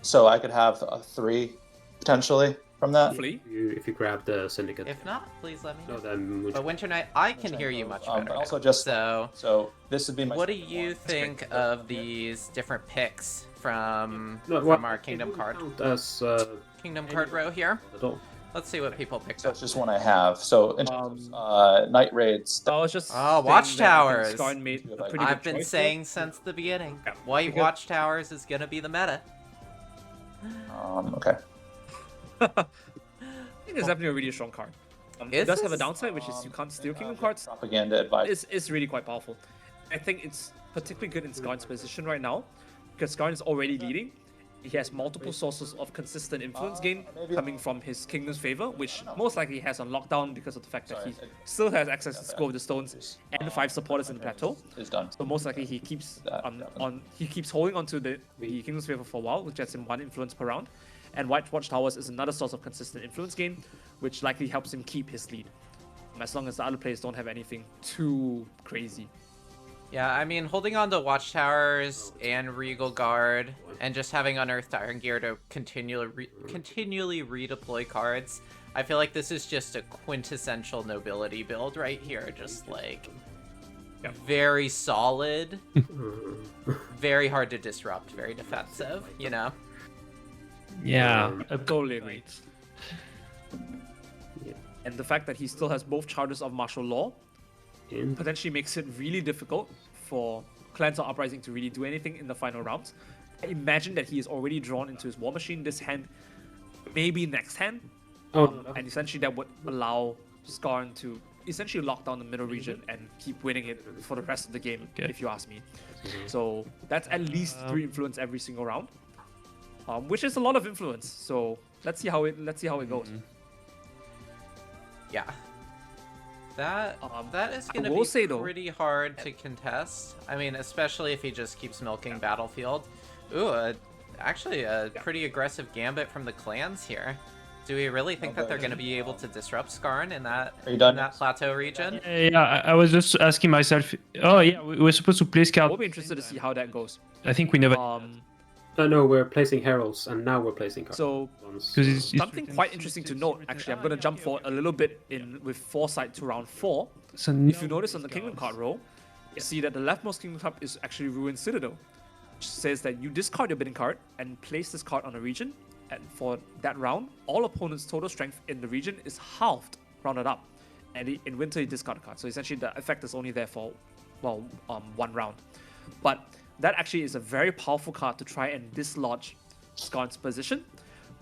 Speaker 4: So I could have a 3 potentially from that.
Speaker 2: Hopefully.
Speaker 3: If you grab the Syndicate.
Speaker 1: If not, please let me know.
Speaker 3: No, then
Speaker 1: But Winter Knight, I can hear you much better.
Speaker 4: But also
Speaker 1: now.
Speaker 4: just
Speaker 1: so
Speaker 4: this would be my.
Speaker 1: what do
Speaker 4: second
Speaker 1: you
Speaker 4: one.
Speaker 1: think of these different picks from
Speaker 3: No,
Speaker 1: our Kingdom card
Speaker 3: As
Speaker 1: Kingdom card row here?
Speaker 3: at all.
Speaker 1: Let's see what people picked
Speaker 4: So
Speaker 1: up.
Speaker 4: it's just one I have. So in terms of Night Raids.
Speaker 2: I was just
Speaker 1: Oh,
Speaker 2: saying
Speaker 1: Watchtowers.
Speaker 2: that I think Skarn made a pretty
Speaker 1: I've
Speaker 2: good
Speaker 1: been
Speaker 2: choice
Speaker 1: saying since the beginning,
Speaker 2: Yeah.
Speaker 1: White
Speaker 2: Because-
Speaker 1: Watchtowers is gonna be the meta.
Speaker 4: Okay.
Speaker 2: there. I think it's definitely a really strong card. It
Speaker 1: Is
Speaker 2: does have a
Speaker 1: this-
Speaker 2: downside, which is you can't steal kingdom cards.
Speaker 4: Propaganda advice.
Speaker 2: It's really quite powerful. I think it's particularly good in Skarn's position right now, because Skarn is already leading. He has multiple sources of consistent influence gain coming from his kingdom's favor, which most likely he has on lockdown because of the fact that he still has access to School of the Stones and 5 supporters in the Plateau.
Speaker 4: Is done.
Speaker 2: So most likely he keeps he keeps holding onto the kingdom's favor for a while, which gets him 1 influence per round. And White Watch Towers is another source of consistent influence gain, which likely helps him keep his lead, as long as the other players don't have anything too crazy.
Speaker 1: Yeah, I mean, holding on to Watchtowers and Regal Guard, and just having Unearthed Iron Gear to continually redeploy cards, I feel like this is just a quintessential nobility build right here. Just like very solid, very hard to disrupt, very defensive, you know?
Speaker 5: Yeah,
Speaker 2: Totally agreed. And the fact that he still has both charters of martial law potentially makes it really difficult for Clans of Uprising to really do anything in the final rounds. I imagine that he is already drawn into his war machine this hand, maybe next hand, and essentially that would allow Skarn to essentially lock down the middle region and keep winning it for the rest of the game, if you ask me. So that's at least 3 influence every single round, which is a lot of influence. So let's see how it goes.
Speaker 1: Yeah. That is going to
Speaker 2: will
Speaker 1: be
Speaker 2: say, though,
Speaker 1: pretty hard to contest. I mean, especially if he just keeps milking Battlefield. Ooh, actually a pretty aggressive gambit from the clans here. Do we really think that they're going to be able to disrupt Skarn in that Plateau region?
Speaker 5: Yeah, I was just asking myself. Oh yeah, we're supposed to play Skarn.
Speaker 2: We'll be interested to see how that goes.
Speaker 5: I think we never.
Speaker 3: No, we're placing heralds, and now we're placing cards.
Speaker 2: So,
Speaker 5: Because
Speaker 2: something quite interesting to note, actually, I'm going to jump forward a little bit with foresight to round 4.
Speaker 5: So
Speaker 2: If you notice on the Kingdom card roll, you see that the leftmost Kingdom Hub is actually Ruined Citadel, which says that you discard your bidding card and place this card on a region, and for that round, all opponents' total strength in the region is halved, rounded up, and in winter you discard a card. So essentially the effect is only there for, well, 1 round. But that actually is a very powerful card to try and dislodge Skarn's position,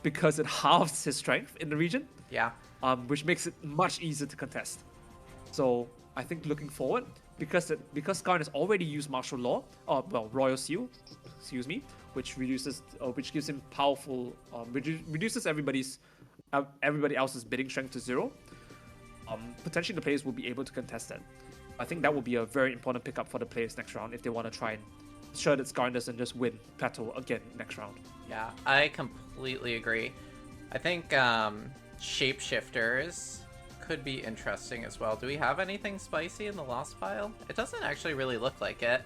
Speaker 2: because it halves his strength in the region.
Speaker 1: Yeah.
Speaker 2: Which makes it much easier to contest. So I think looking forward, because Skarn has already used martial law, royal seal, excuse me, which gives him powerful, reduces everybody else's bidding strength to 0. Potentially the players will be able to contest that. I think that will be a very important pickup for the players next round if they want to try and ensure that Skarn doesn't just win Plateau again next round.
Speaker 1: Yeah, I completely agree. I think shapeshifters could be interesting as well. Do we have anything spicy in the lost pile? It doesn't actually really look like it.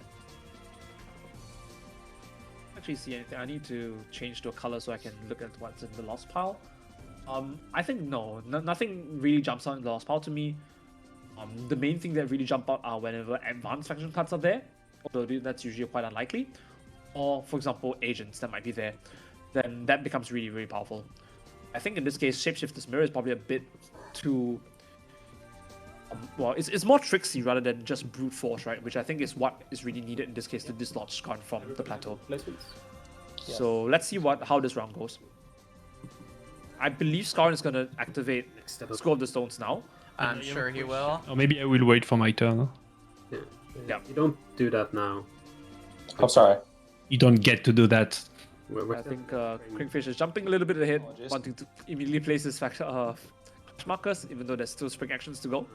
Speaker 2: Actually see anything. I need to change to a color so I can look at what's in the lost pile. I think nothing really jumps out in the lost pile to me. The main thing that really jump out are whenever advanced faction cards are there, although that's usually quite unlikely. Or, for example, agents that might be there, then that becomes really, really powerful. I think in this case, Shapeshifter's Mirror is probably a bit too... well, it's more tricksy rather than just brute force, right? Which I think is what is really needed in this case to dislodge Skarn from the Plateau. So let's see how this round goes. I believe Skarn is going to activate School of the Stones now.
Speaker 1: I'm sure he will.
Speaker 5: Or maybe I will wait for my turn.
Speaker 3: Yeah. You don't do that now.
Speaker 4: I'm sorry.
Speaker 5: You don't get to do that.
Speaker 2: I think Kringfish is jumping a little bit ahead, wanting to immediately place his markers, even though there's still spring actions to go.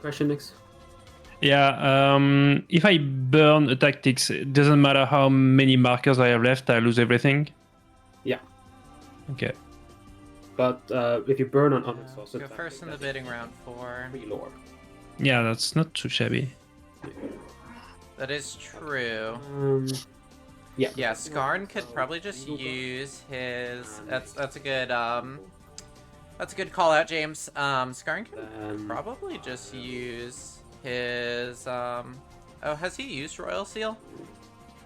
Speaker 3: Question next.
Speaker 5: Yeah, if I burn a tactics, it doesn't matter how many markers I have left, I lose everything?
Speaker 3: Yeah.
Speaker 5: Okay.
Speaker 3: But if you burn on unexhausted,
Speaker 1: Go first in the bidding round for...
Speaker 3: lore.
Speaker 5: Yeah, that's not too shabby.
Speaker 1: That is true.
Speaker 3: Yeah.
Speaker 1: Yeah, Skarn could probably just use his... That's a good call out, James. Skarn can probably just use his oh, has he used Royal Seal?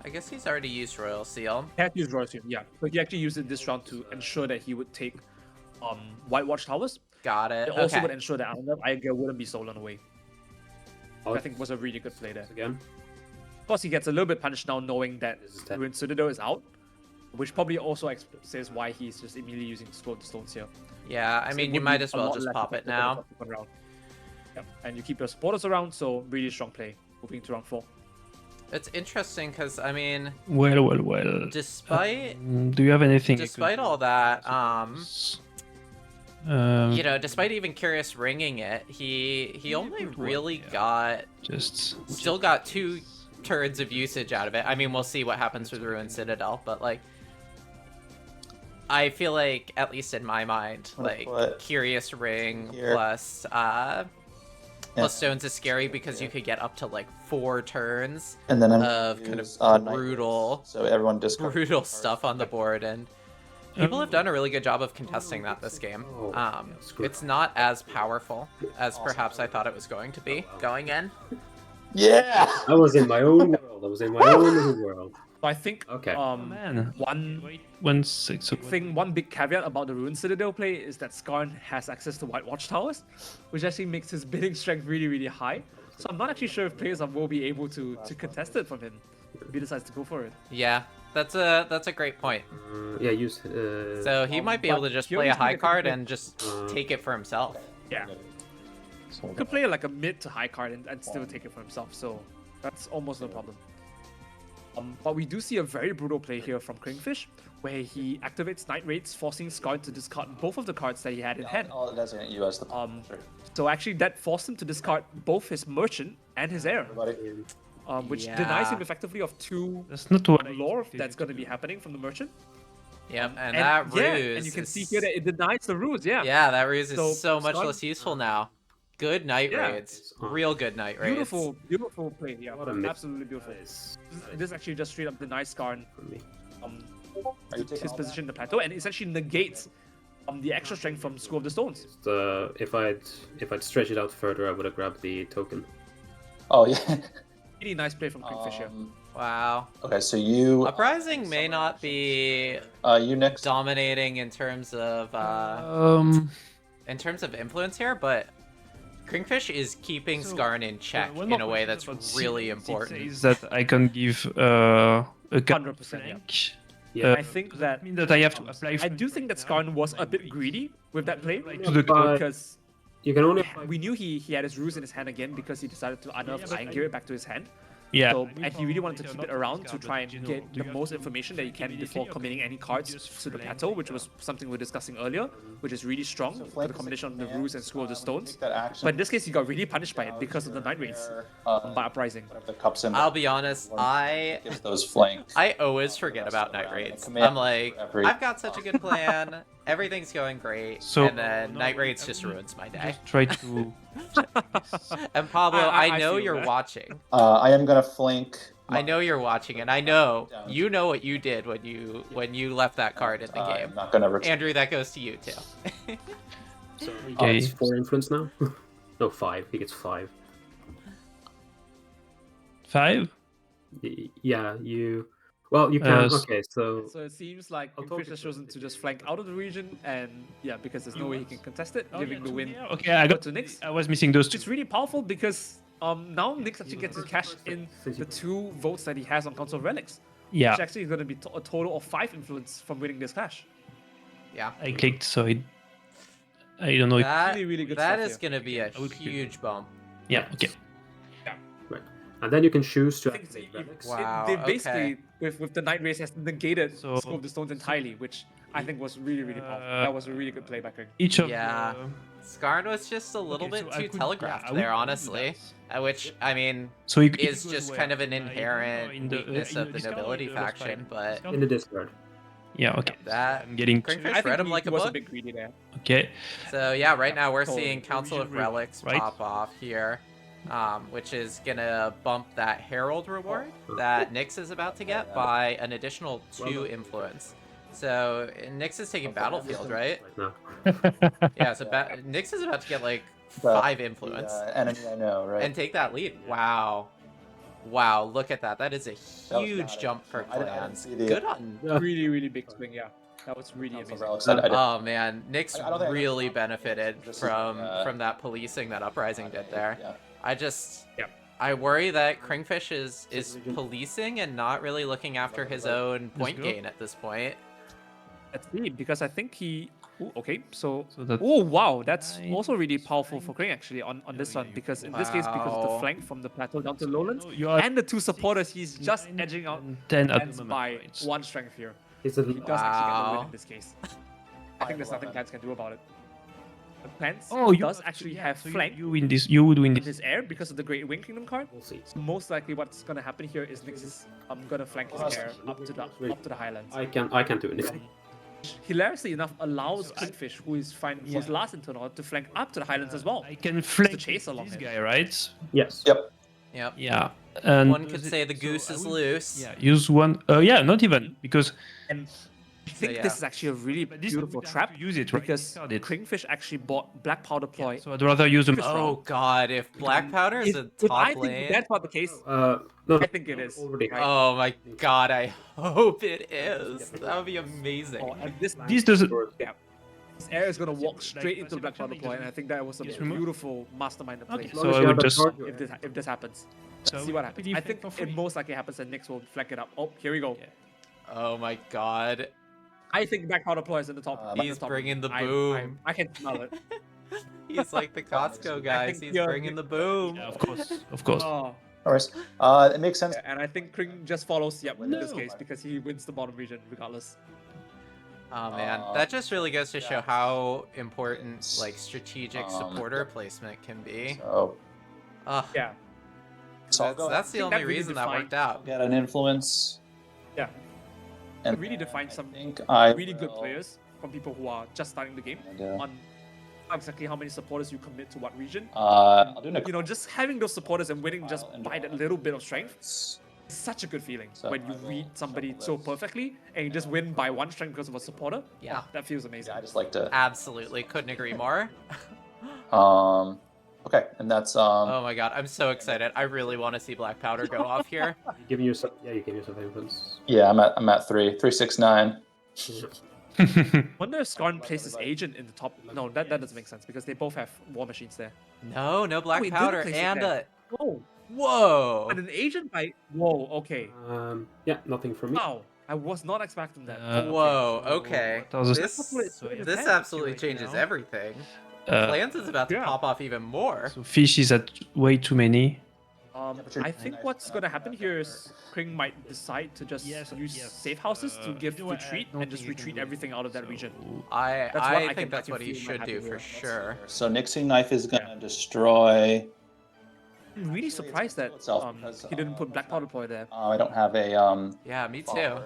Speaker 1: I guess he's already used Royal Seal.
Speaker 2: He had to use Royal Seal, yeah. But he actually used it this round to ensure that he would take White Watchtowers.
Speaker 1: Got it.
Speaker 2: It also would ensure that Iger wouldn't be stolen away.
Speaker 3: Oh,
Speaker 2: I think was a really good play there.
Speaker 3: Again.
Speaker 2: Of course, he gets a little bit punished now knowing that Ruined Citadel is out, which probably also says why he's just immediately using School of the Stones here.
Speaker 1: Yeah, I mean, you might as well just pop it now.
Speaker 2: Yep. And you keep your supporters around, so really strong play moving to round 4.
Speaker 1: It's interesting because, I mean...
Speaker 5: Well.
Speaker 1: Despite...
Speaker 5: do you have anything?
Speaker 1: Despite all that, you know, despite even Curious ringing it, he only really got... Still got 2 turns of usage out of it. I mean, we'll see what happens with Ruined Citadel, but, like... I feel like, at least in my mind, like, Curious Ring plus Stones is scary because you could get up to, like, 4 turns
Speaker 4: and then
Speaker 1: of kind of brutal,
Speaker 4: so everyone
Speaker 1: brutal stuff on the board, and people have done a really good job of contesting that this game. It's not as powerful as perhaps I thought it was going to be going in.
Speaker 4: Yeah!
Speaker 3: I was in my own world. I was in my own little world.
Speaker 2: So I think one big caveat about the Ruined Citadel play is that Skarn has access to White Watchtowers, which actually makes his bidding strength really, really high. So I'm not actually sure if players will be able to contest it from him if he decides to go for it.
Speaker 1: Yeah, that's a great point.
Speaker 3: Yeah, use.
Speaker 1: So he might be able to just play a high card and just take it for himself.
Speaker 2: Yeah. He could play like a mid to high card and still take it for himself, so that's almost no problem. But we do see a very brutal play here from Kringfish, where he activates Night Raids, forcing Skarn to discard both of the cards that he had in hand. So actually that forced him to discard both his Merchant and his Heir, which denies him effectively of 2 lore that's going to be happening from the Merchant.
Speaker 1: Yep, and that ruse
Speaker 2: and you can see here that it denies the ruse,
Speaker 1: Yeah, that ruse is so much less useful now. Good Night Raids. Real good Night Raids.
Speaker 2: Beautiful play, yeah. Absolutely beautiful. This actually just straight up denies Skarn his position in the Plateau, and essentially negates the extra strength from School of the Stones.
Speaker 3: If I'd stretch it out further, I would have grabbed the token.
Speaker 4: Oh yeah.
Speaker 2: Really nice play from Kringfish here.
Speaker 1: Wow.
Speaker 4: Okay, so you
Speaker 1: Uprising may not be
Speaker 4: you Nixx.
Speaker 1: dominating in terms of influence here, but Kringfish is keeping
Speaker 5: So,
Speaker 1: Skarn in check
Speaker 5: one
Speaker 1: in
Speaker 5: more
Speaker 1: a way
Speaker 5: question
Speaker 1: that's
Speaker 5: about
Speaker 1: really
Speaker 5: It
Speaker 1: important.
Speaker 5: says that I can give a
Speaker 2: 100%,
Speaker 5: flank.
Speaker 3: Yeah.
Speaker 2: I think
Speaker 5: Does
Speaker 2: that
Speaker 5: mean that I have to apply.
Speaker 2: I do think that Skarn was a bit greedy with that play
Speaker 5: To the code.
Speaker 2: because
Speaker 3: You can only apply
Speaker 2: we knew he had his ruse in his hand again because he decided to unearth Iron Gear it back to his hand.
Speaker 5: Yeah.
Speaker 2: So, and he really wanted to keep it around to try and get the most information that he can before committing any cards to the Plateau, which was something we were discussing earlier, which is really strong for the combination of the Ruse and Scroll of the Stones. But in this case, he got really punished by it because of the Night Raids by Uprising.
Speaker 4: The cup symbol.
Speaker 1: I'll be honest,
Speaker 4: gives those flanks.
Speaker 1: I always forget about Night Raids.
Speaker 4: Command
Speaker 1: I'm like,
Speaker 4: for every-
Speaker 1: I've got such a good plan, everything's going great,
Speaker 5: So-
Speaker 1: and then Night Raids just ruins my day.
Speaker 5: Just try to.
Speaker 1: And Pablo,
Speaker 2: I
Speaker 1: I know
Speaker 2: feel
Speaker 1: you're
Speaker 2: that.
Speaker 1: watching.
Speaker 4: I am gonna flank.
Speaker 1: I know you're watching, and I know you know what you did when you left that card in the
Speaker 4: I'm
Speaker 1: game.
Speaker 4: not gonna return.
Speaker 1: Andrew, that goes to you too.
Speaker 3: So he
Speaker 5: Okay.
Speaker 3: gets 4 influence now. No, 5. He gets 5.
Speaker 5: 5?
Speaker 3: Yeah, you. Well, you can. Okay, so
Speaker 2: So it seems like
Speaker 3: I'll talk
Speaker 2: Kringfish has chosen to just flank out of the region, and yeah, because there's no way he can contest it, giving the win
Speaker 5: Okay, I got
Speaker 2: to Nixx.
Speaker 5: I was missing those two.
Speaker 2: It's really powerful because now Nixx actually gets to cash in the 2 votes that he has on Council of Relics,
Speaker 5: Yeah,
Speaker 2: which actually is going to be a total of 5 influence from winning this clash.
Speaker 1: Yeah.
Speaker 5: I clicked, so I don't know. If,
Speaker 1: That,
Speaker 2: Really, really good
Speaker 1: that
Speaker 2: stuff
Speaker 1: is
Speaker 2: here.
Speaker 1: going to be a
Speaker 5: I would click.
Speaker 1: huge bump.
Speaker 5: yeah, okay.
Speaker 3: right, and then you can choose to
Speaker 2: I think
Speaker 3: activate
Speaker 2: it-
Speaker 3: relics.
Speaker 1: Wow,
Speaker 2: they basically,
Speaker 1: okay.
Speaker 2: with the Night Race, has negated
Speaker 5: So-
Speaker 2: Scope of the Stones entirely, which I think was really, really powerful. That was a really good play by Kring.
Speaker 5: Each of
Speaker 1: Yeah.
Speaker 5: the,
Speaker 1: Skarn was just a little
Speaker 5: Okay,
Speaker 1: bit
Speaker 5: so I
Speaker 1: too
Speaker 5: could-
Speaker 1: telegraphed
Speaker 5: yeah, I would
Speaker 1: there,
Speaker 5: do
Speaker 1: honestly.
Speaker 5: that.
Speaker 1: Which, I mean,
Speaker 5: so it
Speaker 1: is
Speaker 5: goes
Speaker 1: just
Speaker 5: where?
Speaker 1: kind of an
Speaker 5: In the-
Speaker 1: inherent
Speaker 5: in the-
Speaker 1: weakness
Speaker 5: in
Speaker 1: of the
Speaker 5: discard or
Speaker 1: nobility
Speaker 5: the lost
Speaker 1: faction,
Speaker 5: fight?
Speaker 1: but
Speaker 3: In the discard.
Speaker 5: Yeah, okay.
Speaker 1: that
Speaker 5: I'm getting
Speaker 1: Kringfish
Speaker 2: I think
Speaker 1: read him
Speaker 2: he
Speaker 1: like a
Speaker 2: was
Speaker 1: book.
Speaker 2: a bit greedy there.
Speaker 5: okay.
Speaker 1: So yeah, right now we're
Speaker 2: Totally.
Speaker 1: seeing Council of
Speaker 5: Region
Speaker 1: Relics
Speaker 5: right?
Speaker 1: pop off here, which is gonna bump that Herald reward that Nixx is about to get by an additional 2 influence. So Nixx is taking Battlefield, right?
Speaker 3: No.
Speaker 1: Yeah, so Nixx is about to get like
Speaker 4: The-
Speaker 1: 5 influence
Speaker 4: The, enemy I know, right?
Speaker 1: and take that lead. Wow. Wow, look at that. That is a
Speaker 4: That was
Speaker 1: huge
Speaker 4: not it.
Speaker 1: jump for
Speaker 4: I didn't
Speaker 1: clans.
Speaker 4: see the-
Speaker 1: Good on.
Speaker 2: Really, really big swing, yeah. That was really
Speaker 4: Council of
Speaker 2: amazing.
Speaker 4: Relics, I didn't-
Speaker 1: Oh man, Nixx
Speaker 4: I don't think I
Speaker 1: really
Speaker 4: got-
Speaker 1: benefited
Speaker 4: This is,
Speaker 1: from that policing that Uprising did there.
Speaker 4: Yeah.
Speaker 1: I just
Speaker 2: Yeah.
Speaker 1: I worry that Kringfish is
Speaker 3: Region.
Speaker 1: policing and not really looking after his own point
Speaker 5: go.
Speaker 1: gain at this point.
Speaker 2: That's neat because I think he. Ooh, okay, so.
Speaker 5: So that
Speaker 2: Oh wow, that's
Speaker 5: Nice.
Speaker 2: also really powerful for Kring actually on this one because in this case because of the
Speaker 1: Wow.
Speaker 2: flank from the Plateau down to Lowlands
Speaker 5: you are
Speaker 2: and the 2 supporters, he's just edging out
Speaker 5: 10 at the
Speaker 2: Clans
Speaker 5: moment.
Speaker 2: by
Speaker 5: right?
Speaker 2: 1 strength here.
Speaker 3: It's a
Speaker 2: He does actually get the win
Speaker 1: Wow.
Speaker 2: in this case. I think there's nothing Clans can do about it. But Clans
Speaker 5: Oh, you
Speaker 2: does
Speaker 5: have to-
Speaker 2: actually
Speaker 5: yeah,
Speaker 2: have
Speaker 5: so
Speaker 2: flank
Speaker 5: You win this. You would win
Speaker 2: in
Speaker 5: this.
Speaker 2: his air because of the Great Wing Kingdom card.
Speaker 3: We'll see.
Speaker 2: So most likely what's gonna happen here is Nixx is gonna flank his air up to the highlands.
Speaker 3: I can't do anything.
Speaker 2: Hilariously enough, allows Kringfish, who is who's last in turn to flank up to the highlands as well.
Speaker 5: I can flank
Speaker 2: chase along
Speaker 5: this
Speaker 2: him.
Speaker 5: guy, right?
Speaker 3: Yes.
Speaker 4: Yep.
Speaker 1: Yep.
Speaker 5: Yeah. And
Speaker 1: One could say the goose is loose.
Speaker 5: Yeah, use one. Yeah, not even because
Speaker 2: And I think
Speaker 1: yeah.
Speaker 2: this is actually a really
Speaker 5: But this
Speaker 2: beautiful
Speaker 5: would have
Speaker 2: trap
Speaker 5: to use it, right?
Speaker 2: because
Speaker 5: Discard it.
Speaker 2: Kringfish actually bought Black Powder Ploy.
Speaker 5: so I'd rather use them.
Speaker 1: Oh god, if Black Powder is a
Speaker 2: If
Speaker 1: top
Speaker 2: I think
Speaker 1: lane.
Speaker 2: that's not the case.
Speaker 3: No,
Speaker 2: I think it is.
Speaker 3: Already.
Speaker 2: Right.
Speaker 1: Oh my god, I hope it is. That would be amazing.
Speaker 2: Oh, and this
Speaker 5: This doesn't.
Speaker 2: yeah. This air is gonna walk straight into the Black Powder Ploy, and I think that was a
Speaker 5: remove?
Speaker 2: beautiful mastermind play.
Speaker 5: Okay,
Speaker 3: As long
Speaker 5: so
Speaker 3: as
Speaker 5: I
Speaker 3: you
Speaker 5: would
Speaker 3: have a
Speaker 5: just.
Speaker 3: card,
Speaker 2: If this happens,
Speaker 5: So
Speaker 2: let's see what happens.
Speaker 5: we
Speaker 2: I think
Speaker 5: defend for
Speaker 2: it
Speaker 5: free.
Speaker 2: most likely happens that Nixx will flank it up. Oh, here we go.
Speaker 5: Yeah.
Speaker 1: Oh my god.
Speaker 2: I think Black Powder Ploy is in the top. in
Speaker 1: He's
Speaker 2: top.
Speaker 1: bringing the
Speaker 2: I-
Speaker 1: boom.
Speaker 2: I can smell it.
Speaker 1: He's like the Costco guys.
Speaker 2: think
Speaker 1: He's
Speaker 2: you're-
Speaker 1: bringing the boom.
Speaker 5: Yeah, of course, of course.
Speaker 2: Oh,
Speaker 4: No worries. It makes sense.
Speaker 2: and I think Kring just follows. Yep, in this
Speaker 5: No.
Speaker 2: case because he wins the bottom region regardless.
Speaker 1: Oh man, that just really goes to show how important like strategic supporter placement can be.
Speaker 4: So,
Speaker 1: Ugh,
Speaker 2: Yeah,
Speaker 4: so I'll go
Speaker 1: that's the
Speaker 2: I think
Speaker 1: only
Speaker 2: that really
Speaker 1: reason that
Speaker 2: defined-
Speaker 1: worked out.
Speaker 4: get an influence.
Speaker 2: yeah.
Speaker 4: And
Speaker 2: Really define some
Speaker 4: I think I
Speaker 2: really good
Speaker 4: will-
Speaker 2: players from people who are just starting the game
Speaker 4: Yeah.
Speaker 2: on exactly how many supporters you commit to what region.
Speaker 4: I'll do Nixx.
Speaker 2: You know, just having those supporters and winning just
Speaker 4: and
Speaker 2: by that little bit of strength is such a good feeling
Speaker 4: So
Speaker 2: when you
Speaker 4: I will
Speaker 2: read somebody
Speaker 4: shuffle
Speaker 2: so
Speaker 4: this.
Speaker 2: perfectly and you just win by 1 strength because of a supporter.
Speaker 1: Yeah.
Speaker 2: That feels amazing.
Speaker 4: Yeah, I just like to.
Speaker 1: Absolutely, couldn't agree more.
Speaker 4: Um, Okay, and that's
Speaker 1: Oh my god, I'm so excited. I really want to see Black Powder go off here.
Speaker 3: You giving yourself, yeah, you give yourself influence.
Speaker 4: yeah, I'm at 369.
Speaker 2: Wonder if Skarn plays his agent in the top. No, that doesn't make sense because they both have war machines there.
Speaker 1: No, no Black
Speaker 2: Oh, he didn't
Speaker 1: Powder
Speaker 2: place it
Speaker 1: and
Speaker 2: there.
Speaker 1: a...
Speaker 2: Oh,
Speaker 1: Whoa!
Speaker 2: but an agent by. Whoa, okay.
Speaker 3: Yeah, nothing from me.
Speaker 2: Wow, I was not expecting that.
Speaker 1: Whoa, okay.
Speaker 5: What else?
Speaker 1: This absolutely changes everything. Clans is about to
Speaker 2: yeah.
Speaker 1: pop off even more.
Speaker 5: So fish is at way too many.
Speaker 2: I think what's gonna happen here is Kring might decide to just use safe houses to give retreat and just retreat everything out of that region.
Speaker 1: I think that's what he should do for sure.
Speaker 4: So Nixing Knife is gonna destroy.
Speaker 2: I'm really surprised that he didn't put Black Powder Ploy there.
Speaker 4: I don't have a
Speaker 1: Yeah, me too.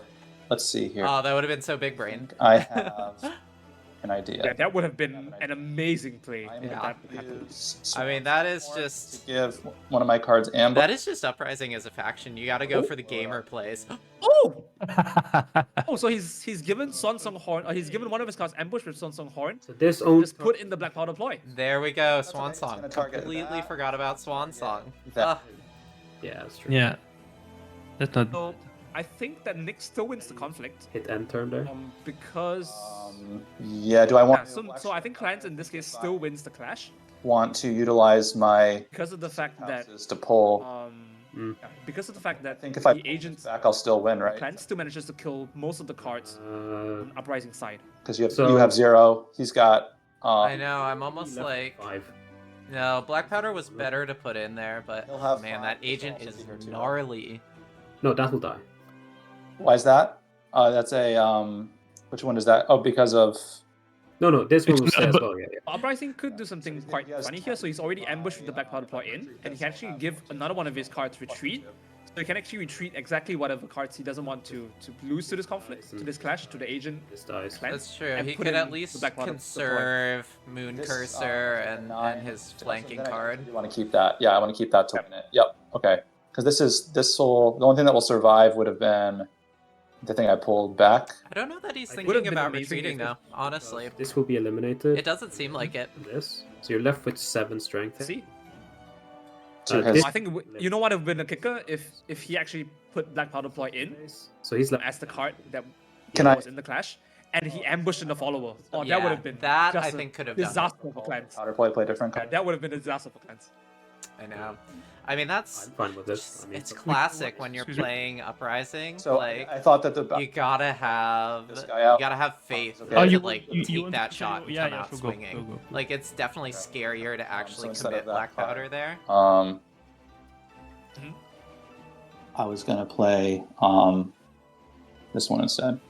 Speaker 4: Let's see here.
Speaker 1: Oh, that would have been so big brain.
Speaker 4: I have an idea.
Speaker 2: Yeah, that would have been an amazing play if
Speaker 1: Yeah.
Speaker 2: that happened.
Speaker 1: I mean, that is just...
Speaker 4: give one of my cards ambush.
Speaker 1: That is just Uprising as a faction. You gotta go for the gamer plays.
Speaker 2: Oh! Oh, so he's given Son Song Horn, or he's given one of his cards ambush with Son Song Horn.
Speaker 3: So this only
Speaker 2: Just put in the Black Powder Ploy.
Speaker 1: There we go,
Speaker 4: okay,
Speaker 1: Swan
Speaker 4: it's
Speaker 1: Song.
Speaker 4: gonna target
Speaker 1: Completely
Speaker 4: that.
Speaker 1: forgot about Swan Song.
Speaker 4: That-
Speaker 1: Ugh.
Speaker 3: yeah, that's true.
Speaker 5: Yeah. That's not.
Speaker 2: So I think that Nixx still wins the conflict.
Speaker 3: Hit end turn there.
Speaker 2: Because
Speaker 4: Yeah, do I
Speaker 2: yeah,
Speaker 4: want
Speaker 2: so I think Clans in this case still wins the clash
Speaker 4: want to utilize my
Speaker 2: because of the fact that
Speaker 4: houses to pull?
Speaker 2: yeah, because of the fact that
Speaker 4: I think if I
Speaker 2: the
Speaker 4: pull
Speaker 2: agent
Speaker 4: this back, I'll still win, right?
Speaker 2: Clan still manages to kill most of the cards on Uprising side.
Speaker 4: Because you
Speaker 3: So-
Speaker 4: have 0. He's got.
Speaker 1: I know, I'm almost
Speaker 3: Left
Speaker 1: like...
Speaker 3: 5.
Speaker 1: No, Black Powder was better to put in there, but
Speaker 4: He'll have
Speaker 1: man,
Speaker 4: 5.
Speaker 1: that
Speaker 4: He'll
Speaker 1: agent
Speaker 4: also
Speaker 1: is
Speaker 4: be here too.
Speaker 1: gnarly.
Speaker 3: No, that will die.
Speaker 4: Why is that? That's a Which one is that? Oh, because of.
Speaker 3: No, this one will
Speaker 5: It's
Speaker 3: stay as
Speaker 5: not-
Speaker 3: well. Yeah, yeah.
Speaker 2: Uprising could do something quite
Speaker 4: he has
Speaker 2: funny here, so he's already ambushed with the Black Powder Ploy in, and he can actually give another one of his cards retreat. So he can actually retreat exactly whatever cards he doesn't want to lose to this conflict, to this clash, to the agent.
Speaker 3: This dies.
Speaker 2: Clan.
Speaker 1: That's true.
Speaker 2: And
Speaker 1: He
Speaker 2: put
Speaker 1: could
Speaker 2: in
Speaker 1: at
Speaker 2: the
Speaker 1: least
Speaker 2: Black Powder
Speaker 1: conserve Moon
Speaker 4: This,
Speaker 1: Cursor and
Speaker 4: 9.
Speaker 1: his flanking card.
Speaker 4: You want to keep that? Yeah, I want to keep that to win it. Yep. Okay. Because the only thing that will survive would have been the thing I pulled back.
Speaker 1: I don't know that he's
Speaker 2: Would've
Speaker 1: thinking
Speaker 2: been
Speaker 1: about
Speaker 2: amazing
Speaker 1: retreating
Speaker 2: if
Speaker 1: though, honestly.
Speaker 3: This will be eliminated.
Speaker 1: It doesn't seem like it.
Speaker 3: This. So you're left with 7 strength.
Speaker 2: See?
Speaker 4: To
Speaker 3: this-
Speaker 4: his,
Speaker 2: I think you know what would have been a kicker if he actually put Black Powder Ploy in
Speaker 3: So he's left.
Speaker 2: as the card that
Speaker 4: Can I-
Speaker 2: was in the clash, and he ambushed in the follower. Oh,
Speaker 1: Yeah,
Speaker 2: that would have been
Speaker 1: that
Speaker 2: just
Speaker 1: I
Speaker 2: a
Speaker 1: think could have done it.
Speaker 2: disaster for Clans.
Speaker 4: Powder play different
Speaker 2: Yeah,
Speaker 4: card.
Speaker 2: that would have been a disaster for Clans.
Speaker 1: I know. I mean, that's
Speaker 3: I'm fine with this. I mean,
Speaker 1: it's classic when you're
Speaker 5: Excuse me?
Speaker 1: playing Uprising.
Speaker 4: So
Speaker 1: like
Speaker 4: I thought that the
Speaker 1: you gotta have
Speaker 4: This guy out.
Speaker 1: faith
Speaker 4: Oh,
Speaker 1: to
Speaker 4: you-
Speaker 1: like
Speaker 5: you
Speaker 1: take
Speaker 5: want
Speaker 1: that
Speaker 5: to-
Speaker 1: shot and
Speaker 5: yeah,
Speaker 1: come
Speaker 5: yeah,
Speaker 1: out
Speaker 5: go,
Speaker 1: swinging.
Speaker 5: go.
Speaker 1: Like it's definitely scarier to actually
Speaker 4: instead
Speaker 1: commit
Speaker 4: of that
Speaker 1: Black
Speaker 4: card-
Speaker 1: Powder there.
Speaker 4: I was gonna play this one instead.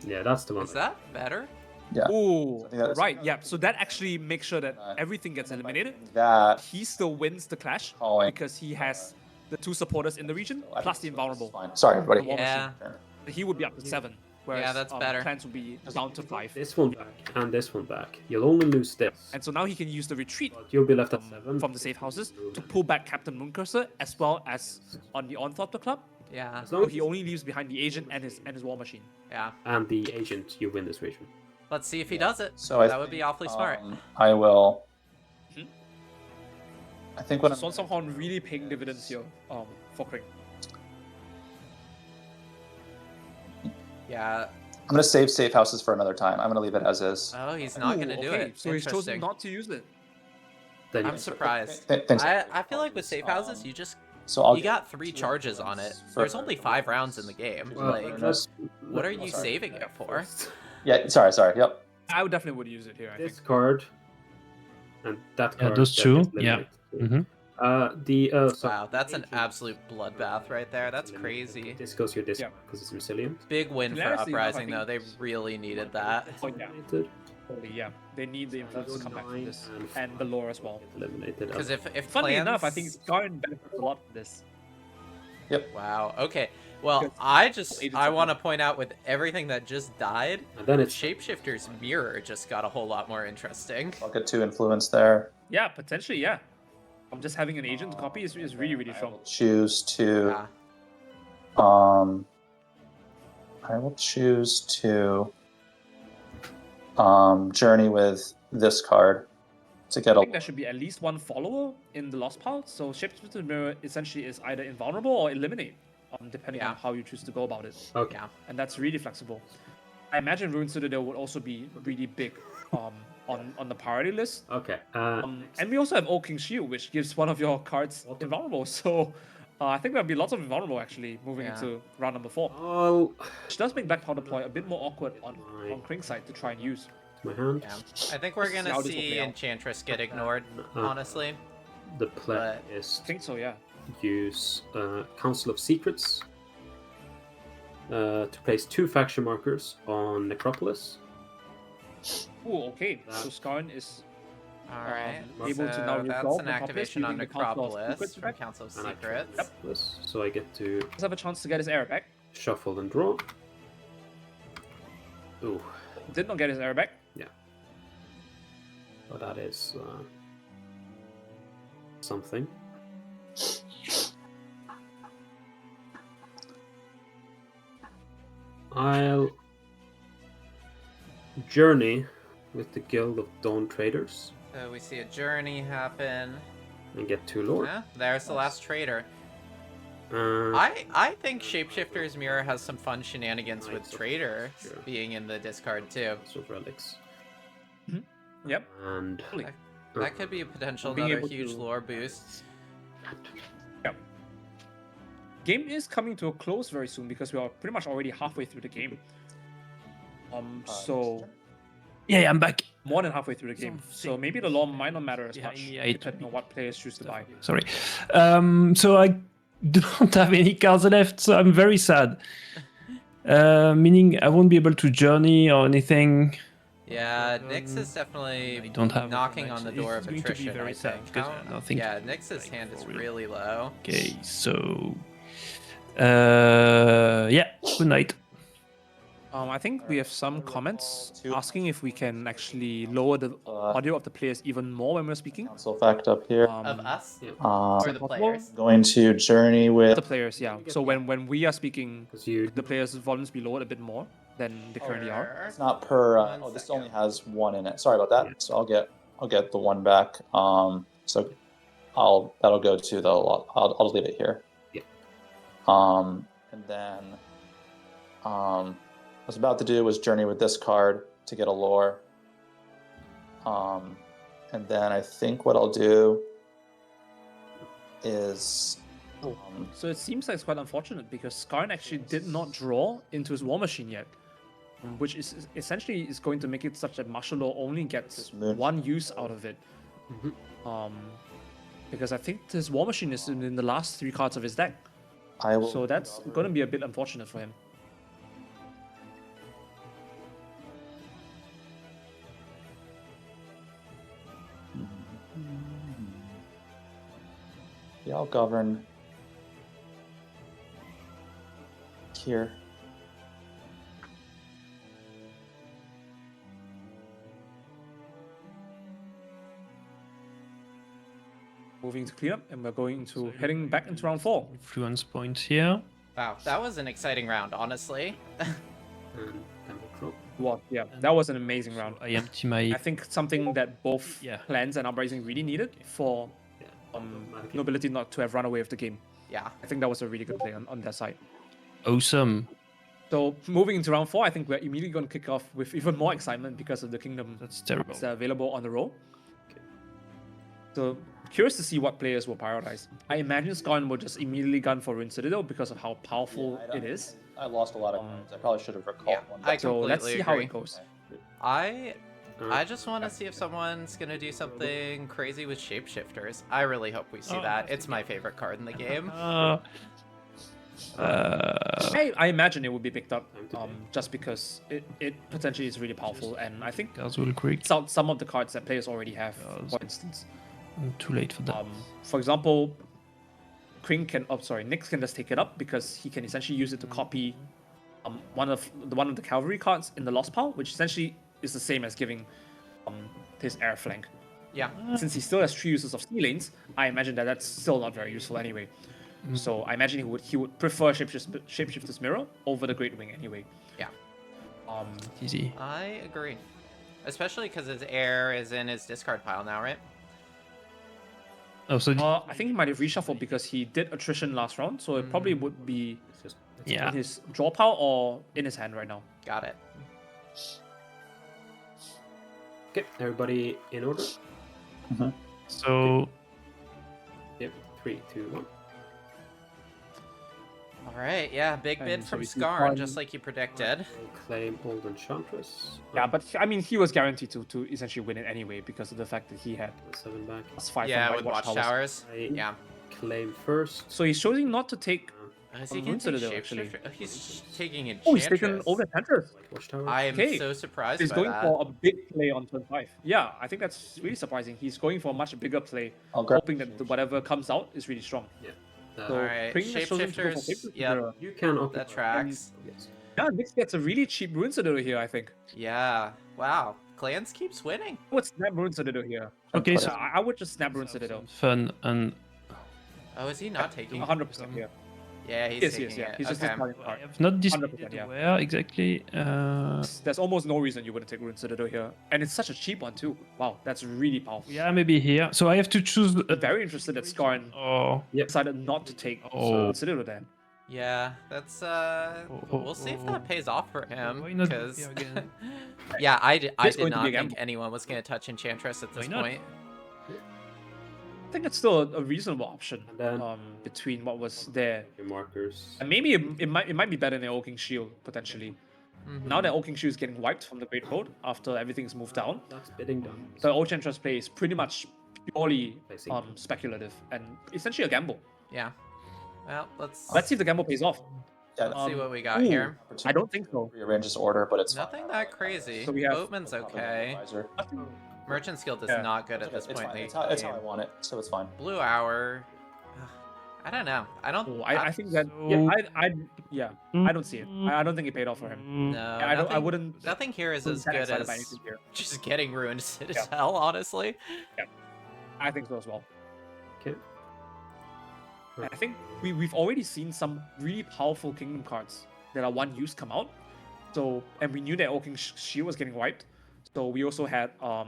Speaker 3: yeah, that's the one.
Speaker 1: Is that better?
Speaker 4: Yeah.
Speaker 2: Ooh,
Speaker 4: I think that's-
Speaker 2: right, yeah. So that actually makes sure that everything gets eliminated.
Speaker 4: That
Speaker 2: He still wins the clash
Speaker 4: calling.
Speaker 2: because he has the 2 supporters in the region
Speaker 4: I
Speaker 2: plus
Speaker 4: think
Speaker 2: the invulnerable.
Speaker 4: Fine. Sorry, everybody.
Speaker 2: The war
Speaker 1: Yeah.
Speaker 2: machine. He would be up to 7, whereas
Speaker 1: that's better.
Speaker 2: Clans would be down to 5.
Speaker 3: This one back and this one back. You'll only lose this.
Speaker 2: And so now he can use the retreat
Speaker 3: But you'll be left at 7.
Speaker 2: from the safe houses to pull back Captain Mooncursor as well as on the Onslaught of the club.
Speaker 1: Yeah.
Speaker 3: As long
Speaker 2: So
Speaker 3: as
Speaker 2: he only leaves behind the agent and his war machine.
Speaker 1: Yeah.
Speaker 3: and the agent, you win this region.
Speaker 1: Let's see if he does it.
Speaker 4: So I
Speaker 1: that would be awfully smart.
Speaker 4: I will.
Speaker 2: Mhm.
Speaker 4: I think what
Speaker 2: So Son Horn really paying dividends here for Kring.
Speaker 1: Yeah.
Speaker 4: I'm gonna save safe houses for another time. I'm gonna leave it as is.
Speaker 1: Oh, he's not gonna do it.
Speaker 2: So he's chosen
Speaker 1: Interesting.
Speaker 2: not to use it.
Speaker 3: Then
Speaker 1: I'm
Speaker 3: you-
Speaker 1: surprised.
Speaker 4: Thanks.
Speaker 1: I feel like with safe houses, you just
Speaker 4: So I'll
Speaker 1: you got 3 charges on it.
Speaker 4: for-
Speaker 1: There's only 5 rounds in the game.
Speaker 3: Well,
Speaker 1: Like,
Speaker 3: that's-
Speaker 1: what are you
Speaker 4: sorry.
Speaker 1: saving it for?
Speaker 4: Yeah. Sorry. Yep.
Speaker 2: I would definitely would use it here. I
Speaker 3: This
Speaker 2: think.
Speaker 3: card and that
Speaker 5: Yeah,
Speaker 3: card.
Speaker 5: those
Speaker 3: that
Speaker 5: two,
Speaker 3: gets
Speaker 5: yeah.
Speaker 3: eliminated. So
Speaker 1: Wow, that's an absolute bloodbath right there. That's crazy.
Speaker 3: This goes your this
Speaker 2: Yeah.
Speaker 3: because it's resilient.
Speaker 1: Big win for
Speaker 2: Hilariously enough, I
Speaker 1: Uprising though. They
Speaker 2: think-
Speaker 1: really needed that.
Speaker 2: Oh yeah,
Speaker 3: Eliminated.
Speaker 2: totally, yeah. They need the influence to come back from
Speaker 3: 9
Speaker 2: this
Speaker 3: and
Speaker 2: and the lore as well.
Speaker 3: Eliminated.
Speaker 1: Because if
Speaker 2: Funnily
Speaker 1: plans...
Speaker 2: enough, I think Skarn benefits a lot from this.
Speaker 1: Wow. Okay. Well,
Speaker 2: Because
Speaker 1: I want to point out with everything that just died,
Speaker 3: and then it's
Speaker 1: Shapeshifter's mirror just got a whole lot more interesting.
Speaker 4: I'll get 2 influence there.
Speaker 2: Yeah, potentially, yeah. Just having an agent copy is really, really
Speaker 4: I
Speaker 2: strong.
Speaker 4: will choose to.
Speaker 1: Yeah.
Speaker 4: I will choose to journey with this card. to get
Speaker 2: I
Speaker 4: a.
Speaker 2: think there should be at least one follower in the lost pile. So Shapeshifter Mirror essentially is either invulnerable or eliminate, depending on how you choose to go about it.
Speaker 3: Okay.
Speaker 1: Yeah.
Speaker 2: And that's really flexible. I imagine Ruin Citadel would also be really big on the priority list.
Speaker 3: Okay.
Speaker 2: And we also have Old King Shield, which gives one of your cards invulnerable. So I think there'll be lots of invulnerable actually moving into round number 4.
Speaker 3: Oh,
Speaker 2: Which does make Black Powder Ploy a bit more awkward on Kring's side to try and use.
Speaker 3: my hand.
Speaker 1: Yeah. I think we're
Speaker 2: This is
Speaker 1: gonna
Speaker 2: how this will
Speaker 1: see
Speaker 2: play out.
Speaker 1: Enchantress get ignored,
Speaker 3: Uh,
Speaker 1: honestly.
Speaker 3: The plan
Speaker 1: But-
Speaker 3: is
Speaker 2: I think so, yeah.
Speaker 3: use Council of Secrets to place 2 faction markers on Necropolis.
Speaker 2: Ooh, okay. So Skarn is
Speaker 1: Alright,
Speaker 2: able to
Speaker 1: so
Speaker 2: now
Speaker 1: that's
Speaker 2: resolve
Speaker 1: an
Speaker 2: Necropolis
Speaker 1: activation on
Speaker 2: using the Council of
Speaker 1: Necropolis
Speaker 2: Secrets
Speaker 1: from
Speaker 2: effect.
Speaker 1: Council of
Speaker 3: And I
Speaker 1: Secrets.
Speaker 3: Necropolis, so I get to
Speaker 2: does have a chance to get his air back.
Speaker 3: shuffle and draw. Ooh,
Speaker 2: Did not get his air back.
Speaker 3: but that is something. I'll journey with the Guild of Dawn Traders
Speaker 1: So we see a journey happen.
Speaker 3: and get 2 lore.
Speaker 1: Yeah, there's the last trader.
Speaker 3: Uh,
Speaker 1: I think Shapeshifter's Mirror has some fun shenanigans with
Speaker 3: Knights of-
Speaker 1: Trader
Speaker 3: sure.
Speaker 1: being in the discard too.
Speaker 3: Knights of Relics.
Speaker 2: Yep.
Speaker 3: And
Speaker 2: Totally.
Speaker 1: That could be a potential
Speaker 2: Being
Speaker 1: another
Speaker 2: able
Speaker 1: huge
Speaker 2: to-
Speaker 1: lore boost.
Speaker 2: Game is coming to a close very soon because we are pretty much already halfway through the game. So
Speaker 5: Yeah, I'm back.
Speaker 2: more than halfway through the game. So maybe the lore might not matter as
Speaker 5: Yeah,
Speaker 2: much
Speaker 5: yeah, it-
Speaker 2: depending on what players choose to buy.
Speaker 5: Sorry. So I don't have any cards left, so I'm very sad. Meaning I won't be able to journey or anything.
Speaker 1: Yeah, Nixx is definitely
Speaker 5: I don't have
Speaker 1: knocking on the
Speaker 5: it's
Speaker 1: door of
Speaker 5: going to be
Speaker 1: attrition.
Speaker 5: very
Speaker 1: I
Speaker 5: sad
Speaker 1: think.
Speaker 5: because I don't think
Speaker 1: Yeah, Nix's hand is
Speaker 5: for real.
Speaker 1: really low.
Speaker 5: Okay, so yeah, good night.
Speaker 2: I think we have some comments asking if we can actually lower the audio of the players even more when we're speaking.
Speaker 4: Council effect up here.
Speaker 1: Of us
Speaker 4: Uh,
Speaker 1: or the players?
Speaker 4: going to journey
Speaker 2: The
Speaker 4: with.
Speaker 2: players, yeah. So when we are speaking,
Speaker 3: 'cause you
Speaker 2: the players' volumes be lowered a bit more than they currently are.
Speaker 4: It's not per.
Speaker 1: One
Speaker 4: Oh, this
Speaker 1: second.
Speaker 4: only has 1 in it. Sorry about that. So I'll get the 1 back. So that'll go to the. I'll just leave it here.
Speaker 3: Yeah.
Speaker 4: And then, what I was about to do was journey with this card to get a lore. And then I think what I'll do is.
Speaker 2: So it seems like it's quite unfortunate because Skarn actually did not draw into his War Machine yet, which is essentially is going to make it such that martial law only gets
Speaker 4: Moon.
Speaker 2: 1 use out of it. Because I think his War Machine is in the last 3 cards of his deck,
Speaker 4: I will.
Speaker 2: so that's going to be a bit unfortunate for him.
Speaker 4: Yeah, I'll govern here.
Speaker 2: Moving to cleanup, and we're going to heading back into round 4.
Speaker 5: Influence point here.
Speaker 1: Wow, that was an exciting round, honestly.
Speaker 3: and Temple Drop.
Speaker 2: Well, yeah, that was an amazing round.
Speaker 5: I empty my.
Speaker 2: I think something that both
Speaker 5: Yeah.
Speaker 2: Clans and Uprising really needed for
Speaker 3: Yeah.
Speaker 2: Nobility not to have run away with the game.
Speaker 1: Yeah.
Speaker 2: I think that was a really good play on their side.
Speaker 5: Awesome.
Speaker 2: So moving into round 4, I think we're immediately going to kick off with even more excitement because of the kingdom
Speaker 5: That's terrible.
Speaker 2: that's available on the roll. So curious to see what players will prioritize. I imagine Skarn will just immediately gun for Ruin Citadel because of how powerful
Speaker 4: Yeah,
Speaker 2: it is.
Speaker 4: I lost a lot of cards. I probably should have recalled
Speaker 1: Yeah,
Speaker 4: one.
Speaker 1: I
Speaker 2: So let's see
Speaker 1: completely
Speaker 2: how
Speaker 1: agree.
Speaker 2: it goes.
Speaker 1: I just want to see if someone's gonna do something crazy with shapeshifters. I really hope we see
Speaker 5: Oh,
Speaker 1: that. It's my favorite card in the game.
Speaker 2: I imagine it would be picked up
Speaker 3: Time to
Speaker 2: just because it potentially is really powerful, and I think
Speaker 5: Cards will quick.
Speaker 2: some of the cards that players already have,
Speaker 5: Yes.
Speaker 2: for instance.
Speaker 5: I'm too late for that.
Speaker 2: For example, Nixx can just take it up because he can essentially use it to copy one of the cavalry cards in the lost pile, which essentially is the same as giving his air flank.
Speaker 1: Yeah.
Speaker 2: Since he still has 3 uses of sea lanes, I imagine that that's still not very useful anyway. So I imagine he would prefer Shapeshifter's Mirror over the Great Wing anyway.
Speaker 1: Yeah.
Speaker 5: Easy.
Speaker 1: I agree. Especially because his heir is in his discard pile now, right?
Speaker 5: Oh, so
Speaker 2: I think he might have reshuffled because he did attrition last round, so it probably would be
Speaker 3: It's just
Speaker 5: yeah.
Speaker 2: in his draw pile or in his hand right now.
Speaker 1: Got it.
Speaker 3: okay. Everybody in order.
Speaker 5: So
Speaker 3: Yep. 3, 2, 1.
Speaker 1: All right, yeah, big bid
Speaker 2: And so
Speaker 1: from
Speaker 2: we see
Speaker 1: Skarn,
Speaker 2: Skarn-
Speaker 1: just like you predicted.
Speaker 3: We'll claim Old Enchantress.
Speaker 2: Yeah, but I mean, he was guaranteed to essentially win it anyway because of the fact that he had
Speaker 3: 7 back.
Speaker 2: +5
Speaker 1: Yeah,
Speaker 2: from
Speaker 1: with
Speaker 2: White
Speaker 1: Watchtowers.
Speaker 3: I
Speaker 1: Yeah.
Speaker 3: claim first.
Speaker 2: So he's choosing not to take.
Speaker 1: Is he
Speaker 2: On
Speaker 1: going
Speaker 2: Rune
Speaker 1: to take
Speaker 2: Citadel, actually.
Speaker 1: Shapeshifter? Oh, he's taking Enchantress.
Speaker 2: Oh, he's taken over Enchantress.
Speaker 3: Watchtower.
Speaker 1: I am
Speaker 2: Okay.
Speaker 1: so surprised
Speaker 2: He's
Speaker 1: by
Speaker 2: going
Speaker 1: that.
Speaker 2: for a big play on turn 5. Yeah, I think that's really surprising. He's going for a much bigger play,
Speaker 4: I'll grab.
Speaker 2: hoping that whatever comes out is really strong.
Speaker 3: Uh,
Speaker 2: So
Speaker 1: Alright,
Speaker 2: Kring has chosen to go for
Speaker 1: Shapeshifters,
Speaker 2: Shapeshifter.
Speaker 1: yep.
Speaker 3: you can occupy.
Speaker 1: That tracks.
Speaker 3: Yes.
Speaker 2: Yeah, Nixx gets a really cheap Rune Citadel here, I think.
Speaker 1: Yeah. Wow. Clans keeps winning.
Speaker 2: I would snap Rune Citadel here.
Speaker 5: okay,
Speaker 2: Yeah,
Speaker 5: so
Speaker 2: I would just snap Rune Citadel.
Speaker 5: fun and
Speaker 1: Oh, is he not taking?
Speaker 2: 100% here.
Speaker 1: Yeah, he's
Speaker 2: Yes,
Speaker 1: taking
Speaker 2: yes, yeah.
Speaker 1: it.
Speaker 2: He's just
Speaker 1: Okay.
Speaker 2: discarding
Speaker 5: I
Speaker 2: card.
Speaker 5: have not
Speaker 2: 100%,
Speaker 5: decided
Speaker 2: yeah.
Speaker 5: where exactly.
Speaker 2: There's almost no reason you wouldn't take Rune Citadel here. And it's such a cheap one too. Wow, that's really powerful.
Speaker 5: Yeah, maybe here. So I have to choose.
Speaker 2: Very interested that Skarn
Speaker 5: Oh,
Speaker 2: decided not to take
Speaker 5: Oh.
Speaker 2: Citadel then.
Speaker 1: Yeah, that's we'll see if that pays off for him.
Speaker 5: Why not
Speaker 1: Because
Speaker 5: here again?
Speaker 1: yeah, I did
Speaker 2: It's going to
Speaker 1: not
Speaker 2: be a
Speaker 1: think
Speaker 2: gamble.
Speaker 1: anyone was gonna touch Enchantress at this
Speaker 5: Why not?
Speaker 1: point.
Speaker 2: I think it's still a reasonable option
Speaker 3: And then-
Speaker 2: between what was there.
Speaker 3: Your markers.
Speaker 2: And maybe it might be better than Old King Shield, potentially.
Speaker 1: Mhm.
Speaker 2: Now that Old King Shield is getting wiped from the Great Road after everything's moved down,
Speaker 3: That's bidding done.
Speaker 2: the Old Enchantress play is pretty much purely
Speaker 3: Placing.
Speaker 2: speculative and essentially a gamble.
Speaker 1: Yeah. Well, let's
Speaker 2: Let's see if the gamble pays off.
Speaker 4: Yeah,
Speaker 1: see what we got
Speaker 2: ooh.
Speaker 1: here.
Speaker 2: I don't think so.
Speaker 4: rearrange this order, but it's fine.
Speaker 1: Nothing that crazy.
Speaker 2: So we have-
Speaker 1: Boatman's okay.
Speaker 4: Advisor.
Speaker 1: Merchant's Guild is
Speaker 2: Yeah.
Speaker 1: not good
Speaker 4: It's
Speaker 1: at this
Speaker 4: okay, it's
Speaker 1: point
Speaker 4: fine.
Speaker 1: in
Speaker 4: It's
Speaker 1: the
Speaker 4: how, it's how I
Speaker 1: game.
Speaker 4: want it, so it's fine.
Speaker 1: Blue Hour. I don't know. I don't.
Speaker 2: Oh, I think that yeah, I don't see it. I don't think it paid off for him.
Speaker 1: No,
Speaker 2: I
Speaker 1: nothing,
Speaker 2: wouldn't.
Speaker 1: Nothing here is
Speaker 2: wouldn't
Speaker 1: as
Speaker 2: get
Speaker 1: good
Speaker 2: excited by
Speaker 1: as
Speaker 2: anything here.
Speaker 1: just getting Ruined Citadel. Honestly.
Speaker 2: I think so as well.
Speaker 3: Okay.
Speaker 2: And I think we've already seen some really powerful Kingdom cards that are one use come out. So, and we knew that Old King Shield was getting wiped. So we also had I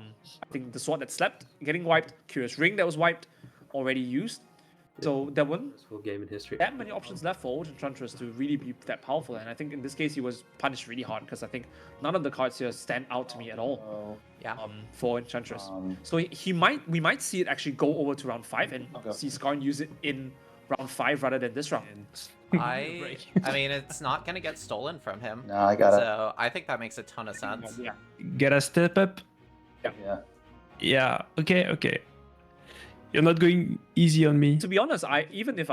Speaker 2: think the Sword That Slept getting wiped, Curious Ring that was wiped, already used. So there weren't
Speaker 3: This whole game in history.
Speaker 2: that many options left for Old Enchantress to really be that powerful. And I think in this case he was punished really hard because I think none of the cards here stand out to me at all
Speaker 4: Oh,
Speaker 1: Yeah.
Speaker 2: for Enchantress.
Speaker 4: um,
Speaker 2: So we might see it actually go over to round 5 and
Speaker 4: Okay.
Speaker 2: see Skarn use it in round 5 rather than this round.
Speaker 1: I mean, it's not gonna get stolen from him.
Speaker 4: no, I got it.
Speaker 1: So I think that makes a ton of sense.
Speaker 2: Yeah.
Speaker 5: Gotta step up.
Speaker 4: Yeah.
Speaker 5: Yeah. Okay. You're not going easy on me.
Speaker 2: To be honest, even if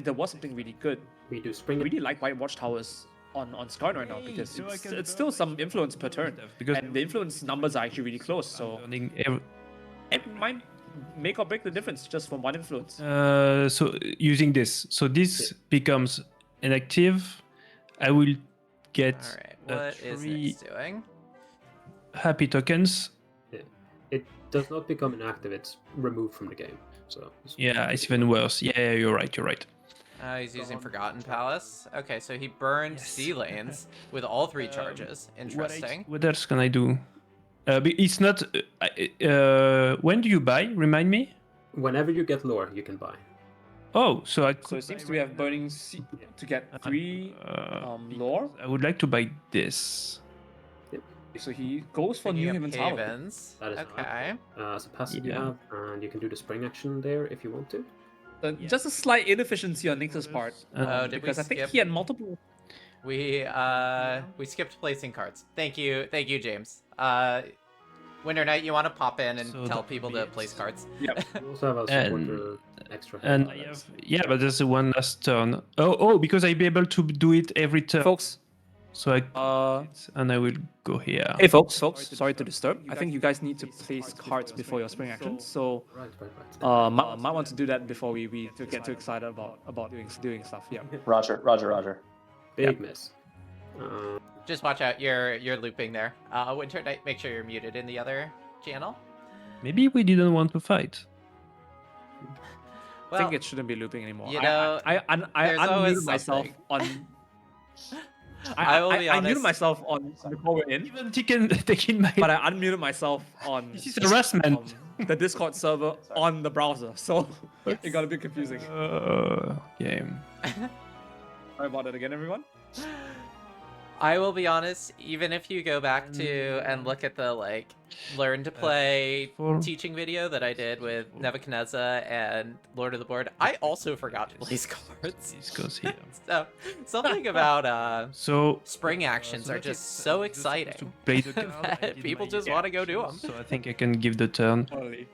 Speaker 2: there was something really good,
Speaker 3: We do
Speaker 2: I
Speaker 3: spring.
Speaker 2: really like White Watchtowers on Skarn right now because it's still some influence per turn,
Speaker 5: Because
Speaker 2: and the influence numbers are actually really close. So
Speaker 5: learning
Speaker 2: it might make or break the difference just from one influence.
Speaker 5: so using this, so this becomes inactive. I will get
Speaker 1: All right. What is
Speaker 5: 3
Speaker 1: Nixx doing?
Speaker 5: happy tokens.
Speaker 3: It does not become inactive. It's removed from the game. So.
Speaker 5: Yeah, it's even worse. Yeah, you're right.
Speaker 1: He's using Forgotten Palace. Okay, so he burned
Speaker 5: Yes.
Speaker 1: Sea Lanes with all 3 charges. Interesting.
Speaker 5: What else can I do? It's not. When do you buy? Remind me.
Speaker 3: Whenever you get lore, you can buy.
Speaker 5: Oh, so I.
Speaker 2: So
Speaker 5: Could
Speaker 2: it seems
Speaker 5: buy
Speaker 2: to be
Speaker 5: right
Speaker 2: have burning sea to get 3 lore.
Speaker 5: I would like to buy this.
Speaker 2: So he goes for
Speaker 1: Picking
Speaker 2: New
Speaker 1: up
Speaker 2: Haven Tower.
Speaker 1: Havens.
Speaker 3: That is
Speaker 1: Okay.
Speaker 3: As a passive you
Speaker 5: Yeah.
Speaker 3: have, and you can do the spring action there if you want to.
Speaker 2: Just a slight inefficiency on Nix's part.
Speaker 1: Oh, did we
Speaker 2: Because I think
Speaker 1: skip?
Speaker 2: he had multiple.
Speaker 1: We skipped placing cards. Thank you, James. Winter Night, you want to pop in and
Speaker 5: So
Speaker 1: tell
Speaker 5: that
Speaker 1: people
Speaker 5: would be
Speaker 1: to
Speaker 5: it.
Speaker 1: place cards?
Speaker 2: Yep.
Speaker 3: You also have a supporter extra.
Speaker 5: And
Speaker 3: hand.
Speaker 5: yeah, but there's one last turn. Oh, because I'll be able to do it every turn.
Speaker 2: Folks,
Speaker 5: So and I will go here.
Speaker 2: hey folks, sorry to disturb. I think you guys need to place cards before your spring action. So
Speaker 3: Right.
Speaker 2: might want to do that before we get too excited about doing stuff. Yeah.
Speaker 4: Roger.
Speaker 3: Big miss.
Speaker 1: Just watch out, you're looping there. Winter Night, make sure you're muted in the other channel.
Speaker 5: Maybe we didn't want to fight.
Speaker 2: I
Speaker 1: Well,
Speaker 2: think it shouldn't be looping anymore.
Speaker 1: you know,
Speaker 2: I
Speaker 1: there's always
Speaker 2: unmuted myself
Speaker 1: something.
Speaker 2: on
Speaker 1: I will be
Speaker 2: I muted
Speaker 1: honest.
Speaker 2: myself on the call we're in,
Speaker 5: Even taking my.
Speaker 2: but I unmuted myself on
Speaker 5: This is harassment.
Speaker 2: the Discord server on the browser, so it got a bit confusing.
Speaker 5: Game.
Speaker 2: Sorry about that again, everyone.
Speaker 1: I will be honest, even if you go back to and look at the like learn to play teaching video that I did with Nebuchadnezzar and Lord of the Board, I also forgot to place cards.
Speaker 5: This goes here.
Speaker 1: So something about
Speaker 5: So
Speaker 1: spring actions are just so exciting
Speaker 5: to play the card, I
Speaker 1: that
Speaker 5: did
Speaker 1: people
Speaker 5: my
Speaker 1: just want to go do them.
Speaker 5: So I think I can give the turn
Speaker 2: Totally.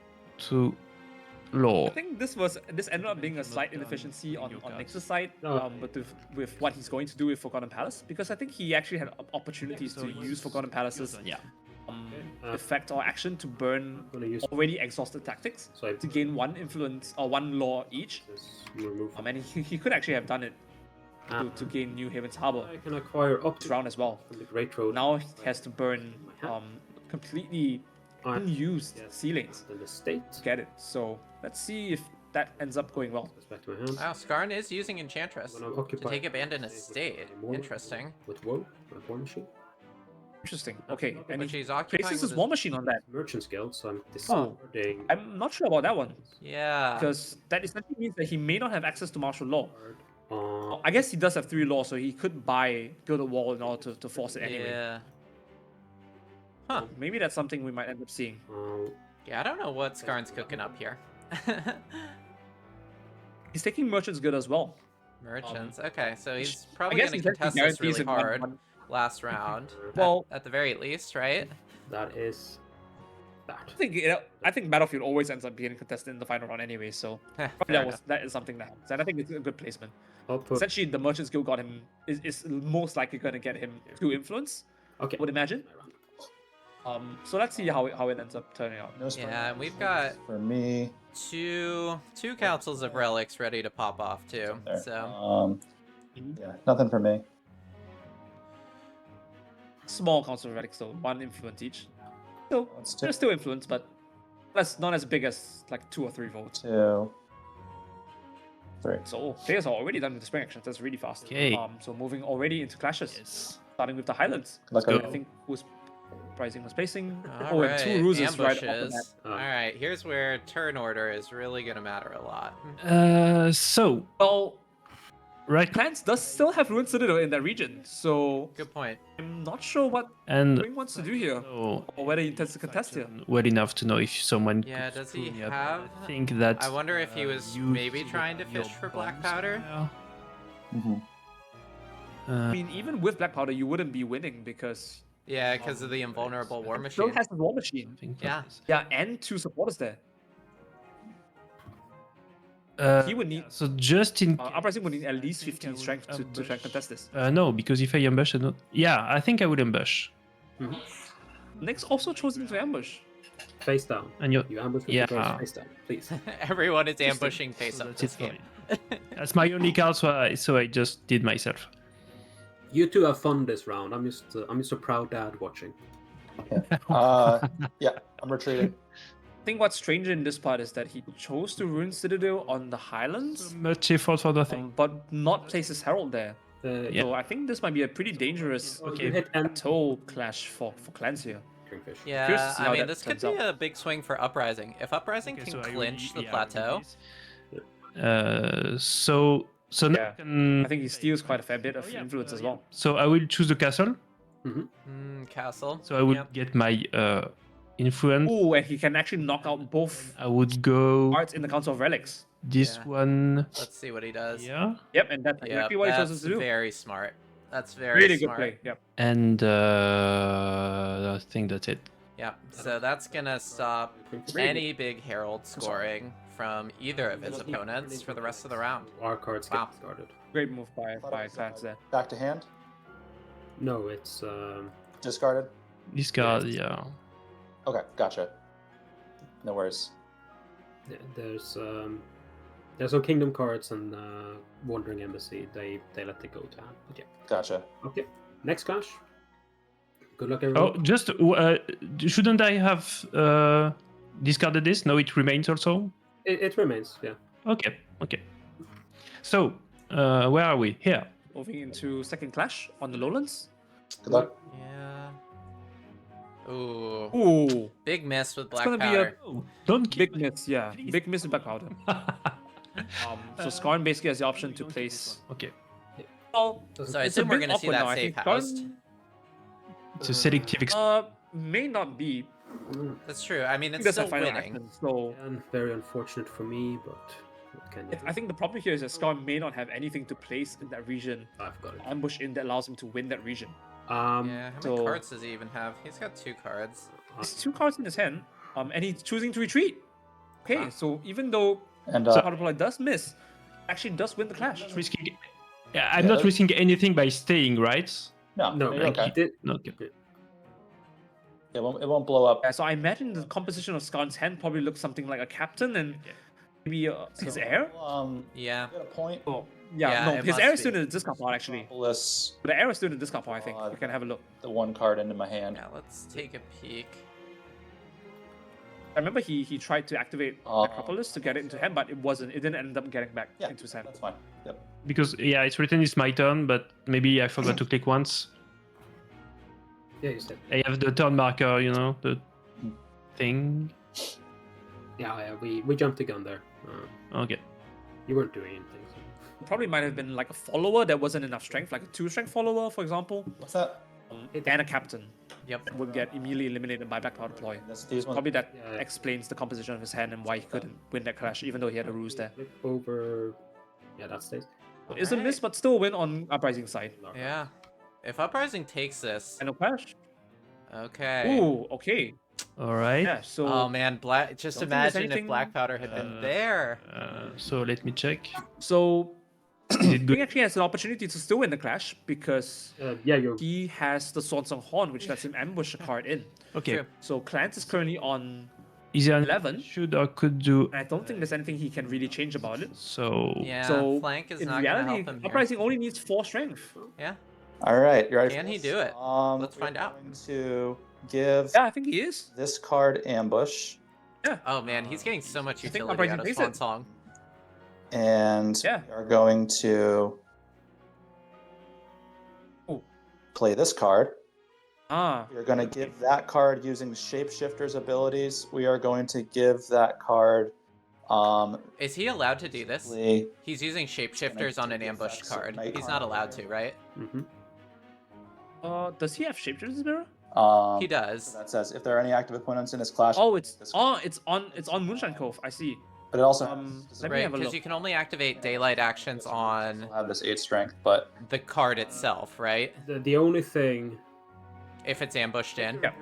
Speaker 5: to
Speaker 2: I
Speaker 5: Law.
Speaker 2: think this ended up being a slight inefficiency on Nix's side,
Speaker 3: No.
Speaker 2: but with what he's going to do with Forgotten Palace, because I think he actually had opportunities to use Forgotten Palace's
Speaker 5: Yeah.
Speaker 2: effect or action to burn
Speaker 3: gonna use
Speaker 2: already exhausted tactics
Speaker 3: so I
Speaker 2: to gain one influence or one law each.
Speaker 3: just remove.
Speaker 2: And he could actually have done it to gain New Haven's Harbor
Speaker 3: I can acquire up
Speaker 2: this
Speaker 3: to
Speaker 2: round as well.
Speaker 3: from the Great Road.
Speaker 2: Now he has to burn completely unused
Speaker 3: Yes.
Speaker 2: sea lanes
Speaker 3: Then the state
Speaker 2: to get it. So let's see if that ends up going well.
Speaker 3: goes back to my hand.
Speaker 1: Wow, Skarn is using Enchantress
Speaker 3: When I'm
Speaker 1: to
Speaker 3: occupied,
Speaker 1: take Abandoned
Speaker 3: I stay
Speaker 1: Estate.
Speaker 3: with more-
Speaker 1: Interesting.
Speaker 3: With Woe, my War Machine.
Speaker 2: Interesting. Okay, and
Speaker 1: But
Speaker 2: he
Speaker 1: she's occupying
Speaker 2: places
Speaker 1: with
Speaker 2: his War Machine on that.
Speaker 3: Merchant's Guild, so I'm
Speaker 2: Oh.
Speaker 3: discarding.
Speaker 2: I'm not sure about that one
Speaker 1: Yeah.
Speaker 2: because that essentially means that he may not have access to martial law.
Speaker 3: Uh,
Speaker 2: I guess he does have 3 law, so he could build a wall in order to force it anyway.
Speaker 1: Yeah. Huh.
Speaker 2: So maybe that's something we might end up seeing.
Speaker 1: Yeah, I don't know what Skarn's cooking up here.
Speaker 2: He's taking Merchant's Guild as well.
Speaker 1: Merchants. Okay, so he's
Speaker 2: I
Speaker 1: probably
Speaker 2: guess
Speaker 1: going to
Speaker 2: he's actually
Speaker 1: contest this
Speaker 2: guarantees
Speaker 1: really
Speaker 2: it
Speaker 1: hard
Speaker 2: one-
Speaker 1: last round.
Speaker 2: Well-
Speaker 1: at the very least, right?
Speaker 3: that is that.
Speaker 2: I think Battlefield always ends up being contested in the final round anyway, so probably
Speaker 1: Fair
Speaker 2: that is something that happens. And I think it's a good placement.
Speaker 3: I'll put.
Speaker 2: Essentially, the Merchant's Guild got him is most likely going to get him 2 influence.
Speaker 3: Okay.
Speaker 2: I would imagine. So let's see how it ends up turning out.
Speaker 4: No spring
Speaker 1: Yeah, and we've
Speaker 4: actions
Speaker 1: got
Speaker 4: for me.
Speaker 1: two councils of relics ready to pop off too.
Speaker 4: There.
Speaker 1: So
Speaker 4: Yeah, nothing for me.
Speaker 2: Small council of relics, though, 1 influence each. So
Speaker 4: Let's do
Speaker 2: there's still influence, but not as big as like 2 or 3 votes.
Speaker 4: 2, 3.
Speaker 2: So players are already done with the spring actions. That's really fast.
Speaker 5: Okay.
Speaker 2: So moving already into clashes,
Speaker 5: Yes.
Speaker 2: starting with the Highlands.
Speaker 4: Like
Speaker 5: go.
Speaker 2: I think who's Rising was spacing.
Speaker 1: all
Speaker 2: And 2 ruses right off the bat.
Speaker 1: ambushes. All right, here's where turn order is really gonna matter a lot.
Speaker 5: So
Speaker 2: Well,
Speaker 5: right
Speaker 2: Clans does still have Ruined Citadel in that region, so
Speaker 1: Good point.
Speaker 2: I'm not sure what
Speaker 5: and
Speaker 2: Ring wants to do here,
Speaker 5: so
Speaker 2: or whether he intends to contest here.
Speaker 5: well enough to know if someone.
Speaker 1: Yeah,
Speaker 5: could
Speaker 1: does he
Speaker 5: screw me up.
Speaker 1: have-
Speaker 5: I think that.
Speaker 1: I wonder if he was
Speaker 5: you
Speaker 1: maybe
Speaker 5: see
Speaker 1: trying to
Speaker 5: your
Speaker 1: fish for black
Speaker 5: bombs
Speaker 1: powder.
Speaker 5: there.
Speaker 4: Mm-hmm.
Speaker 2: I mean, even with Black Powder, you wouldn't be winning because
Speaker 1: Yeah, because of the invulnerable war
Speaker 2: he still
Speaker 1: machine.
Speaker 2: has the War Machine.
Speaker 5: I think
Speaker 1: Yeah.
Speaker 5: that is-
Speaker 2: Yeah, and 2 supporters there. He would need
Speaker 5: So just in.
Speaker 2: Uprising would need at least 15 strength to try and contest this.
Speaker 5: No, because if I ambush, I don't. Yeah, I think I would ambush.
Speaker 2: Nixx also chosen to ambush.
Speaker 3: Face down.
Speaker 5: And you.
Speaker 3: You ambush with
Speaker 5: Yeah.
Speaker 3: the cards face down, please.
Speaker 1: Everyone is ambushing face
Speaker 5: So
Speaker 1: up
Speaker 5: that's
Speaker 1: this
Speaker 5: it
Speaker 1: game.
Speaker 5: for me. That's my only card, so I just did myself.
Speaker 3: You two have fun this round. I'm just a proud dad watching.
Speaker 4: Yeah, I'm retreating.
Speaker 2: I think what's strange in this part is that he chose to ruin Citadel on the Highlands,
Speaker 5: Much effort for nothing.
Speaker 2: but not place his Herald there.
Speaker 5: Yeah.
Speaker 2: So I think this might be a pretty dangerous
Speaker 3: You hit end
Speaker 2: Plateau clash for clans here.
Speaker 3: Kringfish.
Speaker 2: Curious
Speaker 1: Yeah,
Speaker 2: to see
Speaker 1: I
Speaker 2: how
Speaker 1: mean,
Speaker 2: that
Speaker 1: this could
Speaker 2: turns
Speaker 1: be a big swing for Uprising. If Uprising
Speaker 5: Okay,
Speaker 1: can
Speaker 5: so I
Speaker 1: clinch the
Speaker 5: yeah,
Speaker 1: plateau,
Speaker 5: so now
Speaker 2: Yeah.
Speaker 5: I can.
Speaker 2: I think he steals quite a fair bit of influence as well.
Speaker 5: So I will choose the castle.
Speaker 1: castle.
Speaker 5: So I would
Speaker 1: Yep.
Speaker 5: get my influence.
Speaker 2: Oh, and he can actually knock out both
Speaker 5: I would go
Speaker 2: cards in the Council of Relics.
Speaker 5: this
Speaker 1: Yeah.
Speaker 5: one.
Speaker 1: Let's see what he does.
Speaker 5: Yeah.
Speaker 2: Yep, and that's
Speaker 1: Yep,
Speaker 2: exactly what he
Speaker 1: that's
Speaker 2: chose to do.
Speaker 1: very smart. That's very
Speaker 2: Really good
Speaker 1: smart.
Speaker 2: play. Yep.
Speaker 5: And I think that's it.
Speaker 1: Yeah, so that's gonna stop any big Herald scoring from either of his opponents for the rest of the round.
Speaker 3: Our cards
Speaker 1: Wow.
Speaker 3: get discarded.
Speaker 2: Great move by clans there.
Speaker 4: Back to hand.
Speaker 3: No, it's
Speaker 4: Discarded.
Speaker 5: Discard, yeah.
Speaker 4: Okay, gotcha. No worries.
Speaker 3: there's some kingdom cards and Wandering Embassy. They let it go to hand. But yeah.
Speaker 4: Gotcha.
Speaker 3: Okay. Next clash. Good luck
Speaker 5: Oh,
Speaker 3: everyone.
Speaker 5: just shouldn't I have discarded this? No, it remains also.
Speaker 3: It remains. Yeah.
Speaker 5: Okay, okay. So where are we? Here.
Speaker 2: moving into second clash on the lowlands.
Speaker 4: Good luck.
Speaker 1: Yeah. Ooh.
Speaker 2: Ooh,
Speaker 1: Big miss with
Speaker 2: it's
Speaker 1: black
Speaker 2: gonna be
Speaker 1: powder.
Speaker 2: a
Speaker 5: Oh, don't keep
Speaker 2: big miss. Yeah, big miss with black powder. So Skarn basically has the option to place.
Speaker 5: Okay.
Speaker 2: Well,
Speaker 1: So I
Speaker 2: it's a
Speaker 1: assume we're
Speaker 2: bit
Speaker 1: gonna see
Speaker 2: awkward
Speaker 1: that
Speaker 2: now. I
Speaker 1: safe
Speaker 2: think
Speaker 1: housed.
Speaker 2: Skarn,
Speaker 5: It's a selective
Speaker 2: may not be.
Speaker 1: That's true. I mean,
Speaker 2: He
Speaker 1: it's
Speaker 2: does
Speaker 1: still
Speaker 2: have final
Speaker 1: winning.
Speaker 2: action, so
Speaker 3: And very unfortunate for me, but what can you do?
Speaker 2: I think the problem here is that Skarn may not have anything to place in that region,
Speaker 3: I've got it.
Speaker 2: ambush in that allows him to win that region.
Speaker 1: Yeah, how many
Speaker 2: so-
Speaker 1: cards does he even have? He's got 2 cards.
Speaker 2: There's 2 cards in his hand, and he's choosing to retreat. Okay, so even though
Speaker 4: And
Speaker 2: Counterplay does miss, actually does win the clash.
Speaker 5: risking. Yeah, I'm not
Speaker 4: Yeah.
Speaker 5: risking anything by staying, right?
Speaker 3: No,
Speaker 4: you're
Speaker 3: like
Speaker 4: okay.
Speaker 3: he did.
Speaker 5: Okay.
Speaker 4: It won't blow up.
Speaker 2: Yeah, so I imagine the composition of Skarn's hand probably looks something like a captain and maybe his heir.
Speaker 1: Yeah.
Speaker 4: Get a point.
Speaker 2: Oh,
Speaker 1: Yeah,
Speaker 2: yeah, no,
Speaker 1: it
Speaker 2: his
Speaker 1: must
Speaker 2: heir is
Speaker 1: be.
Speaker 2: still in the discount part actually.
Speaker 4: Metropolis,
Speaker 2: But the heir is still in the discount part, I think. We can have a look.
Speaker 4: the 1 card into my hand.
Speaker 1: Yeah, let's take a peek.
Speaker 2: I remember he tried to activate Acropolis to get it into hand, but it didn't end up getting back
Speaker 4: Yeah,
Speaker 2: into his hand.
Speaker 4: that's fine. Yep.
Speaker 5: Because yeah, it's written it's my turn, but maybe I forgot to click once.
Speaker 3: Yeah, you said.
Speaker 5: I have the turn marker, you know, the thing.
Speaker 3: Yeah, we jumped the gun there.
Speaker 5: Okay.
Speaker 3: You weren't doing anything. So.
Speaker 2: Probably might have been like a follower that wasn't enough strength, like a 2-strength follower, for example,
Speaker 4: What's that?
Speaker 2: and a captain
Speaker 1: Yep.
Speaker 2: that would get immediately eliminated by Black Powder Ploy.
Speaker 4: These ones.
Speaker 2: Probably that
Speaker 3: Yeah.
Speaker 2: explains the composition of his hand and why he couldn't win that clash, even though he had a ruse there.
Speaker 3: Flip over. Yeah, that stays.
Speaker 2: So it's a miss, but still win on Uprising side.
Speaker 1: Yeah. If Uprising takes this.
Speaker 2: And a clash.
Speaker 1: Okay.
Speaker 2: Ooh, okay.
Speaker 5: All right.
Speaker 2: Yeah, so
Speaker 1: Oh man, black. Just
Speaker 2: Don't think there's
Speaker 1: imagine if
Speaker 2: anything-
Speaker 1: black powder had been there.
Speaker 5: So let me check.
Speaker 2: so
Speaker 5: Is it
Speaker 2: King
Speaker 5: good?
Speaker 2: actually has an opportunity to still win the clash because
Speaker 3: Yeah, you're.
Speaker 2: he has the Swan Song Horn, which lets him ambush a card in.
Speaker 5: Okay.
Speaker 1: True.
Speaker 2: So Clans is currently on.
Speaker 5: Is there
Speaker 2: 11?
Speaker 5: should or could do?
Speaker 2: And I don't think there's anything he can really change about it.
Speaker 5: So
Speaker 1: Yeah.
Speaker 2: so
Speaker 1: flank is
Speaker 2: in
Speaker 1: not gonna
Speaker 2: reality,
Speaker 1: help him here.
Speaker 2: Uprising only needs 4 strength.
Speaker 1: Yeah.
Speaker 4: All right, you ready?
Speaker 1: Can
Speaker 4: for
Speaker 1: he
Speaker 4: this?
Speaker 1: do it? Let's
Speaker 4: we're
Speaker 1: find out.
Speaker 4: Going to give
Speaker 2: Yeah, I think he is.
Speaker 4: this card ambush,
Speaker 1: Oh man, he's getting so much
Speaker 2: I think
Speaker 1: utility
Speaker 2: Uprising
Speaker 1: out of
Speaker 2: takes
Speaker 1: Swan
Speaker 2: it.
Speaker 1: Song.
Speaker 4: and
Speaker 2: Yeah.
Speaker 4: we are going to
Speaker 2: Ooh.
Speaker 4: play this card.
Speaker 2: Ah,
Speaker 4: We are going to give that card using Shapeshifter's abilities. We are going to give that card.
Speaker 1: Is he allowed to do this?
Speaker 4: Lee-
Speaker 1: He's using shapeshifters on an ambushed card.
Speaker 4: Night
Speaker 1: He's not
Speaker 4: Carnival.
Speaker 1: allowed to, right?
Speaker 3: Mm-hmm.
Speaker 2: does he have Shapeshifter's Mirror?
Speaker 1: He does.
Speaker 4: That says if there are any active opponents in his clash.
Speaker 2: Oh, it's
Speaker 4: this-
Speaker 2: it's on Moonshine Cove. I see.
Speaker 4: But it also
Speaker 2: let me
Speaker 1: Right,
Speaker 2: have a
Speaker 1: because
Speaker 2: look.
Speaker 1: you can only activate daylight actions on
Speaker 4: will have this 8 strength, but
Speaker 1: the card itself, right?
Speaker 3: The only thing.
Speaker 1: If it's ambushed in.
Speaker 2: Yeah.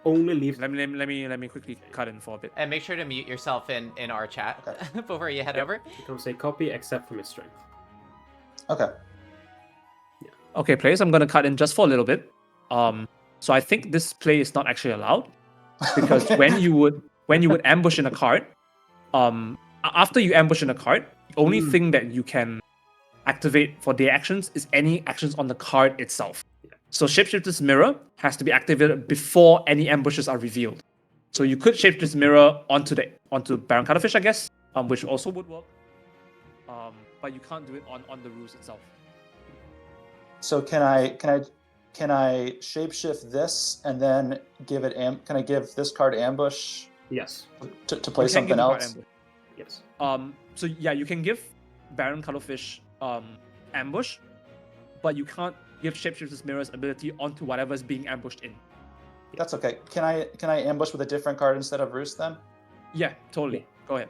Speaker 3: Only leaves.
Speaker 2: Let me quickly cut in for a bit.
Speaker 1: And make sure to mute yourself in our chat
Speaker 4: Okay.
Speaker 1: before you head over.
Speaker 3: Becomes a copy except from its strength.
Speaker 4: okay.
Speaker 2: Okay, players, I'm gonna cut in just for a little bit. So I think this play is not actually allowed because when you would ambush in a card, after you ambush in a card, the only thing that you can activate for day actions is any actions on the card itself. So Shapeshifter's Mirror has to be activated before any ambushes are revealed. So you could Shapeshifter's Mirror onto Baron Cuttlefish, I guess, which also would work. But you can't do it on the rules itself.
Speaker 4: So can I shapeshift this and then give it can I give this card ambush
Speaker 3: Yes.
Speaker 4: to play
Speaker 2: You can give
Speaker 4: something
Speaker 2: the card
Speaker 4: else?
Speaker 2: ambush.
Speaker 3: Yes.
Speaker 2: So yeah, you can give Baron Cuttlefish ambush, but you can't give Shapeshifter's Mirror's ability onto whatever's being ambushed in.
Speaker 4: That's okay. Can I ambush with a different card instead of Roost then?
Speaker 2: Yeah, totally. Go ahead.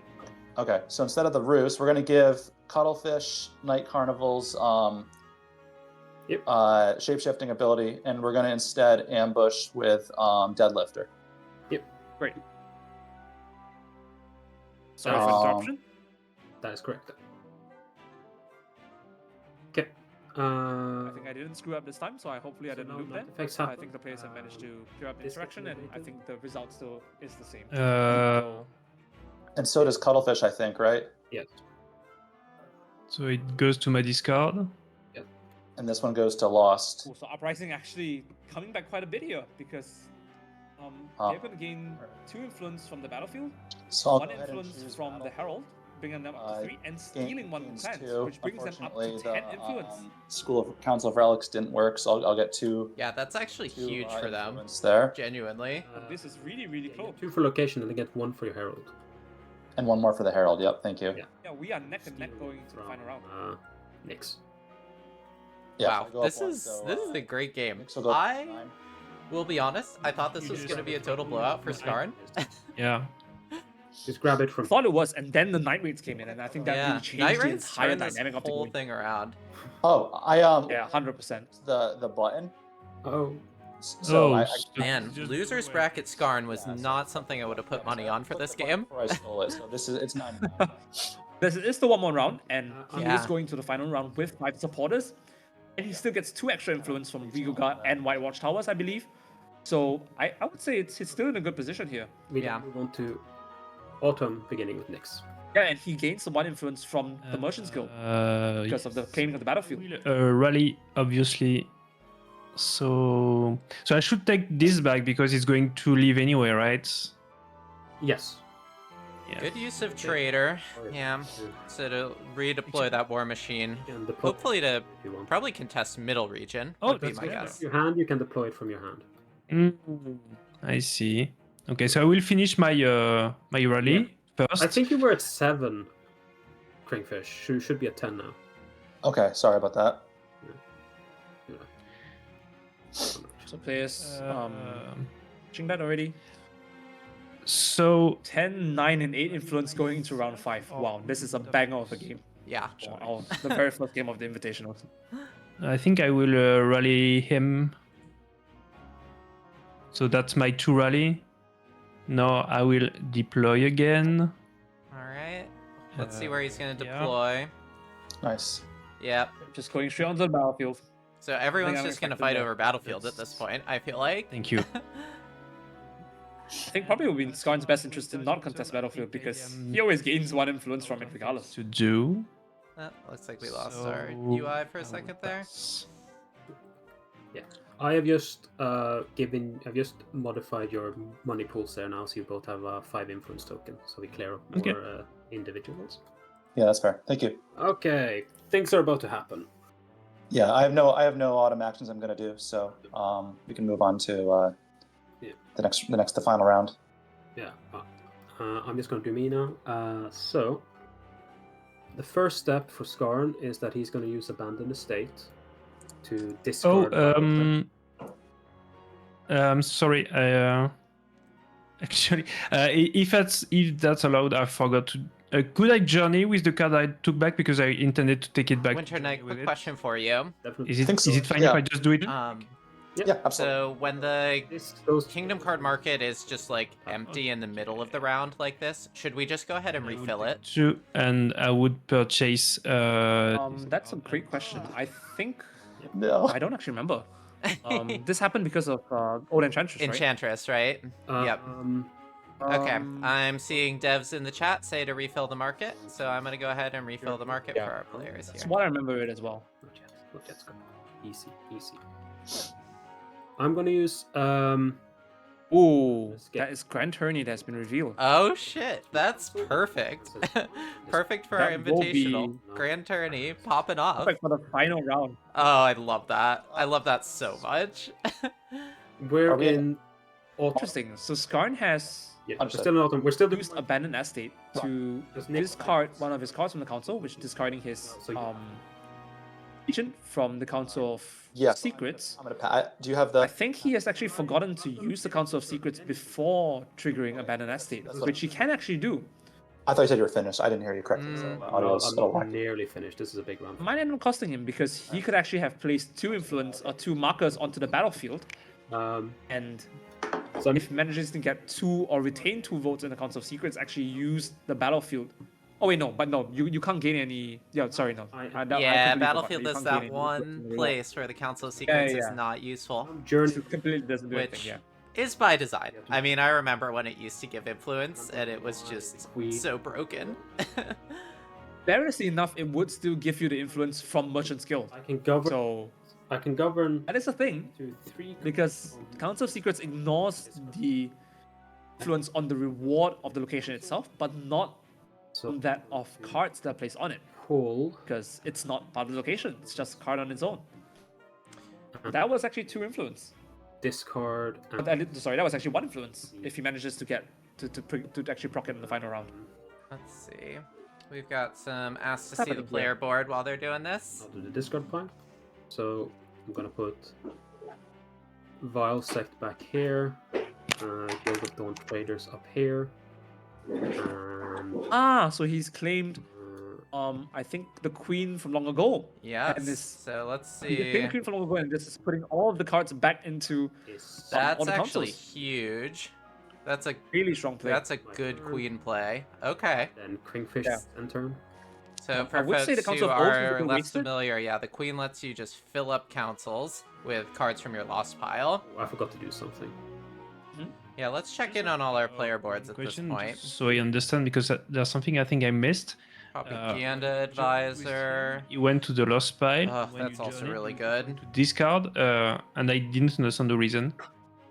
Speaker 4: Okay, so instead of the Roost, we're gonna give Cuttlefish Night Carnival's shapeshifting ability, and we're gonna instead ambush with Deadlifter.
Speaker 2: Great. Sorry for the
Speaker 4: Um,
Speaker 2: interruption.
Speaker 3: That is correct. Okay.
Speaker 2: I think I didn't screw up this time, so hopefully I
Speaker 3: So
Speaker 2: didn't
Speaker 3: no
Speaker 2: loop that.
Speaker 3: effects
Speaker 2: I
Speaker 3: happen.
Speaker 2: think the players have managed to clear up the
Speaker 3: this
Speaker 2: interaction, and I
Speaker 3: activated.
Speaker 2: think the result still is the same.
Speaker 5: Uh,
Speaker 4: And so does Cuttlefish, I think, right?
Speaker 3: Yes.
Speaker 5: so it goes to my discard.
Speaker 4: And this one goes to Lost.
Speaker 2: So Uprising actually coming back quite a bit here because
Speaker 4: Oh.
Speaker 2: they're going to gain 2 influence from the battlefield,
Speaker 4: So I'll
Speaker 2: 1
Speaker 4: go ahead and
Speaker 2: influence
Speaker 4: choose
Speaker 2: from the
Speaker 4: Battle.
Speaker 2: Herald, bringing them up to 3, and stealing one
Speaker 4: gains
Speaker 2: plants,
Speaker 4: 2.
Speaker 2: which brings them up to
Speaker 4: Unfortunately,
Speaker 2: 10 influence.
Speaker 4: School of Council of Relics didn't work, so I'll get 2.
Speaker 1: Yeah, that's actually
Speaker 4: 2
Speaker 1: huge for them.
Speaker 4: influence there,
Speaker 1: Genuinely.
Speaker 2: This is really, really
Speaker 3: Yeah,
Speaker 2: close.
Speaker 3: 2 for location, and they get 1 for your herald.
Speaker 4: and 1 more for the Herald. Yep, thank you.
Speaker 3: Yeah.
Speaker 2: Yeah, we are neck and neck going to the final round.
Speaker 3: Nixx.
Speaker 4: Yeah,
Speaker 1: Wow,
Speaker 4: I go up
Speaker 1: this
Speaker 4: 1,
Speaker 1: is
Speaker 4: so,
Speaker 1: this is a great game.
Speaker 4: Nixx will go up
Speaker 1: I
Speaker 4: 9.
Speaker 1: will be honest, I thought this was going to be a total blowout for Skarn.
Speaker 5: Yeah.
Speaker 3: Just grab it
Speaker 2: I
Speaker 3: from.
Speaker 2: thought it was, and then the Night Raids came in, and I think that
Speaker 1: Yeah,
Speaker 2: really changed
Speaker 1: Night
Speaker 2: the
Speaker 1: Raids
Speaker 2: entire
Speaker 1: turned this
Speaker 2: dynamic of the
Speaker 1: whole
Speaker 2: game.
Speaker 1: thing around.
Speaker 4: Oh, I
Speaker 2: Yeah, 100%.
Speaker 4: the button.
Speaker 3: Oh,
Speaker 4: So I
Speaker 1: Man, losers bracket Skarn was
Speaker 4: Yeah, so-
Speaker 1: not something I would have put money on for this game.
Speaker 4: Before I stole it, so it's 9.
Speaker 2: This is the one more round, and he
Speaker 1: Yeah.
Speaker 2: is going to the final round with 5 supporters. And he still gets 2 extra influence from Regal Guard and White Watchtowers, I believe. So I would say it's still in a good position here.
Speaker 3: we
Speaker 1: Yeah.
Speaker 3: move on to autumn, beginning with Nixx.
Speaker 2: Yeah, and he gains the 1 influence from the Merchant's Guild because of the claiming of the battlefield.
Speaker 5: Rally, obviously. So I should take this back because it's going to leave anyway, right?
Speaker 3: Yes.
Speaker 5: Yeah.
Speaker 1: Good use of Trader. Yeah. So to redeploy that War Machine.
Speaker 3: And deploy
Speaker 1: Hopefully to
Speaker 3: if you want.
Speaker 1: probably contest middle region.
Speaker 5: Oh,
Speaker 1: Would be
Speaker 5: that's
Speaker 1: my
Speaker 5: good.
Speaker 1: guess.
Speaker 3: Your hand, you can deploy it from your hand.
Speaker 5: I see. Okay, so I will finish my my rally first.
Speaker 3: I think you were at 7, Kringfish. You should be at 10 now.
Speaker 4: Okay, sorry about that.
Speaker 2: So players watching that already.
Speaker 5: So
Speaker 2: 10, 9, and 8 influence going into round 5. Wow, this is a banger of a game.
Speaker 1: Yeah.
Speaker 2: Wow, the very first game of the Invitational.
Speaker 5: I think I will rally him. So that's my 2 rally. Now I will deploy again.
Speaker 1: Alright. Let's see where he's going to
Speaker 5: yeah.
Speaker 1: deploy.
Speaker 4: Nice.
Speaker 1: Yep.
Speaker 2: Just going straight onto the battlefield.
Speaker 1: So everyone's
Speaker 2: I'm
Speaker 1: just going to
Speaker 2: expecting
Speaker 1: fight
Speaker 2: that.
Speaker 1: over Battlefield at this point, I feel like.
Speaker 5: Thank you.
Speaker 2: I think probably it would be in Skarn's best interest to not contest battlefield because he always gains 1 influence from it regardless.
Speaker 5: To do.
Speaker 1: Looks like we lost
Speaker 5: So,
Speaker 1: our UI for a second there.
Speaker 3: Yeah. I have just I've just modified your money pools there now, so you both have a 5 influence token, so we clear up more
Speaker 5: Okay.
Speaker 3: individuals.
Speaker 4: Yeah, that's fair. Thank you.
Speaker 3: Okay, things are about to happen.
Speaker 4: Yeah, I have no autumn actions I'm gonna do, so we can move on to the final round.
Speaker 3: Yeah, I'm just going to do me now. So, the first step for Skarn is that he's going to use Abandoned Estate to discard.
Speaker 5: Sorry. Actually, if that's allowed, I forgot to. Could I journey with the card I took back because I intended to take it back?
Speaker 1: Winter Knight,
Speaker 5: with
Speaker 1: quick
Speaker 5: it?
Speaker 1: question for you.
Speaker 3: Definitely.
Speaker 5: Is it
Speaker 4: think so,
Speaker 5: is it fine
Speaker 4: yeah.
Speaker 5: if I just do it?
Speaker 4: Yeah, absolutely.
Speaker 1: So when the
Speaker 3: This goes
Speaker 1: Kingdom Card Market is just like empty in the middle of the round like this, should we just go ahead and refill it?
Speaker 5: True, and I would purchase.
Speaker 2: That's a great question. I think
Speaker 4: No.
Speaker 2: I don't actually remember. This happened because of Old Enchantress, right?
Speaker 1: Enchantress, right? Yep. Okay, I'm seeing devs in the chat say to refill the market, so I'm gonna go ahead and refill the market
Speaker 2: Yeah.
Speaker 1: for our players
Speaker 2: That's
Speaker 1: here.
Speaker 2: what I remember it as well.
Speaker 3: Not yet, Skarn. Easy. I'm going to use
Speaker 2: Ooh,
Speaker 3: Let's get-
Speaker 2: that is Grand Tourney that's been revealed.
Speaker 1: Oh shit, that's perfect. Perfect for our
Speaker 2: That will be-
Speaker 1: invitational. Grand Tourney popping off.
Speaker 2: Perfect for the final round.
Speaker 1: Oh, I love that. I love that so much.
Speaker 3: We're
Speaker 4: Are we in-
Speaker 3: in autumn.
Speaker 2: Interesting. So Skarn has
Speaker 3: Yeah, we're
Speaker 4: Understood.
Speaker 3: still in autumn. We're still doing
Speaker 2: used Abandoned Estate to
Speaker 3: Does Nick-
Speaker 2: discard one of his cards from the council, which is discarding his
Speaker 3: So you-
Speaker 2: agent from the Council of
Speaker 4: Yes.
Speaker 2: Secrets.
Speaker 4: I'm gonna do you have
Speaker 2: I
Speaker 4: the
Speaker 2: think he has actually forgotten to use the Council of Secrets before triggering Abandoned Estate,
Speaker 4: That's what-
Speaker 2: which he can actually do.
Speaker 4: I thought you said you were finished. I didn't hear you correctly. So my audio was
Speaker 3: I'm
Speaker 4: a little
Speaker 3: not
Speaker 4: wacky.
Speaker 3: nearly finished. This is a big round.
Speaker 2: Might end up costing him because he could actually have placed 2 influence or 2 markers onto the battlefield, and
Speaker 3: So I'm,
Speaker 2: if he manages to get 2 or retain 2 votes in the Council of Secrets, actually use the battlefield. Oh wait, no, you can't gain any. Yeah, sorry, no. I
Speaker 1: Yeah,
Speaker 2: completely
Speaker 1: Battlefield
Speaker 2: forgot.
Speaker 1: is
Speaker 2: You can't
Speaker 1: that
Speaker 2: gain any
Speaker 1: one
Speaker 2: influence in the
Speaker 1: place where the Council of Secrets
Speaker 2: yeah.
Speaker 1: is not useful.
Speaker 3: I'm journey.
Speaker 2: reward. It completely doesn't do
Speaker 1: Which
Speaker 2: anything. Yeah.
Speaker 1: is by design. I mean, I remember when it used to give influence, and it was just
Speaker 3: We-
Speaker 1: so broken.
Speaker 2: Variously enough, it would still give you the influence from Merchant's Guild.
Speaker 3: I can govern.
Speaker 2: So
Speaker 3: I can govern
Speaker 2: that is the thing,
Speaker 3: 2, 3.
Speaker 2: because Council of Secrets ignores the influence on the reward of the location itself, but not
Speaker 3: So
Speaker 2: that of cards that are placed on it,
Speaker 3: pull.
Speaker 2: because it's not part of the location. It's just a card on its own. That was actually 2 influence.
Speaker 3: Discard.
Speaker 2: Sorry, that was actually 1 influence. If he manages to get to actually proc it in the final round.
Speaker 1: Let's see. We've got some asked to
Speaker 2: What's
Speaker 1: see the
Speaker 2: happening
Speaker 1: player
Speaker 2: here?
Speaker 1: board while they're doing this.
Speaker 3: I'll do the discard pile. So I'm gonna put Vile Sect back here. Guild of Dawn Traders up here. And
Speaker 2: So he's claimed I think the queen from long ago.
Speaker 1: Yes.
Speaker 2: And this,
Speaker 1: So let's
Speaker 2: he claimed
Speaker 1: see.
Speaker 2: the queen from long ago, and this is putting all of the cards back into
Speaker 1: That's
Speaker 2: all the
Speaker 1: actually
Speaker 2: consoles.
Speaker 1: huge. That's a
Speaker 2: Really strong play.
Speaker 1: that's a good queen play. Okay.
Speaker 3: then Kringfish
Speaker 2: Yeah.
Speaker 3: end turn.
Speaker 1: So
Speaker 2: I
Speaker 1: for
Speaker 2: would say
Speaker 1: folks
Speaker 2: the
Speaker 1: who
Speaker 2: Council of Oaths is a
Speaker 1: are
Speaker 2: bit
Speaker 1: less
Speaker 2: wasted.
Speaker 1: familiar, yeah, the queen lets you just fill up councils with cards from your lost pile.
Speaker 3: Oh, I forgot to do something.
Speaker 1: Yeah, let's check in on all our player boards at this
Speaker 5: Question,
Speaker 1: point.
Speaker 5: so I understand, because there's something I think I missed.
Speaker 1: Propaganda advisor.
Speaker 5: You went to the lost pile.
Speaker 1: Oh,
Speaker 5: when
Speaker 1: that's
Speaker 5: you
Speaker 1: also
Speaker 5: journeyed,
Speaker 1: really
Speaker 5: you
Speaker 1: good.
Speaker 5: went to discard, and I didn't understand the reason.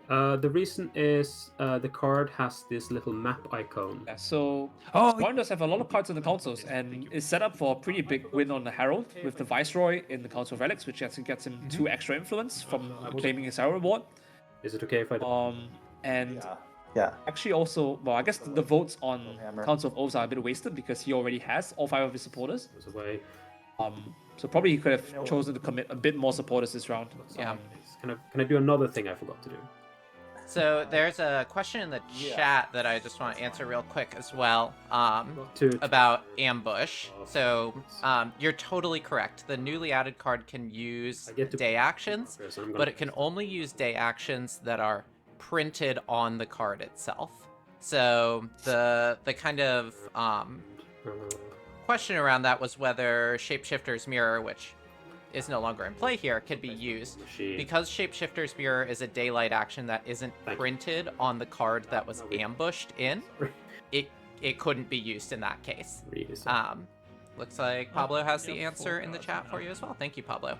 Speaker 3: The reason is the card has this little map icon.
Speaker 2: Yeah, so
Speaker 5: Oh,
Speaker 2: Skarn does have a lot of cards in the councils, and is set up for a pretty big win on the Herald with the Viceroy in the Council of Relics, which actually gets him 2 extra influence from claiming his Herald reward.
Speaker 3: Is it okay if I?
Speaker 2: And
Speaker 4: Yeah.
Speaker 2: actually also, well, I guess the votes on
Speaker 4: Hammer.
Speaker 2: Council of Oaths are a bit wasted because he already has all 5 of his supporters.
Speaker 3: Goes away.
Speaker 2: So probably he could have chosen to commit a bit more supporters this round.
Speaker 1: Yeah.
Speaker 3: Can I do another thing I forgot to do?
Speaker 1: So there's a question in the chat that I just want to answer real quick as well. About ambush. So you're totally correct. The newly added card can use
Speaker 3: I get to
Speaker 1: day actions,
Speaker 3: progress, and I'm gonna-
Speaker 1: but it can only use day actions that are printed on the card itself. So the kind of question around that was whether Shapeshifter's Mirror, which is no longer in play here, could be used. Because Shapeshifter's Mirror is a daylight action that isn't printed on the card that was ambushed in, it couldn't be used in that case.
Speaker 3: Really sorry.
Speaker 1: Looks like Pablo has the answer in the chat for you as well. Thank you, Pablo.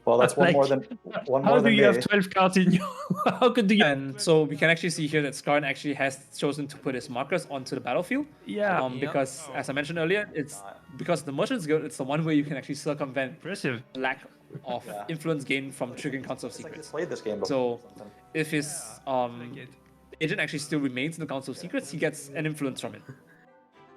Speaker 4: Well, that's one
Speaker 5: Like,
Speaker 4: more than one
Speaker 5: How
Speaker 4: more
Speaker 5: do
Speaker 4: than
Speaker 5: you
Speaker 4: me.
Speaker 5: have 12 cards in your? How could you?
Speaker 2: And so we can actually see here that Skarn actually has chosen to put his markers onto the battlefield.
Speaker 5: Yeah,
Speaker 2: Because, as I mentioned earlier, it's because the Merchant's Guild, it's the one way you can actually circumvent
Speaker 5: impressive.
Speaker 2: lack of influence gained from triggering Council of
Speaker 4: It's like
Speaker 2: Secrets.
Speaker 4: he's played this game before.
Speaker 2: So
Speaker 4: or something.
Speaker 2: if his agent actually still remains in the Council of Secrets, he gets an influence from it.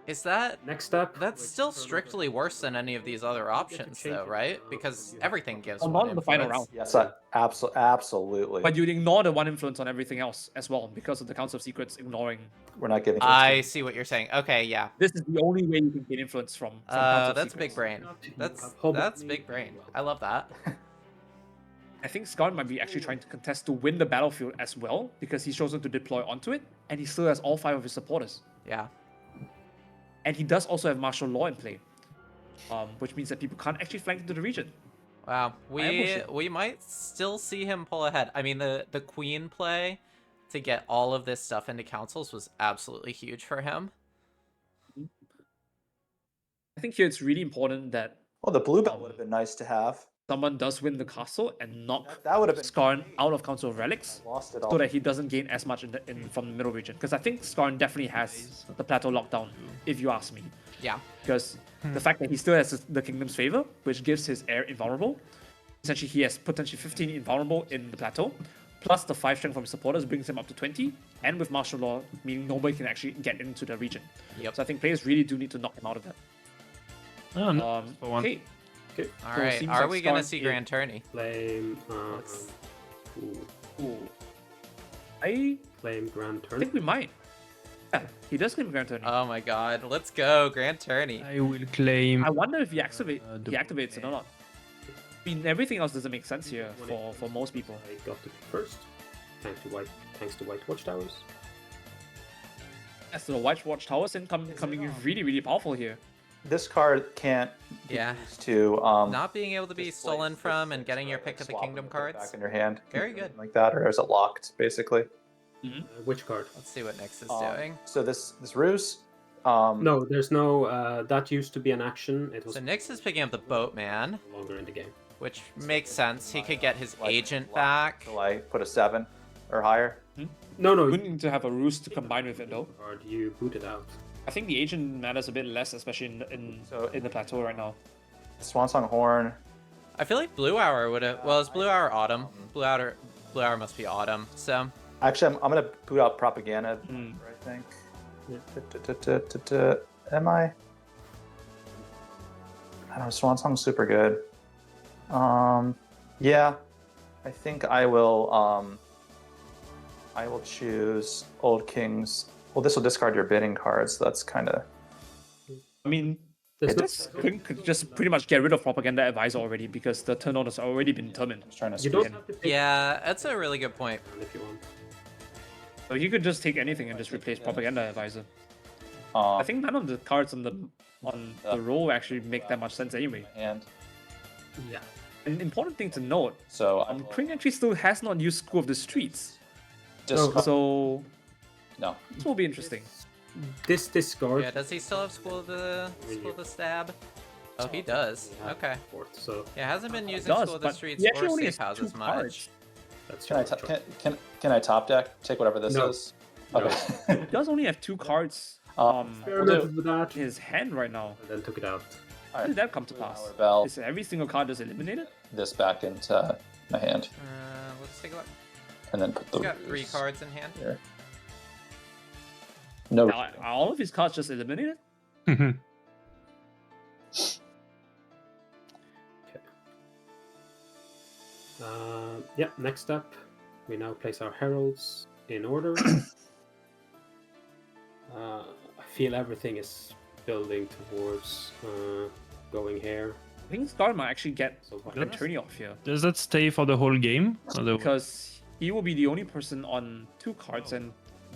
Speaker 1: Is that...
Speaker 3: Next step.
Speaker 1: That's still strictly worse than any of these other options, though, right? Because everything gives
Speaker 2: Not
Speaker 1: one
Speaker 2: in the final
Speaker 1: influence.
Speaker 2: round.
Speaker 4: Yes, absolutely.
Speaker 2: But you'd ignore the 1 influence on everything else as well because of the Council of Secrets ignoring.
Speaker 4: We're not giving.
Speaker 1: I see what you're saying. Okay, yeah.
Speaker 2: This is the only way you can gain influence from Council of
Speaker 1: That's
Speaker 2: Secrets.
Speaker 1: big brain. That's big brain. I love that.
Speaker 2: I think Skarn might be actually trying to contest to win the battlefield as well because he's chosen to deploy onto it, and he still has all 5 of his supporters.
Speaker 1: Yeah.
Speaker 2: And he does also have martial law in play, which means that people can't actually flank into the region.
Speaker 1: Wow.
Speaker 2: ambush
Speaker 1: We might still see him pull ahead. I mean, the queen play to get all of this stuff into councils was absolutely huge for him.
Speaker 2: I think here it's really important that
Speaker 4: Well, the blue belt would have been nice to have.
Speaker 2: someone does win the castle and knock
Speaker 4: That would have been
Speaker 2: Skarn out of Council of Relics,
Speaker 4: lost it all.
Speaker 2: so that he doesn't gain as much from the middle region. Because I think Skarn definitely has the Plateau lockdown, if you ask me.
Speaker 1: Yeah.
Speaker 2: Because the fact that he still has the Kingdom's Favor, which gives his heir invulnerable, essentially he has potentially 15 invulnerable in the Plateau, plus the 5 strength from his supporters brings him up to 20, and with martial law, meaning nobody can actually get into the region.
Speaker 1: Yep.
Speaker 2: So I think players really do need to knock him out of that.
Speaker 5: Oh, no. for one.
Speaker 2: Okay.
Speaker 1: All
Speaker 2: So it
Speaker 1: right.
Speaker 2: seems
Speaker 1: Are
Speaker 2: like
Speaker 1: we gonna
Speaker 2: Skarn
Speaker 1: see
Speaker 2: is-
Speaker 1: Grand Tourney?
Speaker 3: Flame.
Speaker 1: Looks-
Speaker 2: Ooh. I
Speaker 3: Flame Grand Turn.
Speaker 2: think we might. Yeah, he does claim Grand Tourney.
Speaker 1: Oh my God! Let's go Grand Tourney.
Speaker 5: I will claim.
Speaker 2: I wonder if he
Speaker 5: the
Speaker 2: activates it or not. I mean, everything else doesn't make sense here for most people.
Speaker 3: I got to pick first. Thanks to White Watchtowers.
Speaker 2: As to the White Watchtowers coming in really, really powerful here.
Speaker 4: This card can't be
Speaker 1: Yeah.
Speaker 4: used to
Speaker 1: Not being able to be
Speaker 4: display
Speaker 1: stolen from and
Speaker 4: statistics
Speaker 1: getting your
Speaker 4: or
Speaker 1: pick of the
Speaker 4: swap
Speaker 1: kingdom
Speaker 4: them, put it
Speaker 1: cards.
Speaker 4: back in your hand.
Speaker 1: Very good.
Speaker 4: Like that, or is it locked, basically?
Speaker 3: Which card?
Speaker 1: Let's see what Nixx is doing.
Speaker 4: So this ruse.
Speaker 3: No, there's no. That used to be an action. It was
Speaker 1: So Nixx is picking up the boatman,
Speaker 3: no longer in the game.
Speaker 1: which makes sense. He could get his
Speaker 4: like,
Speaker 1: agent
Speaker 4: lock
Speaker 1: back.
Speaker 4: till I put a 7 or higher.
Speaker 3: No,
Speaker 2: We need to have a ruse to combine with it though.
Speaker 3: card you booted out.
Speaker 2: I think the agent matters a bit less, especially in the plateau right now.
Speaker 4: Swansong Horn.
Speaker 1: I feel like Blue Hour would have. Well, is Blue Hour autumn? Blue Hour must be autumn. So
Speaker 4: Actually, I'm gonna boot out Propaganda. I think. Am I? I don't know. Swansong's super good. Yeah, I think I will. I will choose Old Kings. Well, this will discard your bidding cards. So that's kind of.
Speaker 2: I mean,
Speaker 3: There's no-
Speaker 2: this could just pretty much get rid of Propaganda Advisor already because the turn order has already been determined.
Speaker 4: I'm trying to
Speaker 3: You
Speaker 4: squeeze
Speaker 3: don't
Speaker 4: in.
Speaker 3: have to take
Speaker 1: yeah, that's a really good point.
Speaker 3: if you want.
Speaker 2: So you could just take anything and just replace Propaganda Advisor.
Speaker 4: I
Speaker 2: I think none of the cards on the roll actually make that much sense anyway.
Speaker 4: and
Speaker 3: Yeah.
Speaker 2: An important thing to note,
Speaker 4: so
Speaker 2: Kring actually still has not used School of the Streets,
Speaker 4: discard.
Speaker 2: so
Speaker 4: No.
Speaker 2: this will be interesting.
Speaker 3: This discard.
Speaker 1: Yeah, does he still have School of the Stab? Oh, he does.
Speaker 3: Yeah,
Speaker 1: Okay.
Speaker 3: fourth, so
Speaker 1: Yeah, hasn't been using
Speaker 2: does,
Speaker 1: School of the
Speaker 2: but
Speaker 1: Streets
Speaker 2: he actually
Speaker 1: or
Speaker 2: only
Speaker 1: Safe
Speaker 2: has
Speaker 1: Houses
Speaker 2: two
Speaker 1: much.
Speaker 2: cards.
Speaker 3: that's
Speaker 4: Can I
Speaker 3: your choice.
Speaker 4: can I top deck? Take whatever this
Speaker 3: No.
Speaker 4: is.
Speaker 3: No.
Speaker 4: Okay.
Speaker 2: He does only have two cards
Speaker 3: Experimented with that,
Speaker 2: in his hand right now.
Speaker 3: and then took it out.
Speaker 2: How did that come to pass?
Speaker 4: Power Bell.
Speaker 2: Is every single card just eliminated?
Speaker 4: This back into my hand,
Speaker 1: Let's take a look.
Speaker 4: and then put the.
Speaker 1: He's got 3 cards in hand.
Speaker 4: Here. No.
Speaker 2: Now, are all of his cards just eliminated?
Speaker 3: Yeah, next up, we now place our heralds in order. I feel everything is building towards going here.
Speaker 2: I think Skarn might actually get
Speaker 3: So why
Speaker 2: an
Speaker 3: not?
Speaker 2: attorney off here
Speaker 5: Does that stay for the whole game?
Speaker 2: because he will be the only person on 2 cards, and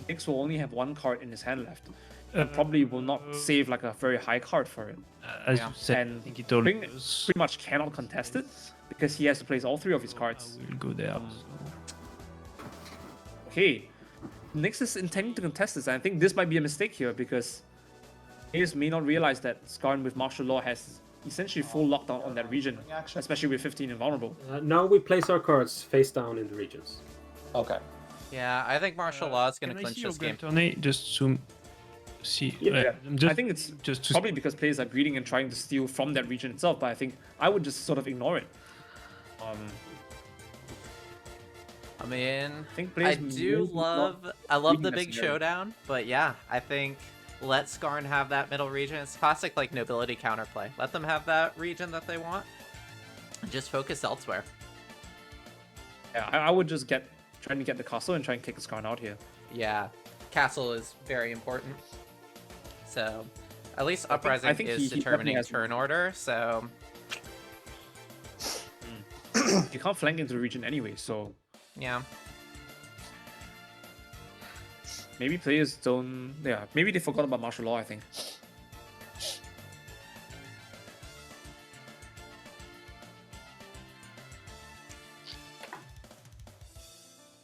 Speaker 2: Nixx will only have 1 card in his hand left, and probably will not save like a very high card for it.
Speaker 5: As
Speaker 1: Yeah.
Speaker 5: you said, I
Speaker 2: And
Speaker 5: think it all
Speaker 2: Kring
Speaker 5: goes.
Speaker 2: pretty much cannot contest it because he has to place all 3 of his cards.
Speaker 5: We'll go there.
Speaker 2: Okay, Nixx is intending to contest this, and I think this might be a mistake here because players may not realize that Skarn with martial law has essentially full lockdown on that region,
Speaker 4: Action.
Speaker 2: especially with 15 invulnerable.
Speaker 3: Now we place our cards face down in the regions.
Speaker 4: Okay.
Speaker 1: Yeah, I think martial law is going
Speaker 5: Can
Speaker 1: to
Speaker 5: I
Speaker 1: clinch
Speaker 5: see your
Speaker 1: this game.
Speaker 5: grand tourney? Just to see.
Speaker 2: Yeah,
Speaker 5: I'm just,
Speaker 2: I think it's
Speaker 5: just to
Speaker 2: probably because players are greeding and trying to steal from that region itself, but I think I would just sort of ignore it.
Speaker 1: I mean,
Speaker 2: I think
Speaker 1: I
Speaker 2: players
Speaker 1: do
Speaker 2: may
Speaker 1: love
Speaker 2: not
Speaker 1: I love
Speaker 2: reading
Speaker 1: the
Speaker 2: that
Speaker 1: big
Speaker 2: scenario.
Speaker 1: showdown, but yeah, I think let Skarn have that middle region. It's classic like nobility counterplay. Let them have that region that they want. And just focus elsewhere.
Speaker 2: Yeah, I would just trying to get the castle and try and kick Skarn out here.
Speaker 1: Yeah, castle is very important. So, at least uprising
Speaker 2: I think
Speaker 1: is
Speaker 2: he definitely
Speaker 1: determining
Speaker 2: has-
Speaker 1: turn order. So,
Speaker 2: You can't flank into the region anyway, so
Speaker 1: yeah.
Speaker 2: maybe players don't. Yeah, maybe they forgot about martial law. I think.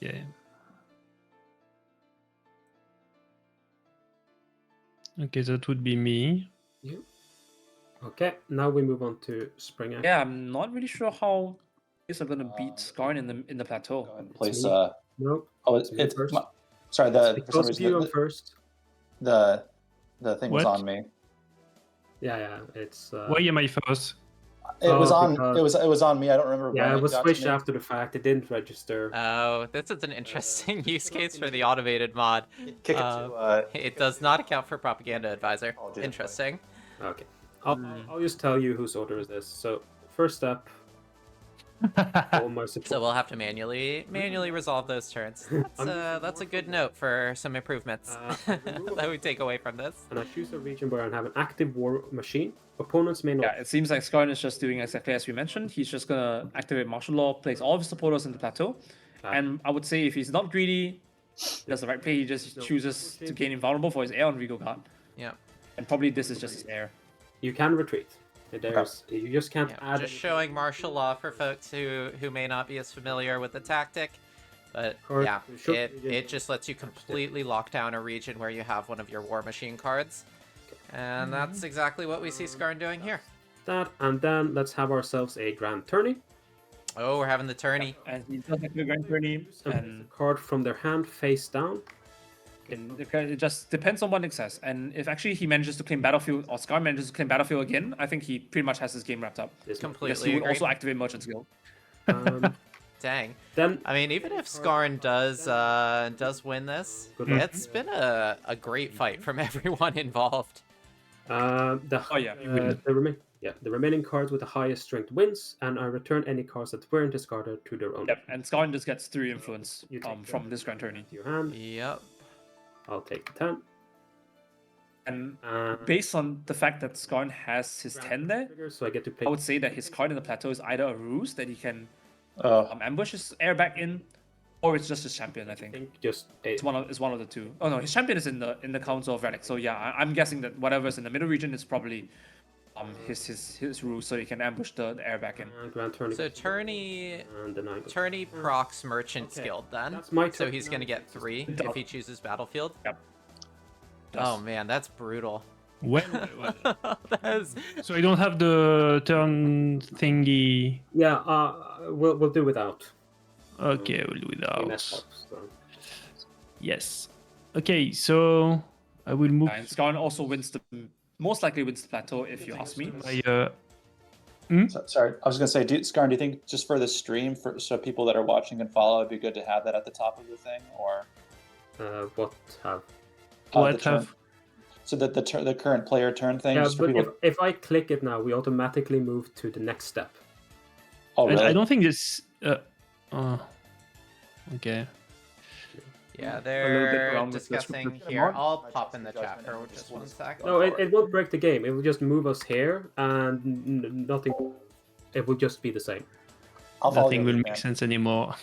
Speaker 5: yeah. Okay, that would be me.
Speaker 3: Okay, now we move on to spring action.
Speaker 2: Yeah, I'm not really sure how players are gonna beat Skarn in the plateau.
Speaker 4: Go ahead and place.
Speaker 3: me. Nope.
Speaker 4: Oh, it's
Speaker 3: me first.
Speaker 4: sorry. For some
Speaker 3: Because
Speaker 4: reason,
Speaker 3: you go first.
Speaker 4: the thing was
Speaker 5: What?
Speaker 4: on me.
Speaker 3: Yeah, it's.
Speaker 5: Why am I first?
Speaker 4: It was
Speaker 3: Oh,
Speaker 4: on.
Speaker 3: because-
Speaker 4: It was on me. I don't remember.
Speaker 3: Yeah,
Speaker 4: when
Speaker 3: it was
Speaker 4: got to
Speaker 3: switched
Speaker 4: me.
Speaker 3: after the fact. It didn't register.
Speaker 1: Oh, this is an interesting use case for the automated mod.
Speaker 4: Kick it to.
Speaker 1: It does not account for propaganda advisor.
Speaker 4: Apologies.
Speaker 1: Interesting.
Speaker 3: Okay, I'll just tell you whose order is this. So first up, all my support.
Speaker 1: So we'll have to manually resolve those turns. That's a good note for some improvements that we take away from this.
Speaker 3: And I choose a region where I have an active war machine. Opponents may not.
Speaker 2: Yeah, it seems like Skarn is just doing exactly as we mentioned. He's just gonna activate martial law, place all of his supporters in the plateau, and I would say if he's not greedy, he does the right play. He just chooses to gain invulnerable for his air on Regal Guard,
Speaker 1: Yeah.
Speaker 2: and probably this is just his air.
Speaker 3: You can retreat. You just can't
Speaker 1: Yeah,
Speaker 3: add.
Speaker 1: just showing martial law for folks who may not be as familiar with the tactic. But
Speaker 3: Card-
Speaker 1: yeah,
Speaker 3: sure,
Speaker 1: it just lets you completely lock down a region where you have one of your war machine cards. And that's exactly what we see Skarn doing here.
Speaker 3: that, and then let's have ourselves a grand tourney.
Speaker 1: Oh, we're having the tourney.
Speaker 2: And he does activate Grand Tourney,
Speaker 3: And
Speaker 2: and
Speaker 3: a card from their hand face down.
Speaker 2: It just depends on what Nixx says. And if actually he manages to claim battlefield, or Skarn manages to claim battlefield again, I think he pretty much has his game wrapped up. Because
Speaker 1: Completely
Speaker 2: he would
Speaker 1: agreed.
Speaker 2: also activate Merchant's Guild.
Speaker 1: Dang.
Speaker 3: Then
Speaker 1: I mean, even if Skarn does win this,
Speaker 3: Good luck.
Speaker 1: it's been a great fight from everyone involved.
Speaker 3: the remaining cards with the highest strength wins, and I return any cards that weren't discarded to their owner.
Speaker 2: Yep, and Skarn just gets 3 influence
Speaker 3: You take
Speaker 2: from this Grand Tourney.
Speaker 3: to your hand.
Speaker 1: Yep.
Speaker 3: I'll take the 10.
Speaker 2: And
Speaker 3: And
Speaker 2: based on the fact that Skarn has his 10 there,
Speaker 3: trigger, so I get to play.
Speaker 2: I would say that his card in the Plateau is either a ruse that he can
Speaker 4: Oh,
Speaker 2: ambush his heir back in, or it's just his champion, I
Speaker 3: I
Speaker 2: think.
Speaker 3: think just a,
Speaker 2: It's one of the two. Oh no, his champion is in the Council of Relics. So yeah, I'm guessing that whatever's in the middle region is probably his ruse, so he can ambush the heir back in.
Speaker 3: Grand Tourney.
Speaker 1: So Tourney
Speaker 3: And then I go.
Speaker 1: Tourney procs Merchant's
Speaker 3: Okay,
Speaker 1: Guild then.
Speaker 3: that's my
Speaker 1: So
Speaker 3: turn
Speaker 1: he's
Speaker 3: now.
Speaker 1: gonna get 3
Speaker 2: It
Speaker 1: if
Speaker 2: does.
Speaker 1: he chooses Battlefield.
Speaker 2: Yep.
Speaker 1: Oh man, that's brutal.
Speaker 5: Well,
Speaker 1: That is...
Speaker 5: so I don't have the turn thingy.
Speaker 3: Yeah, we'll do without.
Speaker 5: Okay, we'll do
Speaker 3: We
Speaker 5: without.
Speaker 3: messed up. So.
Speaker 5: Yes. Okay, so I will move
Speaker 2: And Skarn also most likely wins the Plateau, if you ask me.
Speaker 5: my
Speaker 4: sorry. I was gonna say, Skarn, do you think just for the stream, so people that are watching and follow, it'd be good to have that at the top of the thing, or
Speaker 3: What have?
Speaker 5: what
Speaker 4: the turn,
Speaker 5: have
Speaker 4: so that the current player turn thing.
Speaker 3: Yeah,
Speaker 4: just for
Speaker 3: but
Speaker 4: people...
Speaker 3: if I click it now, we automatically move to the next step.
Speaker 4: Oh, really?
Speaker 5: I don't think this okay.
Speaker 1: Yeah,
Speaker 2: A little bit
Speaker 1: they're
Speaker 2: wrong with the
Speaker 1: discussing
Speaker 2: script.
Speaker 1: here. I'll pop in the chat for just one sec.
Speaker 3: No, it won't break the game. It will just move us here, and nothing. It will just be the same.
Speaker 4: I'll follow
Speaker 5: Nothing
Speaker 4: you,
Speaker 5: will
Speaker 4: man.
Speaker 5: make sense anymore.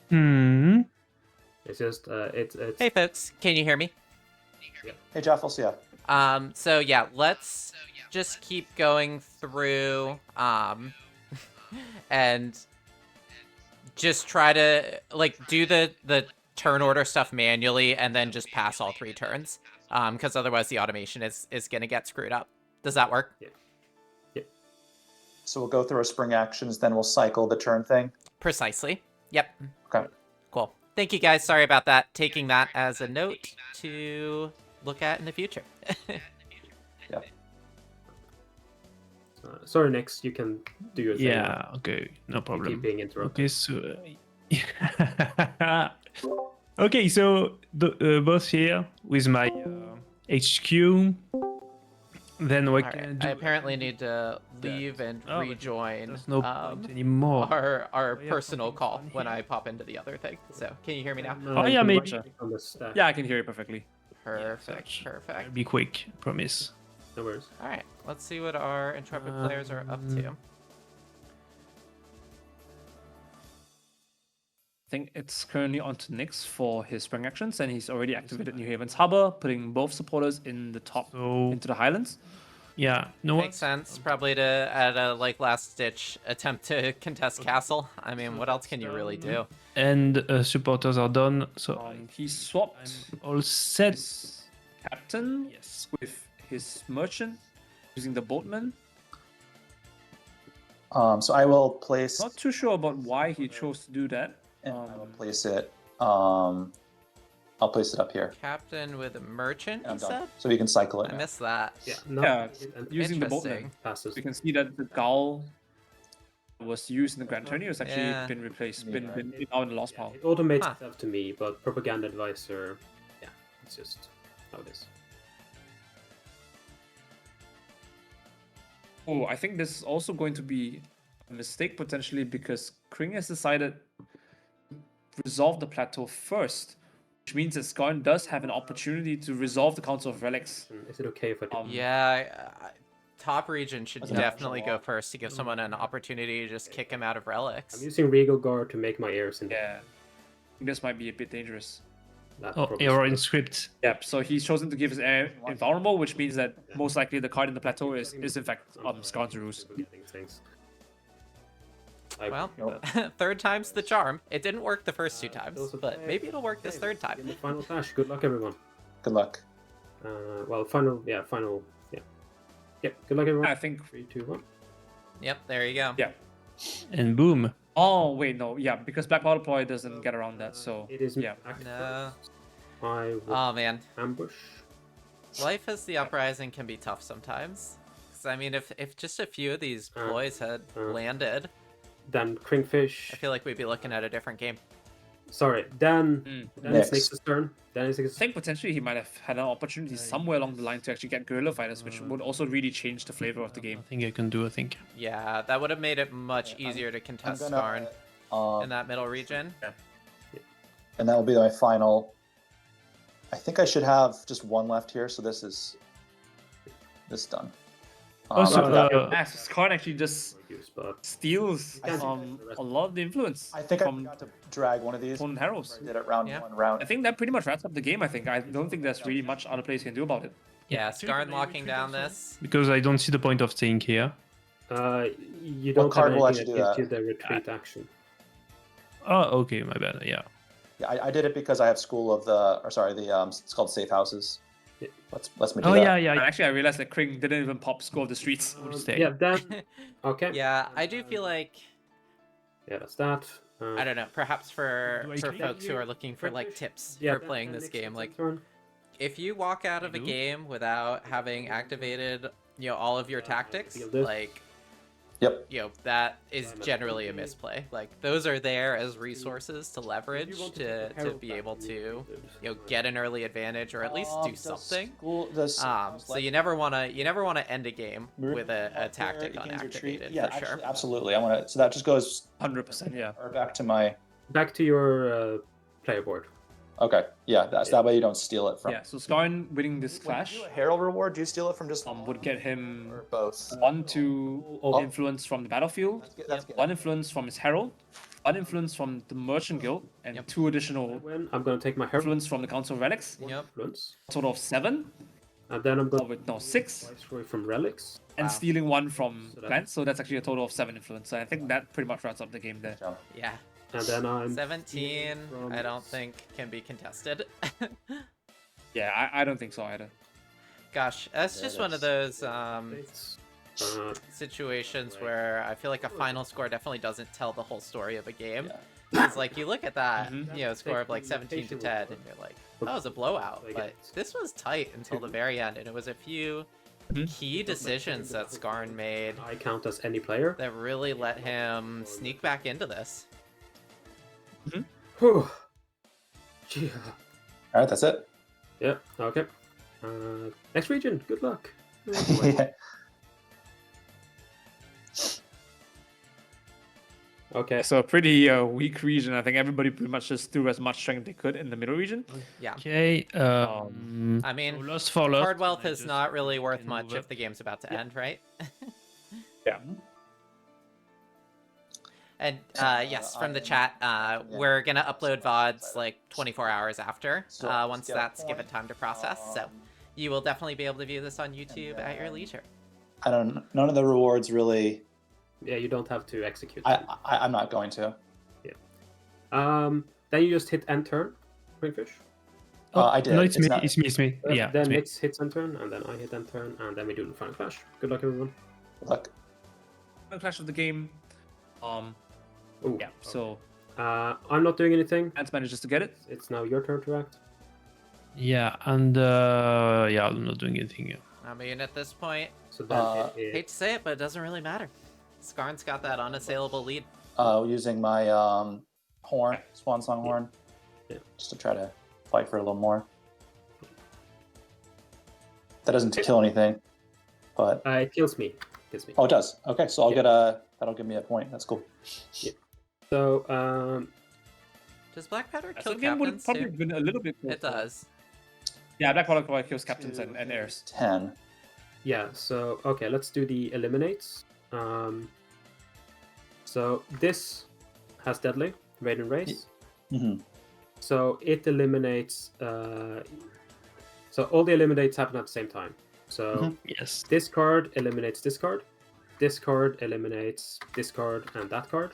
Speaker 5: Hmm.
Speaker 3: It's just it's.
Speaker 1: Hey folks, can you hear me?
Speaker 4: Hey, Jaffles, yeah.
Speaker 1: So yeah, let's just keep going through, and just try to like do the turn order stuff manually, and then just pass all 3 turns, because otherwise the automation is gonna get screwed up. Does that work?
Speaker 3: Yeah.
Speaker 4: So we'll go through our spring actions, then we'll cycle the turn thing.
Speaker 1: Precisely. Yep.
Speaker 4: Okay.
Speaker 1: Cool. Thank you guys. Sorry about that. Taking that as a note to look at in the future.
Speaker 3: Sorry, Nixx, you can do your thing.
Speaker 5: Yeah. Okay. No
Speaker 3: You
Speaker 5: problem.
Speaker 3: keep being interrupted.
Speaker 5: Okay, so okay, so both here with my HQ. Then what can I
Speaker 1: Alright,
Speaker 5: do?
Speaker 1: I apparently need to leave and
Speaker 5: Oh, but
Speaker 1: rejoin
Speaker 5: There's no point anymore.
Speaker 1: our
Speaker 5: yeah,
Speaker 1: personal
Speaker 5: focus
Speaker 1: call
Speaker 5: on
Speaker 1: when
Speaker 5: here.
Speaker 1: I pop into the other thing. So, can you hear me now?
Speaker 5: Oh, yeah, maybe.
Speaker 3: On the stack.
Speaker 2: Yeah, I can hear you perfectly.
Speaker 1: Perfect,
Speaker 5: I'll
Speaker 1: perfect.
Speaker 5: be quick, promise.
Speaker 3: No worries.
Speaker 1: Alright, let's see what our Intrepid players are up to.
Speaker 2: I think it's currently on to Nixx for his spring actions, and he's already activated New Haven's Harbor, putting both supporters in the top
Speaker 5: So
Speaker 2: into the Highlands.
Speaker 5: yeah, no
Speaker 1: Makes sense, probably to at a like last ditch attempt to contest castle. I mean, what else can you really do?
Speaker 5: and supporters are done. So
Speaker 2: He swapped
Speaker 5: I'm all set.
Speaker 2: his captain with his merchant using the boatman.
Speaker 4: So I will place.
Speaker 2: Not too sure about why he chose to do that.
Speaker 4: I will place it. I'll place it up here.
Speaker 1: Captain with a merchant,
Speaker 4: And I'm
Speaker 1: you
Speaker 4: done.
Speaker 1: said?
Speaker 4: So we can cycle it.
Speaker 1: I
Speaker 4: now.
Speaker 1: missed that.
Speaker 3: Yeah.
Speaker 2: Yeah,
Speaker 3: And
Speaker 2: using the
Speaker 1: Interesting.
Speaker 2: boatman.
Speaker 3: passes.
Speaker 2: You can see that the Gaul was used in the Grand Tourney. It's actually
Speaker 1: Yeah.
Speaker 2: been replaced, been
Speaker 4: Yeah.
Speaker 2: been now in the lost pile.
Speaker 3: It automates
Speaker 1: Huh.
Speaker 3: itself to me, but propaganda advisor, yeah, it's just how it is.
Speaker 2: Oh, I think this is also going to be a mistake potentially because Kring has decided to resolve the plateau first, which means that Skarn does have an opportunity to resolve the Council of Relics.
Speaker 3: Is it okay if I do?
Speaker 1: Yeah, top region should
Speaker 4: That's an
Speaker 1: definitely
Speaker 4: optional
Speaker 1: go first to give someone an opportunity to just kick him out of relics.
Speaker 3: I'm using Regal Guard to make my heirs in
Speaker 2: Yeah, I think this might be a bit dangerous.
Speaker 3: that.
Speaker 5: Oh,
Speaker 3: probably
Speaker 5: error in
Speaker 3: sucks.
Speaker 5: script.
Speaker 2: Yep, so he's chosen to give his heir invulnerable, which means that most likely the card in the plateau is in fact Skarn's ruse.
Speaker 3: Forgetting things.
Speaker 1: Well,
Speaker 4: Nope.
Speaker 1: third time's the charm. It didn't work the first 2
Speaker 3: those
Speaker 1: times,
Speaker 3: are
Speaker 1: but
Speaker 3: bad.
Speaker 1: maybe it'll work this third
Speaker 3: In
Speaker 1: time.
Speaker 3: the final dash. Good luck, everyone.
Speaker 4: Good luck.
Speaker 3: Final. Yeah. Yep. Good luck, everyone.
Speaker 2: I think
Speaker 3: 3, 2, 1.
Speaker 1: Yep, there you go.
Speaker 2: Yeah.
Speaker 5: And boom.
Speaker 2: Oh wait, no, yeah, because Black Bottle Ploy doesn't get around that. So
Speaker 3: It is
Speaker 2: yeah.
Speaker 3: act
Speaker 1: No.
Speaker 3: first. I will
Speaker 1: Oh man,
Speaker 3: ambush.
Speaker 1: life as the uprising can be tough sometimes. 'Cause, I mean, if just a few of these ploys had landed,
Speaker 3: Then Kringfish.
Speaker 1: I feel like we'd be looking at a different game.
Speaker 3: Sorry, then it's
Speaker 4: Nixx.
Speaker 3: Nix's turn. Then it's
Speaker 2: I
Speaker 3: Nix's.
Speaker 2: think potentially he might have had an opportunity somewhere along the line to actually get guerrilla fighters, which would also really change the flavor of the game.
Speaker 5: Nothing I can do, I think.
Speaker 1: Yeah, that would have made it much easier to contest Skarn in that middle region.
Speaker 4: And that will be my final. I think I should have just one left here, so this is done.
Speaker 5: Also,
Speaker 2: Skarn actually just
Speaker 3: But
Speaker 2: steals a lot of the influence
Speaker 4: I think I
Speaker 2: from
Speaker 4: forgot to drag one of these.
Speaker 2: opponent heralds.
Speaker 4: I did it round
Speaker 1: Yeah.
Speaker 4: one round.
Speaker 2: I think that pretty much wraps up the game. I think I don't think there's really much other players can do about it.
Speaker 1: Yeah, Skarn locking down this.
Speaker 5: Because I don't see the point of staying here.
Speaker 3: You don't
Speaker 4: card
Speaker 3: have
Speaker 4: will
Speaker 3: anything
Speaker 4: let
Speaker 3: that
Speaker 4: you do
Speaker 3: gives
Speaker 4: that?
Speaker 3: you the retreat action.
Speaker 5: Oh, okay, my bad. Yeah.
Speaker 4: Yeah, I did it because I have School of the, or sorry, it's called Safe Houses.
Speaker 3: Yeah.
Speaker 4: Lets me do
Speaker 5: Oh,
Speaker 4: that.
Speaker 5: yeah.
Speaker 2: And actually, I realized that Kring didn't even pop Skull of the Streets.
Speaker 5: Stay.
Speaker 3: Yeah, then. Okay.
Speaker 1: Yeah, I do feel like,
Speaker 3: Yeah, that's that.
Speaker 1: I don't know, perhaps for
Speaker 5: Do I click?
Speaker 1: folks who are looking for like tips
Speaker 3: Yeah,
Speaker 1: for playing this game, like
Speaker 3: turn.
Speaker 1: if you walk out of a game without having activated, all of your tactics,
Speaker 3: Feel this.
Speaker 1: like,
Speaker 4: Yep.
Speaker 1: that is generally a misplay. Like those are there as resources to leverage to be able to, get an early advantage or at least do something. So you never wanna end a game with a tactic unactivated
Speaker 4: Yeah,
Speaker 1: for sure.
Speaker 4: absolutely. I want to. So that just goes
Speaker 2: 100%, yeah.
Speaker 4: back to my.
Speaker 3: Back to your player board.
Speaker 4: Okay. Yeah, that's that way you don't steal it from.
Speaker 2: Yeah, so Skarn winning this clash
Speaker 4: Herald reward. Do you steal it from just
Speaker 2: would get him
Speaker 4: or both?
Speaker 2: 1-2 influence from the battlefield,
Speaker 4: That's good.
Speaker 2: 1 influence from his herald, 1 influence from the merchant guild, and 2 additional
Speaker 3: When I'm going to take my herald
Speaker 2: influence from the council of relics.
Speaker 1: Yep.
Speaker 3: influence,
Speaker 2: Total of 7.
Speaker 3: and then I'm going
Speaker 2: With 6.
Speaker 3: to from relics.
Speaker 2: And
Speaker 1: Wow.
Speaker 2: stealing 1 from
Speaker 3: So that-
Speaker 2: plants, so that's actually a total of 7 influence. So I think that pretty much wraps up the game there.
Speaker 1: Yeah.
Speaker 3: And then I'm
Speaker 1: 17,
Speaker 3: from-
Speaker 1: I don't think can be contested.
Speaker 2: Yeah, I don't think so either.
Speaker 1: Gosh, that's just one of those
Speaker 3: It's,
Speaker 1: situations where I feel like a final score definitely doesn't tell the whole story of a game. It's like you look at that, score of like 17 to 10, and you're like, that was a blowout. But this was tight until the very end, and it was a few key decisions that Skarn made
Speaker 3: I count as any player.
Speaker 1: that really let him sneak back into this.
Speaker 3: Whew. Yeah.
Speaker 4: All right, that's it.
Speaker 3: Yeah. Okay. Next region. Good luck.
Speaker 4: Yeah.
Speaker 3: Okay.
Speaker 2: So a pretty weak region. I think everybody pretty much just threw as much strength they could in the middle region.
Speaker 1: Yeah.
Speaker 5: Okay.
Speaker 1: I mean,
Speaker 5: Lost for lost.
Speaker 1: card wealth
Speaker 5: I
Speaker 1: is
Speaker 5: just
Speaker 1: not really worth
Speaker 5: can
Speaker 1: much
Speaker 5: move
Speaker 1: if
Speaker 5: up.
Speaker 1: the game's about to end, right?
Speaker 2: Yeah.
Speaker 1: And yes, from the chat, we're gonna upload VODs like 24 hours after, once that's given time to process. So you will definitely be able to view this on YouTube at your leisure.
Speaker 4: I don't. None of the rewards really.
Speaker 3: Yeah, you don't have to execute.
Speaker 4: I'm not going to.
Speaker 3: Then you just hit end turn, Kringfish.
Speaker 4: I did.
Speaker 5: No, it's me.
Speaker 4: not-
Speaker 5: It's me. Yeah.
Speaker 3: Then
Speaker 5: it's me.
Speaker 3: Nixx hits end turn, and then I hit end turn, and then we do the final clash. Good luck, everyone.
Speaker 4: Look.
Speaker 2: Clash of the game.
Speaker 3: Ooh.
Speaker 2: Yeah. So
Speaker 3: I'm not doing anything.
Speaker 2: Ants manages to get it.
Speaker 3: It's now your turn to act.
Speaker 5: Yeah, and I'm not doing anything here.
Speaker 1: I mean, at this point,
Speaker 3: So then
Speaker 1: hate to say it, but it doesn't really matter. Skarn's got that unassailable lead.
Speaker 4: Using my horn, swan song horn, just to try to fight for a little more. That doesn't kill anything, but
Speaker 3: it kills me. Kills me.
Speaker 4: oh, it does. Okay, so I'll get a. That'll give me a point. That's cool.
Speaker 3: So
Speaker 1: Does Black Powder
Speaker 2: So
Speaker 1: kill
Speaker 2: the game would
Speaker 1: captains
Speaker 2: probably
Speaker 1: too?
Speaker 2: been a little bit.
Speaker 1: It does.
Speaker 2: Yeah, Black Water kills captains and heirs.
Speaker 4: 10.
Speaker 3: yeah. So okay, let's do the eliminates. So this has deadly raid and race.
Speaker 4: Mm-hmm.
Speaker 3: So it eliminates. So all the eliminates happen at the same time. So
Speaker 5: Yes.
Speaker 3: this card eliminates this card. This card eliminates this card and that card.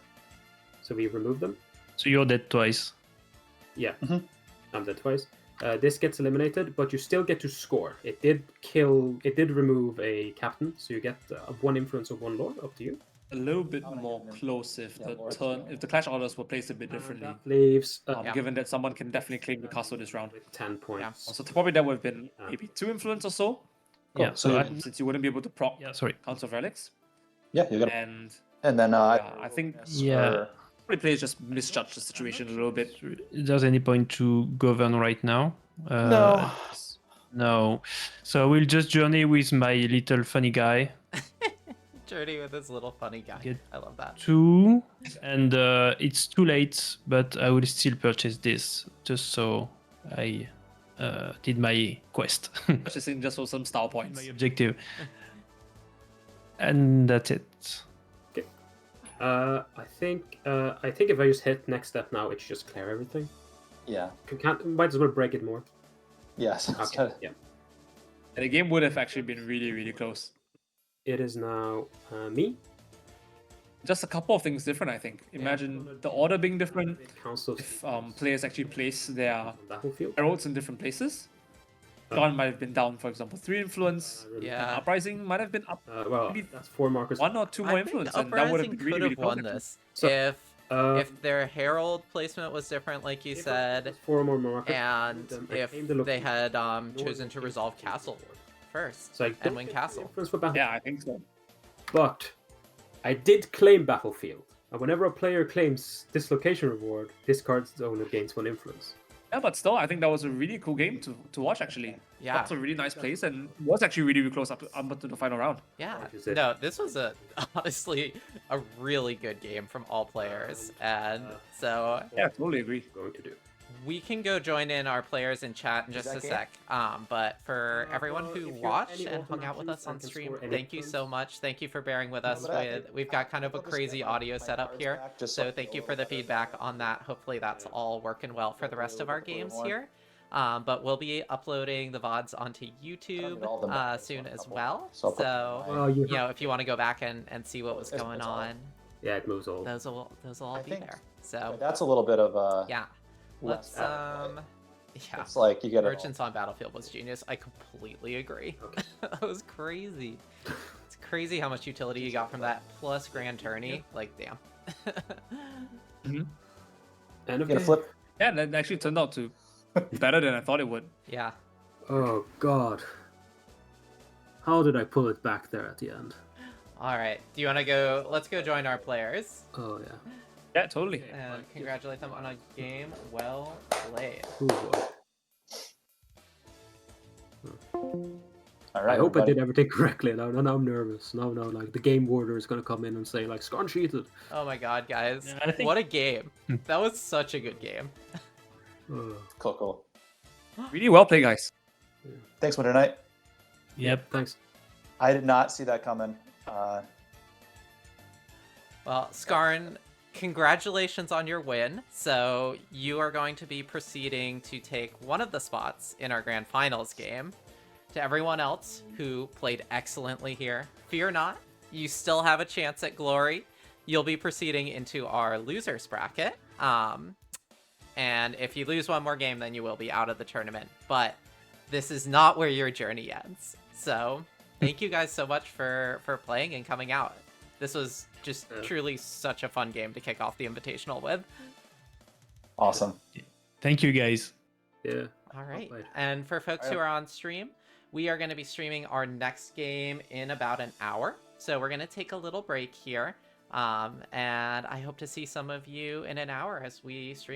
Speaker 3: So we remove them.
Speaker 5: So you're dead twice.
Speaker 3: Yeah,
Speaker 4: Mhm.
Speaker 3: I'm dead twice. This gets eliminated, but you still get to score. It did remove a captain, so you get 1 influence of 1 lord, up to you.
Speaker 2: a little bit
Speaker 4: I'm gonna
Speaker 2: more
Speaker 4: give them-
Speaker 2: close if
Speaker 4: yeah,
Speaker 2: the
Speaker 4: Lord's
Speaker 2: turn,
Speaker 4: Stone.
Speaker 2: if the clash orders were placed a bit
Speaker 3: And
Speaker 2: differently.
Speaker 3: that leaves
Speaker 2: Given that someone can definitely claim the castle this round.
Speaker 3: with 10 points.
Speaker 2: So probably that would have been maybe 2 influence or so.
Speaker 4: Cool.
Speaker 5: Yeah.
Speaker 4: So
Speaker 5: So
Speaker 4: you-
Speaker 2: Since you wouldn't be able to proc
Speaker 5: yeah. Sorry.
Speaker 2: Counts of Relics.
Speaker 4: yeah, you got it.
Speaker 2: And
Speaker 4: And then
Speaker 2: I think
Speaker 5: Yeah.
Speaker 2: probably players just misjudged the situation a little bit.
Speaker 5: There's any point to govern right now?
Speaker 4: No.
Speaker 5: No. So we'll just journey with my little funny guy.
Speaker 1: Journey with this little funny guy.
Speaker 5: Get
Speaker 1: I love that.
Speaker 5: 2, and it's too late, but I will still purchase this just so I did my quest,
Speaker 2: Purchasing just for some style
Speaker 5: my
Speaker 2: points.
Speaker 5: objective, and that's it.
Speaker 3: I think if I just hit next step now, it should just clear everything.
Speaker 4: Yeah.
Speaker 3: Might as well break it more.
Speaker 4: Yes.
Speaker 3: Okay. Yeah.
Speaker 2: And the game would have actually been really, really close.
Speaker 3: It is now me.
Speaker 2: Just a couple of things different, I think. Imagine the order being different.
Speaker 3: Council
Speaker 2: If players actually place their
Speaker 3: battlefield.
Speaker 2: heralds in different places. Skarn might have been down, for example, 3 influence.
Speaker 1: Yeah.
Speaker 2: Uprising might have been up
Speaker 3: Well,
Speaker 2: maybe
Speaker 3: that's 4 markers.
Speaker 2: 1 or 2 more
Speaker 1: I think
Speaker 2: influence, and that would have
Speaker 1: Uprising
Speaker 2: been really,
Speaker 1: could
Speaker 2: really
Speaker 1: have
Speaker 2: close.
Speaker 1: won
Speaker 2: actually.
Speaker 1: this
Speaker 3: So,
Speaker 1: if their herald placement was different, like you said,
Speaker 3: 4 more markers.
Speaker 1: and
Speaker 3: I
Speaker 1: if
Speaker 3: came to look
Speaker 1: they
Speaker 3: at
Speaker 1: had
Speaker 3: Northern
Speaker 1: chosen to
Speaker 3: Kingdom
Speaker 1: resolve
Speaker 3: Kingdom
Speaker 1: castle
Speaker 3: Award.
Speaker 1: first
Speaker 3: So I
Speaker 1: and
Speaker 3: don't
Speaker 1: win
Speaker 3: get
Speaker 1: castle.
Speaker 3: influence for battle,
Speaker 2: Yeah, I think so.
Speaker 3: but I did claim battlefield. And whenever a player claims dislocation reward, discards its owner gains 1 influence.
Speaker 2: Yeah, but still, I think that was a really cool game to watch, actually.
Speaker 1: Yeah.
Speaker 2: Lots of really nice plays, and was actually really, really close up to the final round.
Speaker 1: Yeah,
Speaker 3: Which is it.
Speaker 1: no, this was honestly a really good game from all players, and so
Speaker 2: Yeah, totally agree.
Speaker 3: Going to do.
Speaker 1: we can go join in our players in chat in just a sec. But for everyone who
Speaker 3: if you're
Speaker 1: watched
Speaker 3: any
Speaker 1: and hung out with
Speaker 3: automatics
Speaker 1: us on
Speaker 3: and can
Speaker 1: stream,
Speaker 3: score any
Speaker 1: thank you
Speaker 3: points.
Speaker 1: so much. Thank you for bearing with us.
Speaker 4: but I-
Speaker 1: We've got kind of a
Speaker 4: I'll just
Speaker 1: crazy
Speaker 4: get
Speaker 1: audio
Speaker 4: my
Speaker 1: setup
Speaker 4: cards
Speaker 1: here,
Speaker 4: back just so I
Speaker 1: so
Speaker 4: can
Speaker 1: thank
Speaker 4: go
Speaker 1: you for
Speaker 4: over
Speaker 1: the
Speaker 4: that.
Speaker 1: feedback on that. Hopefully that's all working well for the rest of our games
Speaker 4: more.
Speaker 1: here. But we'll be uploading the VODs onto YouTube
Speaker 4: all of them back.
Speaker 1: soon
Speaker 4: Just
Speaker 1: as
Speaker 4: a couple.
Speaker 1: well.
Speaker 4: So I'll put
Speaker 1: So,
Speaker 3: Well, you
Speaker 1: you know, if you want to go back and see what was
Speaker 4: It's-
Speaker 1: going
Speaker 4: it's all-
Speaker 1: on,
Speaker 3: Yeah, it moves all.
Speaker 1: those will all
Speaker 4: I
Speaker 1: be
Speaker 4: think-
Speaker 1: there. So
Speaker 4: That's a little bit of
Speaker 1: yeah,
Speaker 4: less
Speaker 1: let's
Speaker 4: effort.
Speaker 1: yeah.
Speaker 4: It's like you get it all.
Speaker 1: Merchants on Battlefield was genius. I completely agree.
Speaker 3: Okay.
Speaker 1: That was crazy. It's crazy how much utility you got from that plus Grand Tourney. Like, damn.
Speaker 3: End of
Speaker 4: You gonna
Speaker 3: game.
Speaker 4: flip?
Speaker 2: Yeah, that actually turned out to better than I thought it would.
Speaker 1: Yeah.
Speaker 3: Oh god. How did I pull it back there at the end?
Speaker 1: All right. Do you want to go? Let's go join our players
Speaker 3: Oh yeah.
Speaker 2: Yeah, totally.
Speaker 1: and congratulate them on a game well played.
Speaker 3: Ooh, boy.
Speaker 4: All right.
Speaker 3: I hope I
Speaker 4: everybody.
Speaker 3: did everything correctly. Now I'm nervous. Now, like the game warder is gonna come in and say like Skarn cheated.
Speaker 1: Oh my god, guys.
Speaker 5: Yeah, I think-
Speaker 1: What a game. That was such a good game.
Speaker 4: Cool.
Speaker 2: Really well played, guys.
Speaker 4: Thanks, Winter Night.
Speaker 5: Yep.
Speaker 3: Thanks.
Speaker 4: I did not see that coming.
Speaker 1: Well, Skarn, congratulations on your win. So you are going to be proceeding to take one of the spots in our grand finals game. To everyone else who played excellently here, fear not, you still have a chance at glory. You'll be proceeding into our losers bracket. And if you lose one more game, then you will be out of the tournament. But this is not where your journey ends. So thank you guys so much for playing and coming out. This was just truly such a fun game to kick off the Invitational with.
Speaker 4: Awesome.
Speaker 5: Thank you, guys.
Speaker 3: Yeah.
Speaker 1: All right.
Speaker 3: played.
Speaker 1: And for folks who are on stream, we are going to be streaming our next game in about an hour. So we're going to take a little break here. And I hope to see some of you in an hour as we stream.